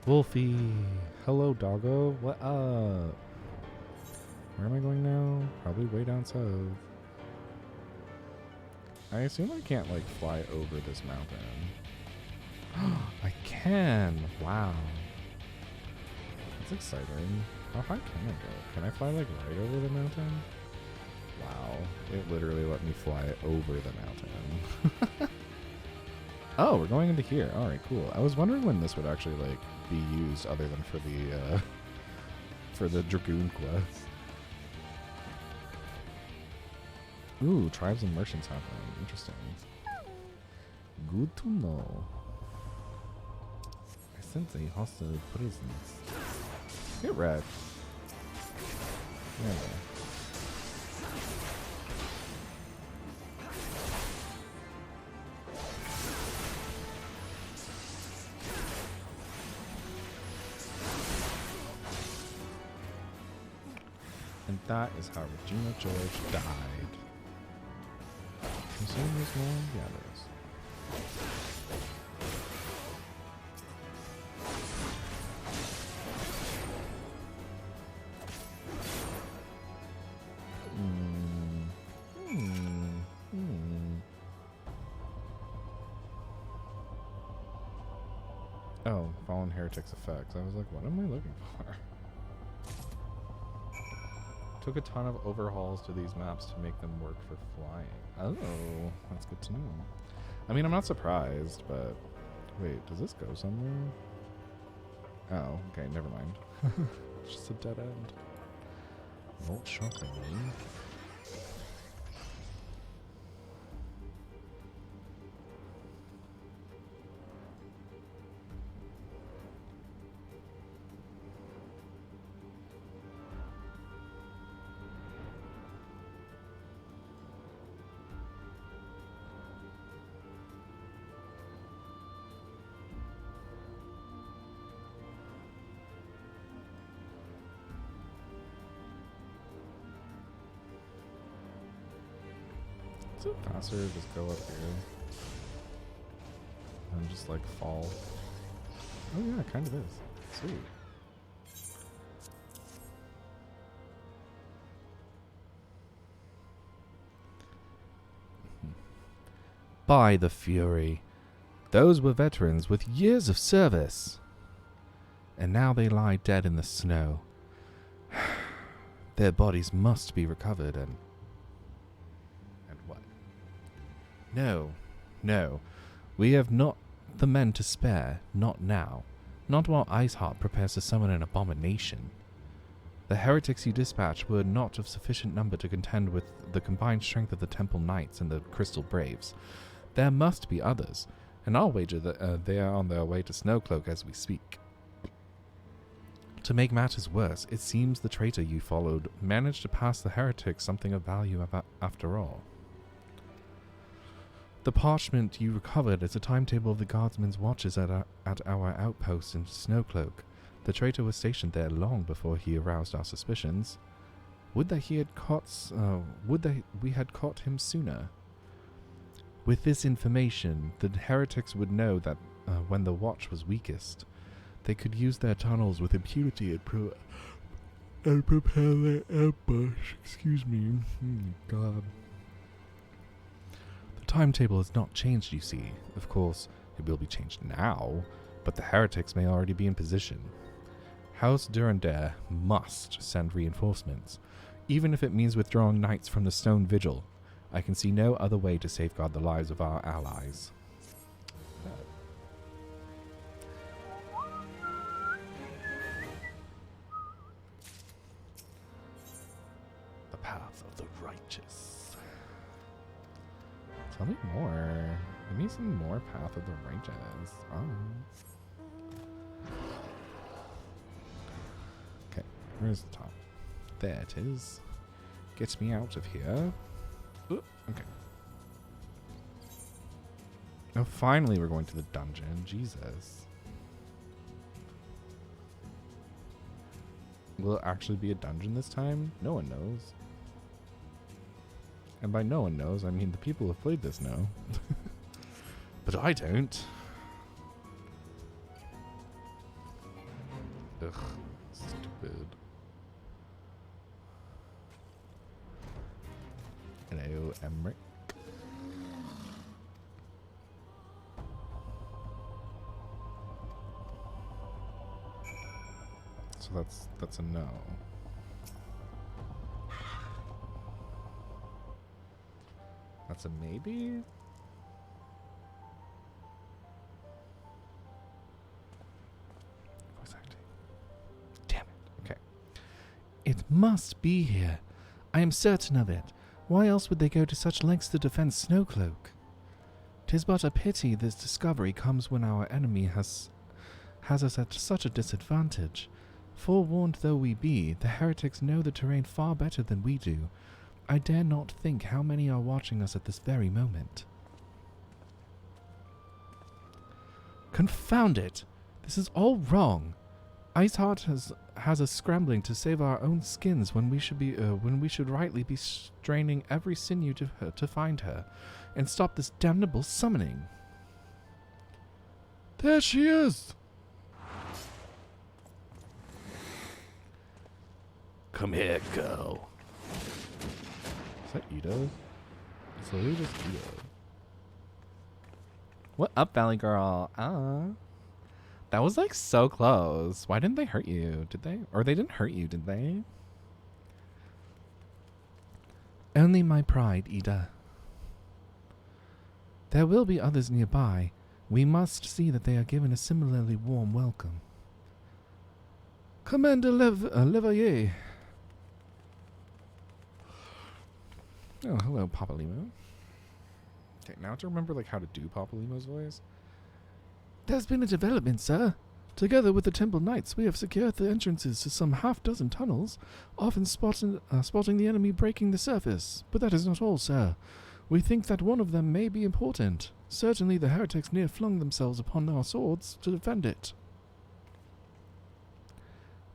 Speaker 1: Wolfie. Hello, doggo. What up? Where am I going now? Probably way down south. I assume I can't, like, fly over this mountain. I can! Wow. That's exciting. How high can I go? Can I fly, like, right over the mountain? Wow. It literally let me fly over the mountain. Oh, we're going into here. Alright, cool. I was wondering when this would actually, like, be used other than for the Dragoon quest. Ooh, tribes and merchants have them. Interesting. Good to know. I sense a hostile presence. Get wrecked. Yeah. And that is how Regina George died. Consumers more than the others. Oh, Fallen Heretics effects. I was like, what am I looking for? Took a ton of overhauls to these maps to make them work for flying. Oh, that's good to know. I mean, I'm not surprised, but wait, does this go somewhere? Oh, okay, never mind. It's just a dead end. Not shockingly. Is it faster to just go up here and just like fall? Oh yeah, it kind of is. Sweet. By the Fury, those were veterans with years of service, and now they lie dead in the snow. Their bodies must be recovered and what? No, no. We have not the men to spare, not now. Not while Iceheart prepares to summon an abomination. The heretics you dispatched were not of sufficient number to contend with the combined strength of the Temple Knights and the Crystal Braves. There must be others, and I'll wager that they are on their way to Snowcloak as we speak. To make matters worse, it seems the traitor you followed managed to pass the heretics something of value after all. The parchment you recovered is a timetable of the guardsmen's watches at our outpost in Snowcloak. The traitor was stationed there long before he aroused our suspicions. Would that we had caught him sooner. With this information, the heretics would know that when the watch was weakest, they could use their tunnels with impunity and prepare their ambush. Excuse me. God. The timetable has not changed, you see. Of course, it will be changed now, but the heretics may already be in position. House Durandare must send reinforcements, even if it means withdrawing knights from the Stone Vigil. I can see no other way to safeguard the lives of our allies. The path of the righteous. Tell me more. Give me some more path of the righteous. Okay, where's the top? There it is. Gets me out of here. Ooh, okay. Oh, finally we're going to the dungeon. Jesus. Will it actually be a dungeon this time? No one knows. And by no one knows, I mean the people who have played this know. But I don't. Ugh, stupid. Hello, Emmerich. So that's a no. That's a maybe? Voice acting. Damn it. Okay. It must be here. I am certain of it. Why else would they go to such lengths to defend Snowcloak? 'Tis but a pity this discovery comes when our enemy has us at such a disadvantage. Forewarned though we be, the heretics know the terrain far better than we do. I dare not think how many are watching us at this very moment. Confound it! This is all wrong. Iceheart has us scrambling to save our own skins when we should rightly be straining every sinew to find her, and stop this damnable summoning. There she is! Come here, girl. Is that Ito? It's literally just Ito. What up, Valley Girl? That was like so close. Why didn't they hurt you? Did they? Or they didn't hurt you, did they? Only my pride, Ida. There will be others nearby. We must see that they are given a similarly warm welcome. Commander Levayer. Oh, hello, Papa Limo. Okay, now to remember like how to do Papa Limo's voice. There's been a development, sir. Together with the Temple Knights, we have secured the entrances to some half-dozen tunnels, often spotting the enemy breaking the surface. But that is not all, sir. We think that one of them may be important. Certainly the heretics near flung themselves upon our swords to defend it.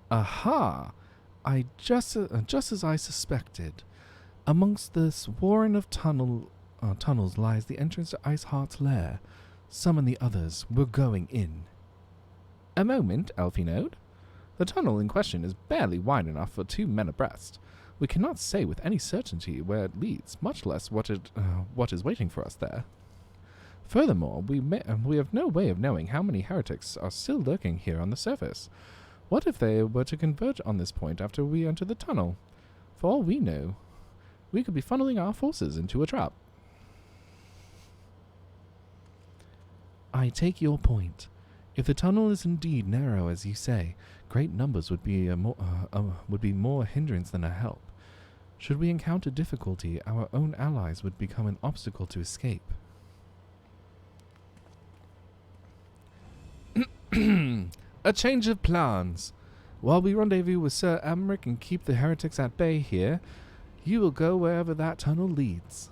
Speaker 1: Aha! Just as I suspected. Amongst this warren of tunnels lies the entrance to Iceheart's lair. Summon the others. We're going in. A moment, Elfinode. The tunnel in question is barely wide enough for 2 men abreast. We cannot say with any certainty where it leads, much less what is waiting for us there. Furthermore, we have no way of knowing how many heretics are still lurking here on the surface. What if they were to converge on this point after we enter the tunnel? For all we know, we could be funneling our forces into a trap. I take your point. If the tunnel is indeed narrow, as you say, great numbers would be more hindrance than a help. Should we encounter difficulty, our own allies would become an obstacle to escape. A change of plans. While we rendezvous with Sir Amric and keep the heretics at bay here, you will go wherever that tunnel leads.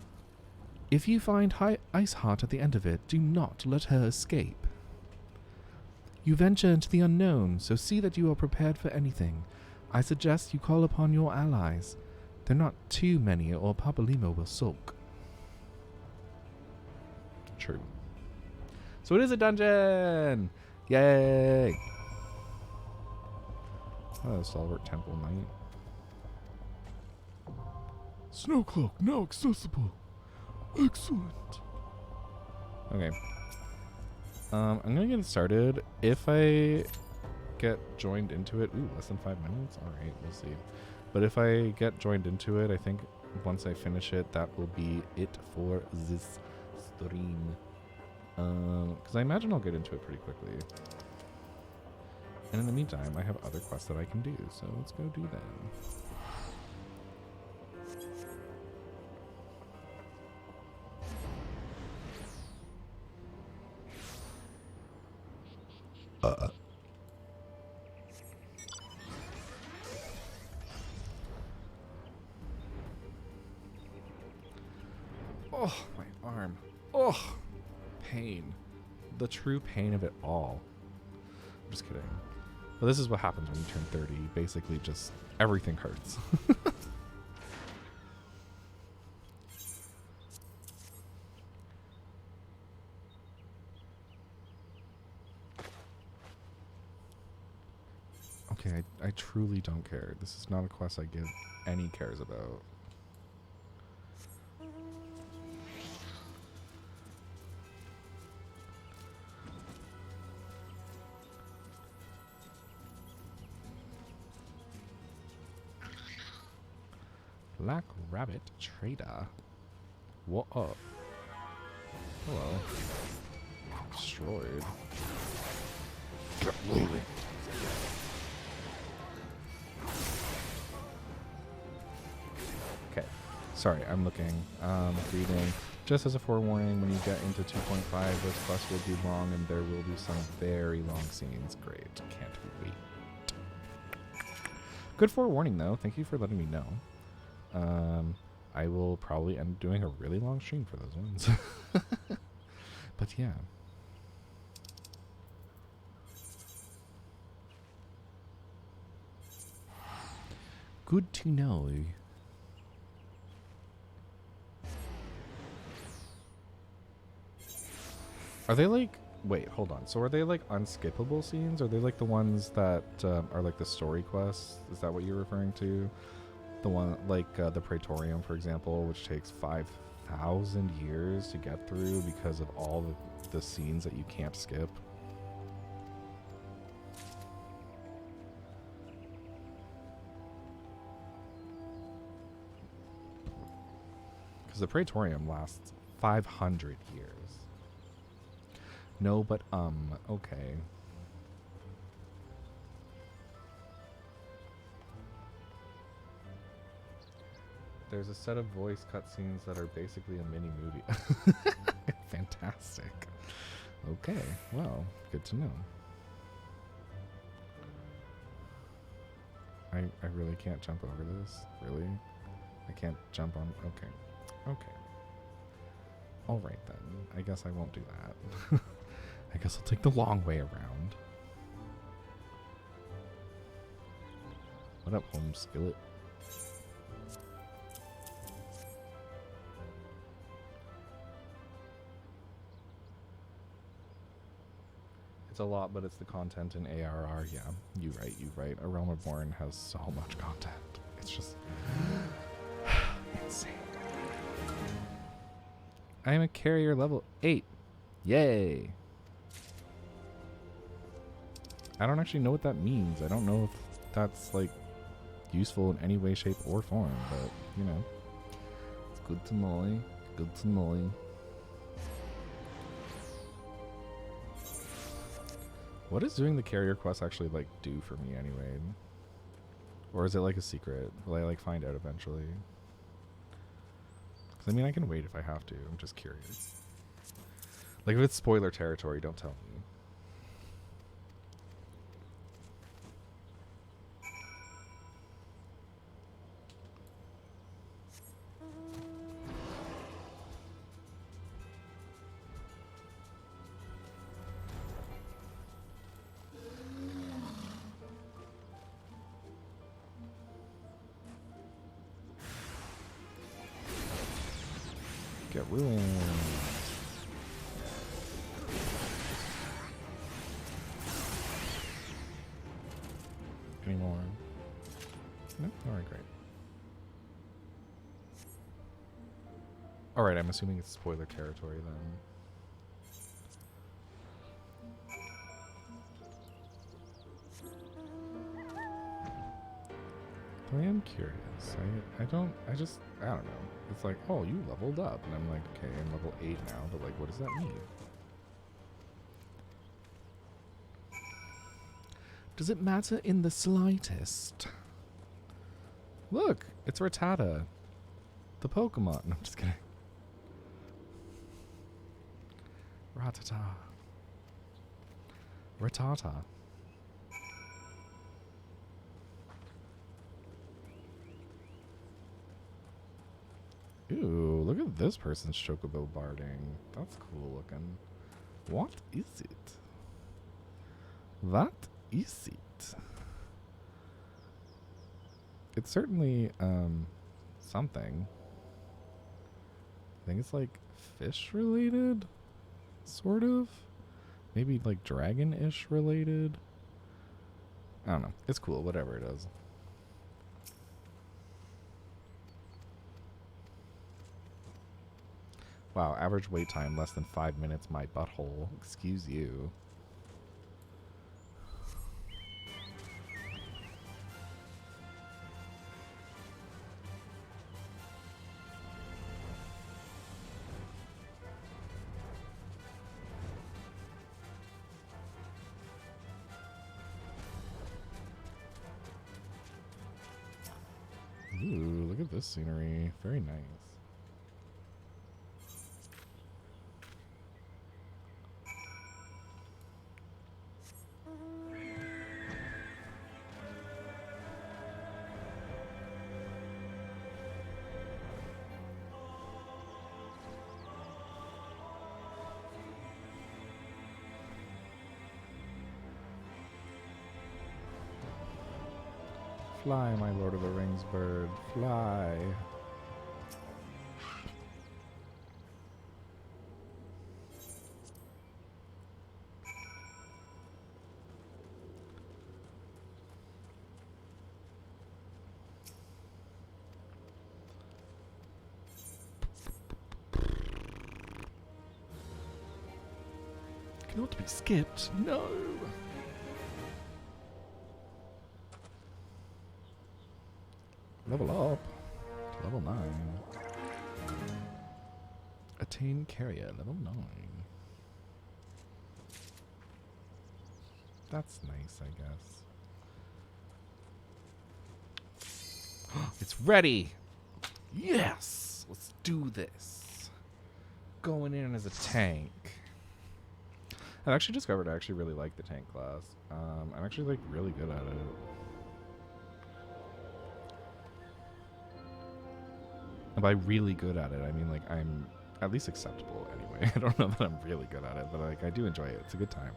Speaker 1: If you find Iceheart at the end of it, do not let her escape. You venture into the unknown, so see that you are prepared for anything. I suggest you call upon your allies. They're not too many, or Papa Limo will sulk. True. So it is a dungeon! Yay! Oh, Stalwart Temple Knight. Snowcloak now accessible. Excellent. Okay. I'm gonna get started. If I get joined into it, ooh, less than 5 minutes. All right, we'll see. But if I get joined into it, I think once I finish it, that will be it for this stream. Because I imagine I'll get into it pretty quickly. And in the meantime, I have other quests that I can do, so let's go do them. Oh, my arm. Oh, pain. The true pain of it all. I'm just kidding. Well, this is what happens when you turn 30. Basically, just everything hurts. Okay, I truly don't care. This is not a quest I give any cares about. Black Rabbit Trader. What up? Hello. Destroyed. Get moving. Sorry, I'm looking, reading. Just as a forewarning, when you get into 2.5, this quest will be long and there will be some very long scenes. Great. Can't wait. Good forewarning, though. Thank you for letting me know. I will probably end up doing a really long stream for those ones. But yeah. Good to know. Are they like... Wait, hold on. So are they like unskippable scenes? Are they like the ones that are like the story quests? Is that what you're referring to? The one like the Praetorium, for example, which takes 5,000 years to get through because of all the scenes that you can't skip. Because the Praetorium lasts 500 years. No, but, okay. There's a set of voice cutscenes that are basically a mini movie. Fantastic. Okay, well, good to know. I really can't jump over this. Really? I can't jump on... Okay. Okay. Alright then. I guess I won't do that. I guess I'll take the long way around. What up, home skillet? It's a lot, but it's the content in ARR. Yeah, you right. A Realm Reborn has so much content. It's just insane. I am a carrier level 8. Yay! I don't actually know what that means. I don't know if that's like useful in any way, shape, or form, but you know, it's good to know. Good to know. What does doing the carrier quest actually like do for me anyway? Or is it like a secret? Will I like find out eventually? Because I mean, I can wait if I have to. I'm just curious. Like if it's spoiler territory, don't tell me. Get ruined. Any more? No? Alright, great. Alright, I'm assuming it's spoiler territory then. I am curious. I don't know. It's like, oh, you leveled up. And I'm like, okay, I'm level 8 now, but like, what does that mean? Does it matter in the slightest? Look, it's Rattata. The Pokemon. No, I'm just kidding. Rattata. Rattata. Ooh, look at this person's chocobo barding. That's cool looking. What is it? What is it? It's certainly, something. I think it's like fish related? Sort of? Maybe like dragon-ish related? I don't know. It's cool, whatever it is. Wow, average wait time less than 5 minutes, my butthole. Excuse you. Ooh, look at this scenery. Very nice. Fly, my Lord of the Rings bird. Fly. Cannot be skipped. No. Level up. To level 9. Attain carrier. Level 9. That's nice, I guess. It's ready. Yes. Let's do this. Going in as a tank. I've actually discovered I actually really like the tank class. I'm actually like really good at it. And by really good at it, I mean like I'm at least acceptable anyway. I don't know that I'm really good at it, but like I do enjoy it. It's a good time.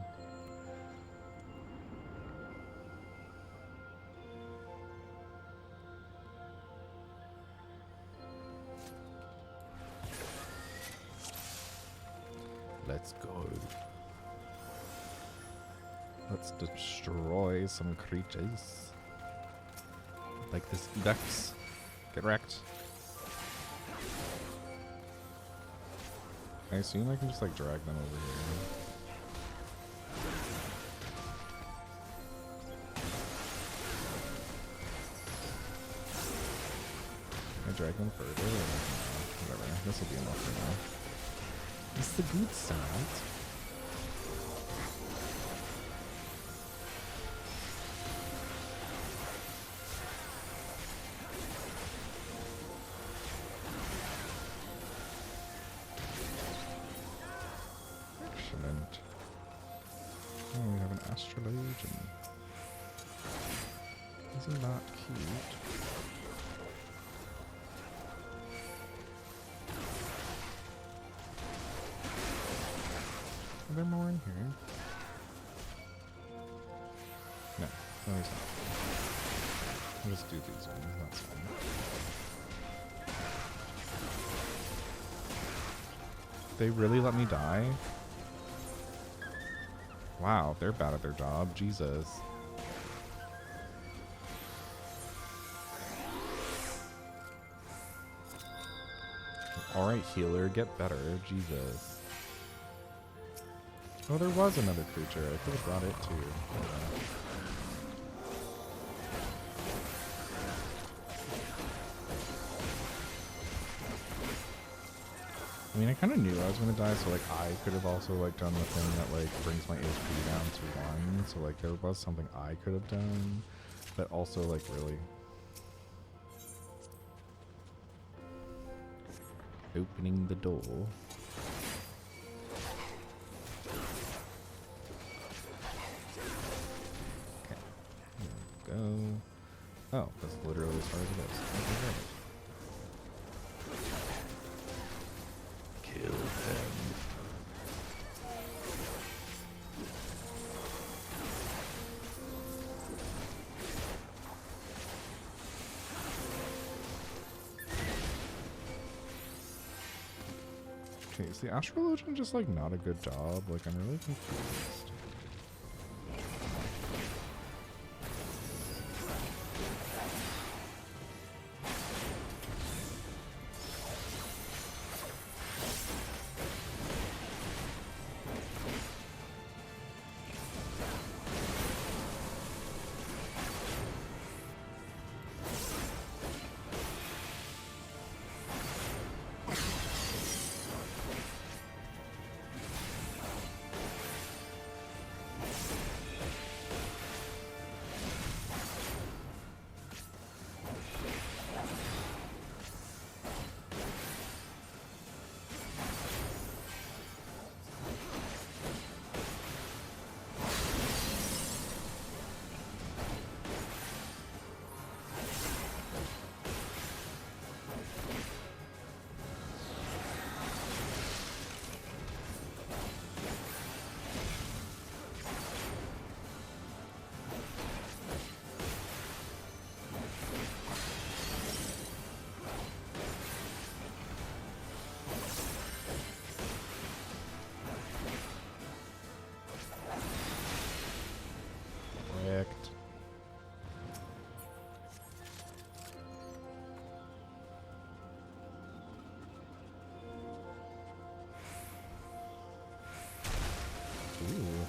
Speaker 1: Let's go. Let's destroy some creatures. Like this Vex. Get wrecked. I assume I can just like drag them over here. Can I drag them further? Or no? Whatever. This will be enough for now. It's the good side. Excellent. Oh, we have an astrologian. Isn't that cute? Are there more in here? No, there's not. I'll just do these ones, that's fine. They really let me die? Wow, they're bad at their job. Jesus. Alright, healer, get better. Jesus. Oh, there was another creature. I could have brought it too. I mean, I kind of knew I was going to die, so, like, I could have also, like, done the thing that, like, brings my HP down to 1. So, like, there was something I could have done. But also, like, really. Opening the door. Okay. Here we go. Oh, that's literally as far as it is. Okay, great. Kill them. Okay, is the astrologian just like not a good job? Like I'm really confused.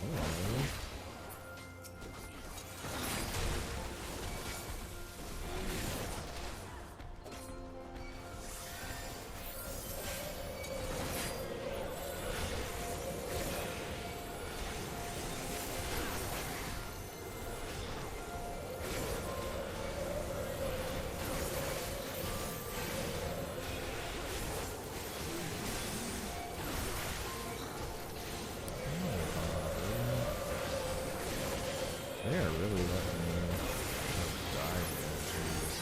Speaker 1: hello. They are really letting me die here. Jeez.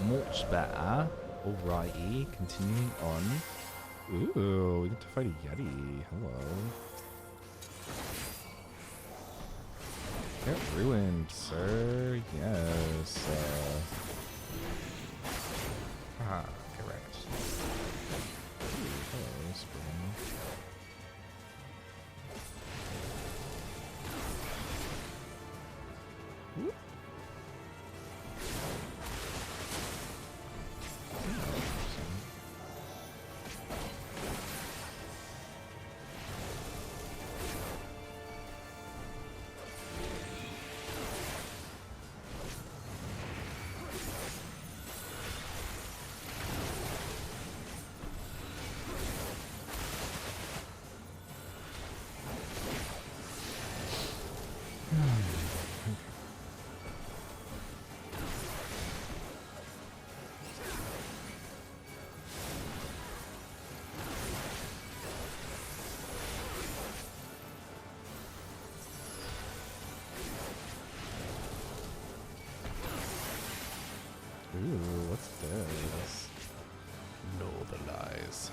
Speaker 1: Much better. Alrighty, continuing on. Ooh, we get to fight a Yeti. Hello. Get ruined, sir. Yes. Correct. Ooh, hello, spring. Whoop. Ooh, what's this? Know the lies.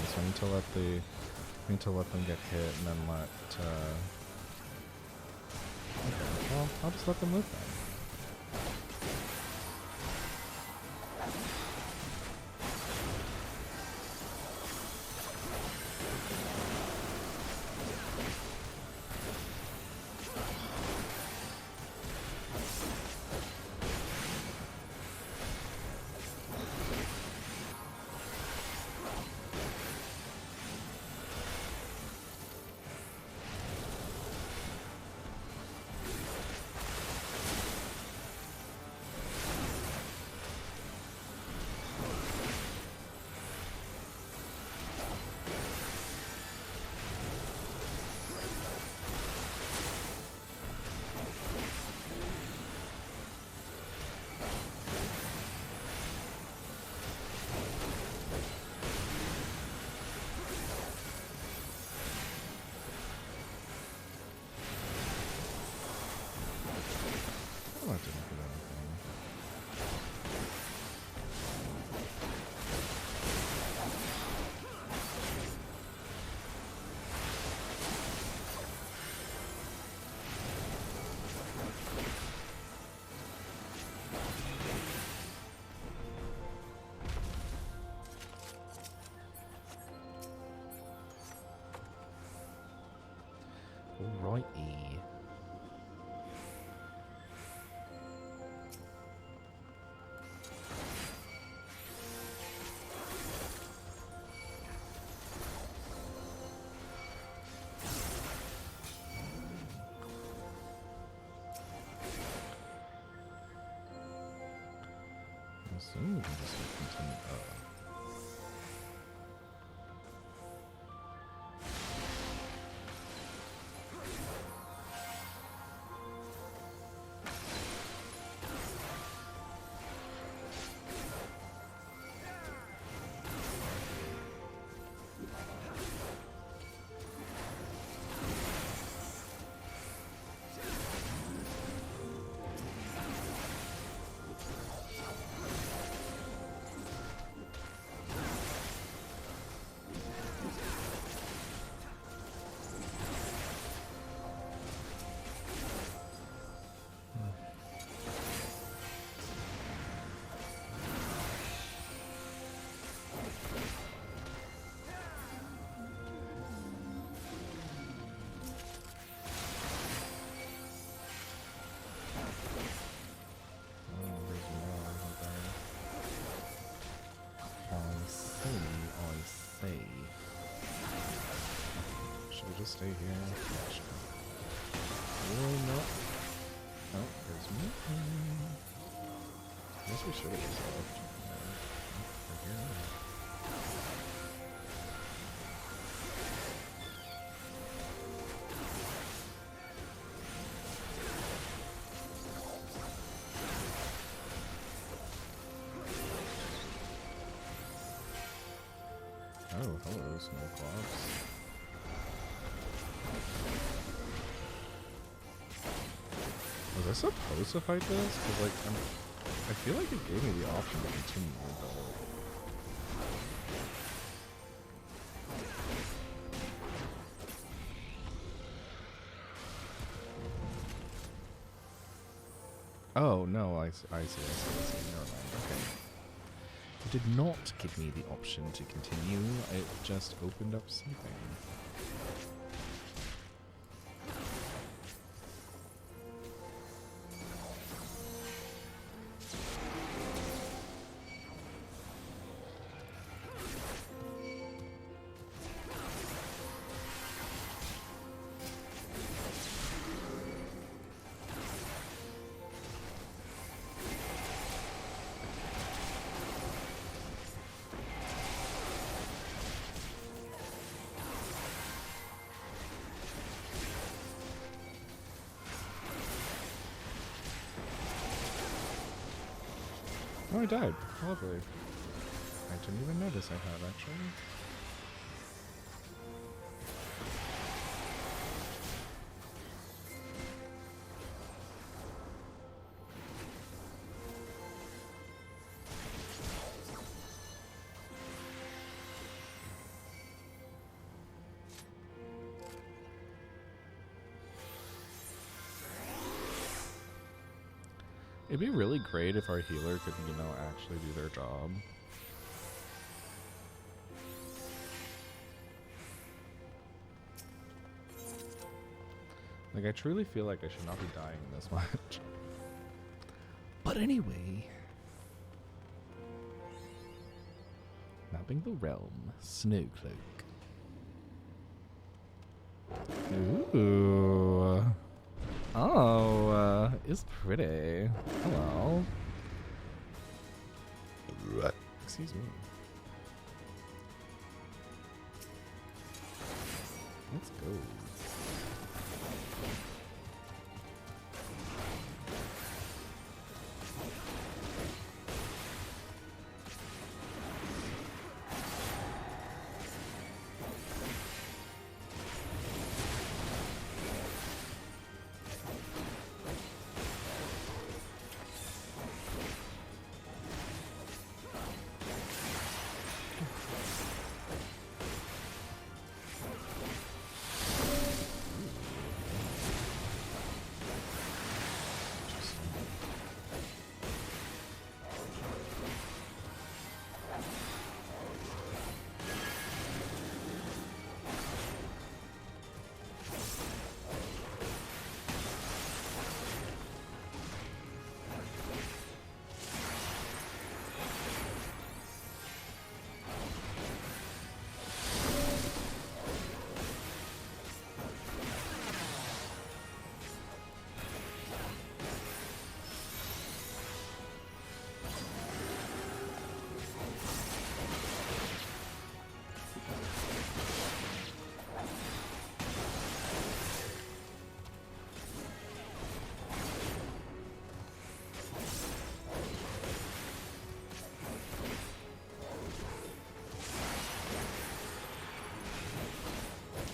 Speaker 1: So I need to let them get hit and then let okay, well, I'll just let them live then. Alrighty. I assume we can just continue up. Should we just stay here? Yeah, sure. Or not. Oh, there's me. I guess we should have just left. We're here now. Oh, hello, snowclops. Was I supposed to fight this? Because, like, I feel like it gave me the option to continue, but... Oh, no, I see. Never mind. Okay. It did not give me the option to continue. It just opened up something. Oh, I died. Lovely. I didn't even notice I had, actually. It'd be really great if our healer could, you know, actually do their job. Like, I truly feel like I should not be dying this much. But anyway. Mapping the realm. Snowcloak. Ooh. Oh, it's pretty. Hello. Excuse me. Let's go.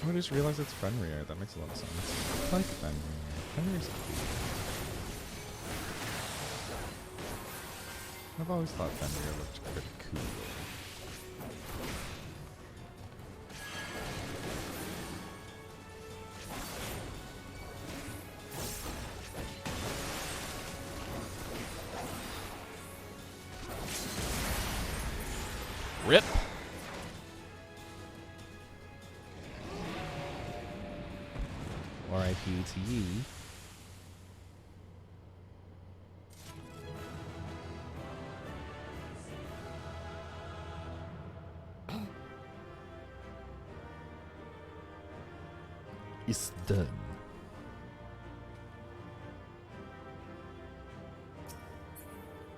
Speaker 1: Oh, I just realized it's Fenrir. That makes a lot of sense. I like Fenrir. Fenrir's cool. I've always thought Fenrir looked pretty cool. Rip. R.I.P. to you. It's done.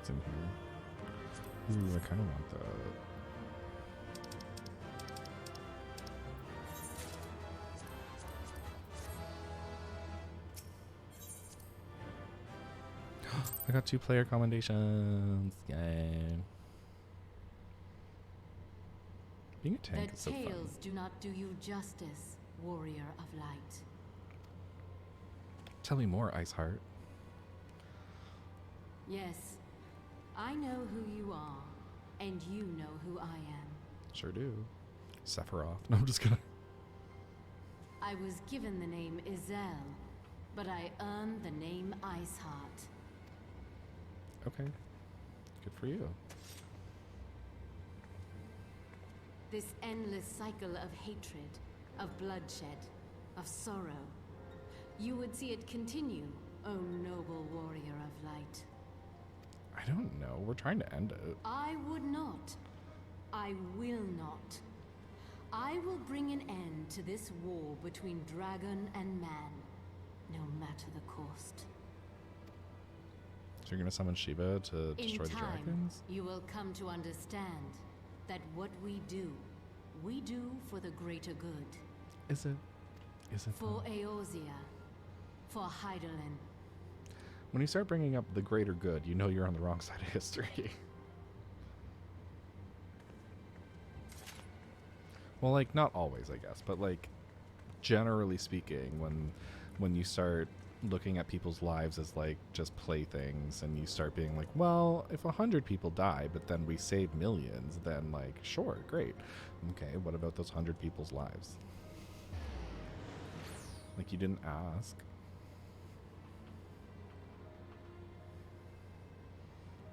Speaker 1: It's in here. Ooh, I kind of want that. I got 2 player commendations. Yay. Being a tank is so fun.
Speaker 9: The tales do not do you justice, warrior of light.
Speaker 1: Tell me more, Iceheart.
Speaker 9: Yes, I know who you are, and you know who I am.
Speaker 1: Sure do. Sephiroth. No, I'm just gonna.
Speaker 9: I was given the name Izel, but I earned the name Iceheart.
Speaker 1: Okay. Good for you.
Speaker 9: This endless cycle of hatred, of bloodshed, of sorrow. You would see it continue, O noble warrior of light.
Speaker 1: I don't know. We're trying to end it.
Speaker 9: I would not. I will not. I will bring an end to this war between dragon and man, no matter the cost.
Speaker 1: So you're gonna summon Shiva to destroy the dragons?
Speaker 9: You will come to understand that what we do for the greater good.
Speaker 1: Is it? Is it?
Speaker 9: For Eorzea. For Hydaelyn.
Speaker 1: When you start bringing up the greater good, you know you're on the wrong side of history. Well, like, not always, I guess, but like, generally speaking, when you start looking at people's lives as like just playthings, and you start being like, well, if 100 people die, but then we save millions, then like, sure, great. Okay, what about those 100 people's lives? Like, you didn't ask.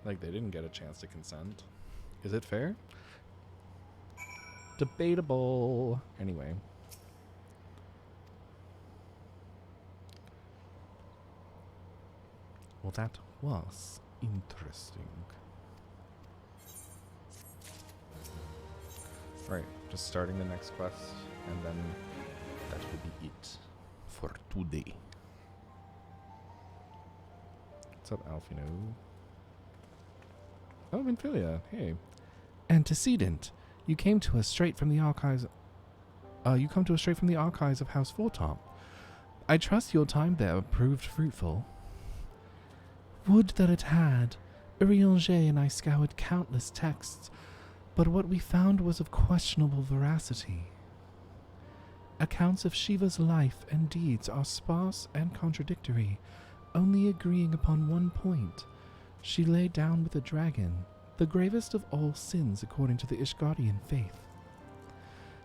Speaker 1: Like, they didn't get a chance to consent. Is it fair? Debatable. Anyway. Well, that was interesting. Right, just starting the next quest, and then that will be it for today. What's up, Alfino? Oh, Minfilia, hey. Antecedent. You came to us straight from the archives. You come to us straight from the archives of House Fortop. I trust your time there proved fruitful. Would that it had. Urianger and I scoured countless texts, but what we found was of questionable veracity. Accounts of Shiva's life and deeds are sparse and contradictory, only agreeing upon one point. She lay down with a dragon, the gravest of all sins according to the Ishgardian faith.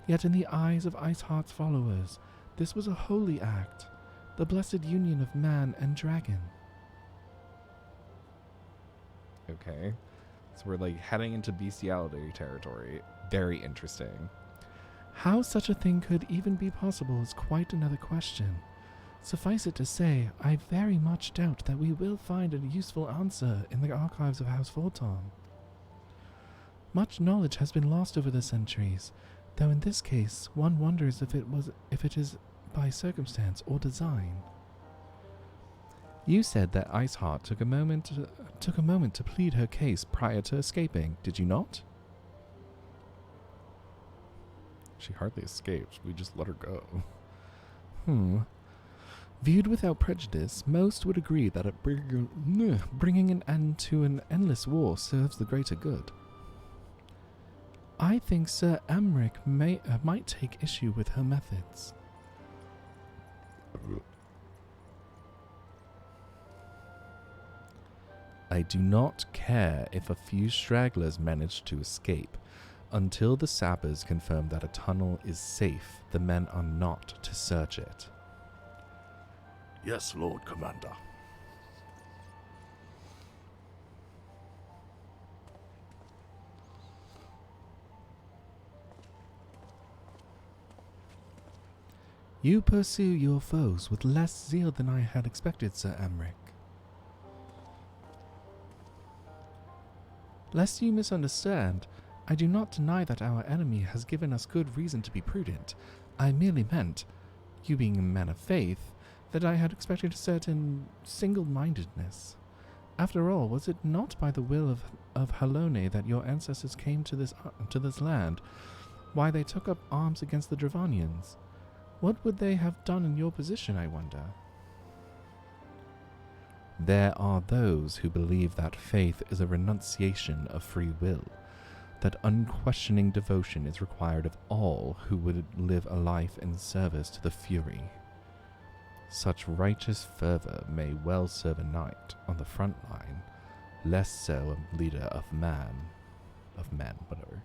Speaker 1: Yet in the eyes of Iceheart's followers, this was a holy act, the blessed union of man and dragon. Okay, so we're like heading into bestiality territory. Very interesting. How such a thing could even be possible is quite another question. Suffice it to say, I very much doubt that we will find a useful answer in the archives of House Fortom. Much knowledge has been lost over the centuries, though in this case one wonders if it is by circumstance or design. You said that Iceheart took a moment to plead her case prior to escaping, did you not? She hardly escaped. We just let her go. Viewed without prejudice, most would agree that bringing an end to an endless war serves the greater good. I think Sir Emmerich might take issue with her methods. I do not care if a few stragglers manage to escape. Until the sappers confirm that a tunnel is safe, the men are not to search it.
Speaker 7: Yes, Lord Commander.
Speaker 1: You pursue your foes with less zeal than I had expected, Sir Emmerich. Lest you misunderstand, I do not deny that our enemy has given us good reason to be prudent. I merely meant, you being a man of faith, that I had expected a certain single-mindedness. After all, was it not by the will of Halone that your ancestors came to this land? Why they took up arms against the Dravanians? What would they have done in your position, I wonder? There are those who believe that faith is a renunciation of free will, that unquestioning devotion is required of all who would live a life in service to the Fury. Such righteous fervor may well serve a knight on the front line, less so a leader of men, whatever.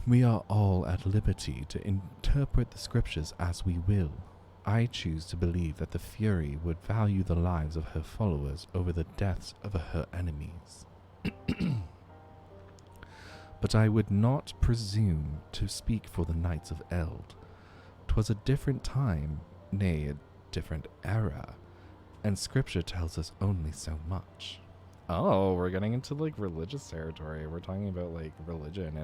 Speaker 1: We are all at liberty to interpret the scriptures as we will. I choose to believe that the Fury would value the lives of her followers over the deaths of her enemies. But I would not presume to speak for the Knights of Eld. 'Twas a different time, nay, a different era, and scripture tells us only so much. Oh, we're getting into like religious territory. We're talking about like religion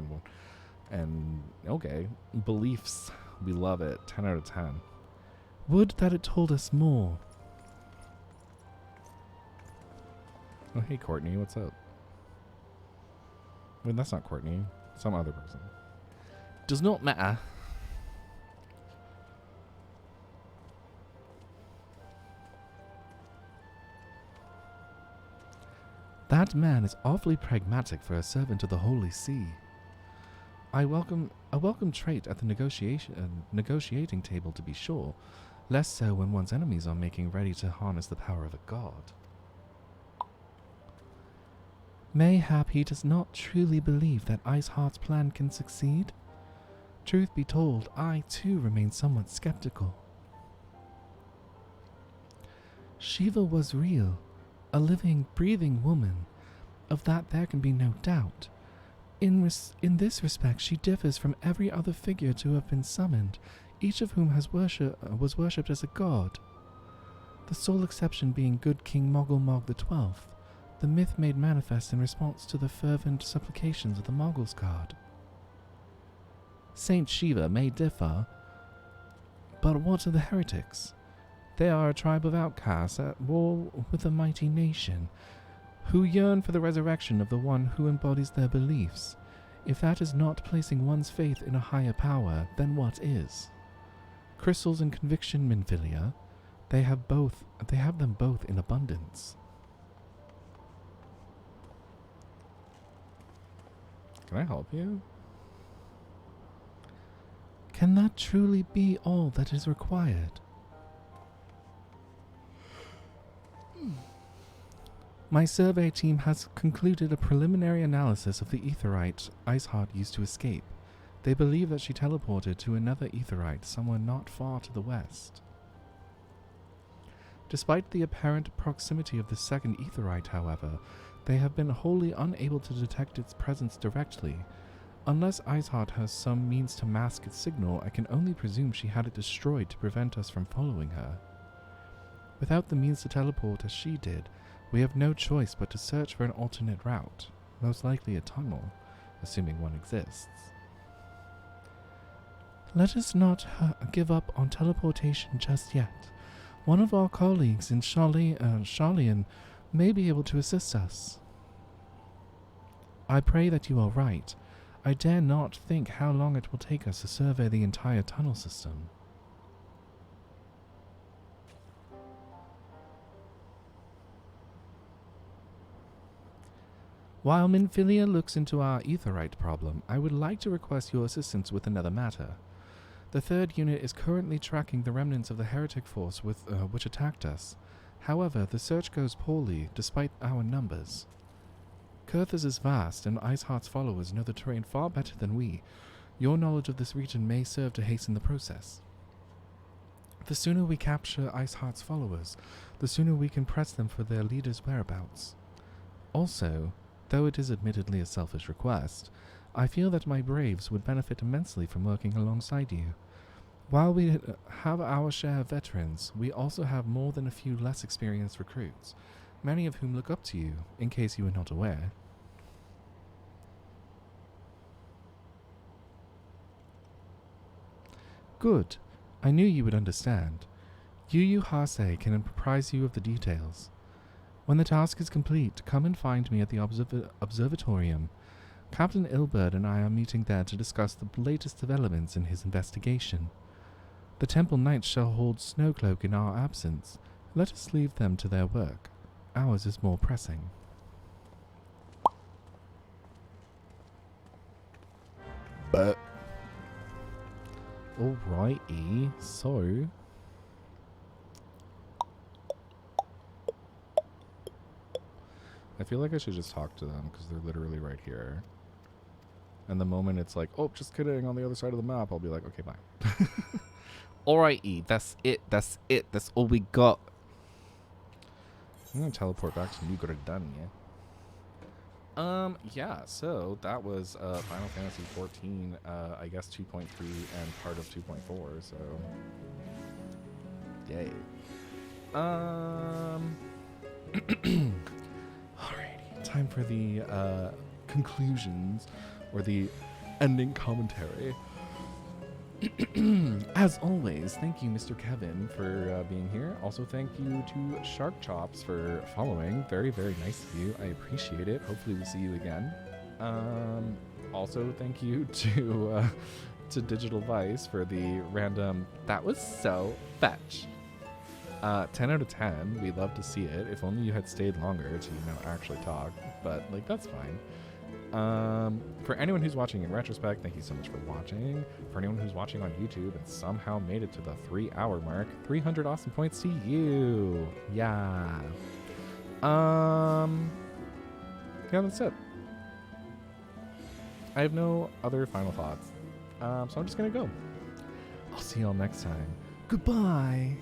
Speaker 1: and okay, beliefs. We love it. 10 out of 10. Would that it told us more. Oh, hey Courtney, what's up? Wait, that's not Courtney. Some other person. Does not matter. That man is awfully pragmatic for a servant of the Holy See. A welcome trait at the negotiating table, to be sure, less so when one's enemies are making ready to harness the power of a god. Mayhap he does not truly believe that Iceheart's plan can succeed? Truth be told, I too remain somewhat skeptical. Shiva was real, a living, breathing woman. Of that there can be no doubt. In this respect, she differs from every other figure to have been summoned, each of whom was worshipped as a god. The sole exception being good King Moggle XII, the myth made manifest in response to the fervent supplications of the Moggle's god. Saint Shiva may differ, but what of the heretics? They are a tribe of outcasts at war with a mighty nation, who yearn for the resurrection of the one who embodies their beliefs. If that is not placing one's faith in a higher power, then what is? Crystals and conviction, Minfilia, they have them both in abundance. Can I help you? Can that truly be all that is required? My survey team has concluded a preliminary analysis of the aetherite Iceheart used to escape. They believe that she teleported to another aetherite somewhere not far to the west. Despite the apparent proximity of the second aetherite, however, they have been wholly unable to detect its presence directly. Unless Iceheart has some means to mask its signal, I can only presume she had it destroyed to prevent us from following her. Without the means to teleport as she did, we have no choice but to search for an alternate route, most likely a tunnel, assuming one exists. Let us not give up on teleportation just yet. One of our colleagues in Charlian may be able to assist us. I pray that you are right. I dare not think how long it will take us to survey the entire tunnel system. While Minfilia looks into our aetherite problem, I would like to request your assistance with another matter. The third unit is currently tracking the remnants of the heretic force which attacked us. However, the search goes poorly, despite our numbers. Kurthus is vast, and Iceheart's followers know the terrain far better than we. Your knowledge of this region may serve to hasten the process. The sooner we capture Iceheart's followers, the sooner we can press them for their leader's whereabouts. Also, though it is admittedly a selfish request, I feel that my braves would benefit immensely from working alongside you. While we have our share of veterans, we also have more than a few less experienced recruits, many of whom look up to you, in case you were not aware. Good. I knew you would understand. Yu Hase can apprise you of the details. When the task is complete, come and find me at the observatorium. Captain Ilbert and I are meeting there to discuss the latest developments in his investigation. The Temple Knights shall hold Snowcloak in our absence. Let us leave them to their work. Ours is more pressing. But alrighty, so I feel like I should just talk to them because they're literally right here. And the moment it's like, oh, just kidding, on the other side of the map, I'll be like, okay, bye. Alrighty, that's it. That's all we got. I'm gonna teleport back to New Gridania. Yeah, so that was Final Fantasy XIV, I guess 2.3 and part of 2.4, so yay. Alrighty, time for the conclusions or the ending commentary. As always, thank you, Mr. Kevin, for being here. Also, thank you to Shark Chops for following. Very, very nice of you. I appreciate it. Hopefully, we'll see you again. Also, thank you to Digital Vice for the random. That was so fetch. 10 out of 10. We'd love to see it. If only you had stayed longer to, actually talk. But like, that's fine. For anyone who's watching in retrospect, thank you so much for watching. For anyone who's watching on YouTube and somehow made it to the 3-hour mark, 300 awesome points to you. Yeah. Yeah, that's it. I have no other final thoughts. So I'm just gonna go. I'll see y'all next time. Goodbye.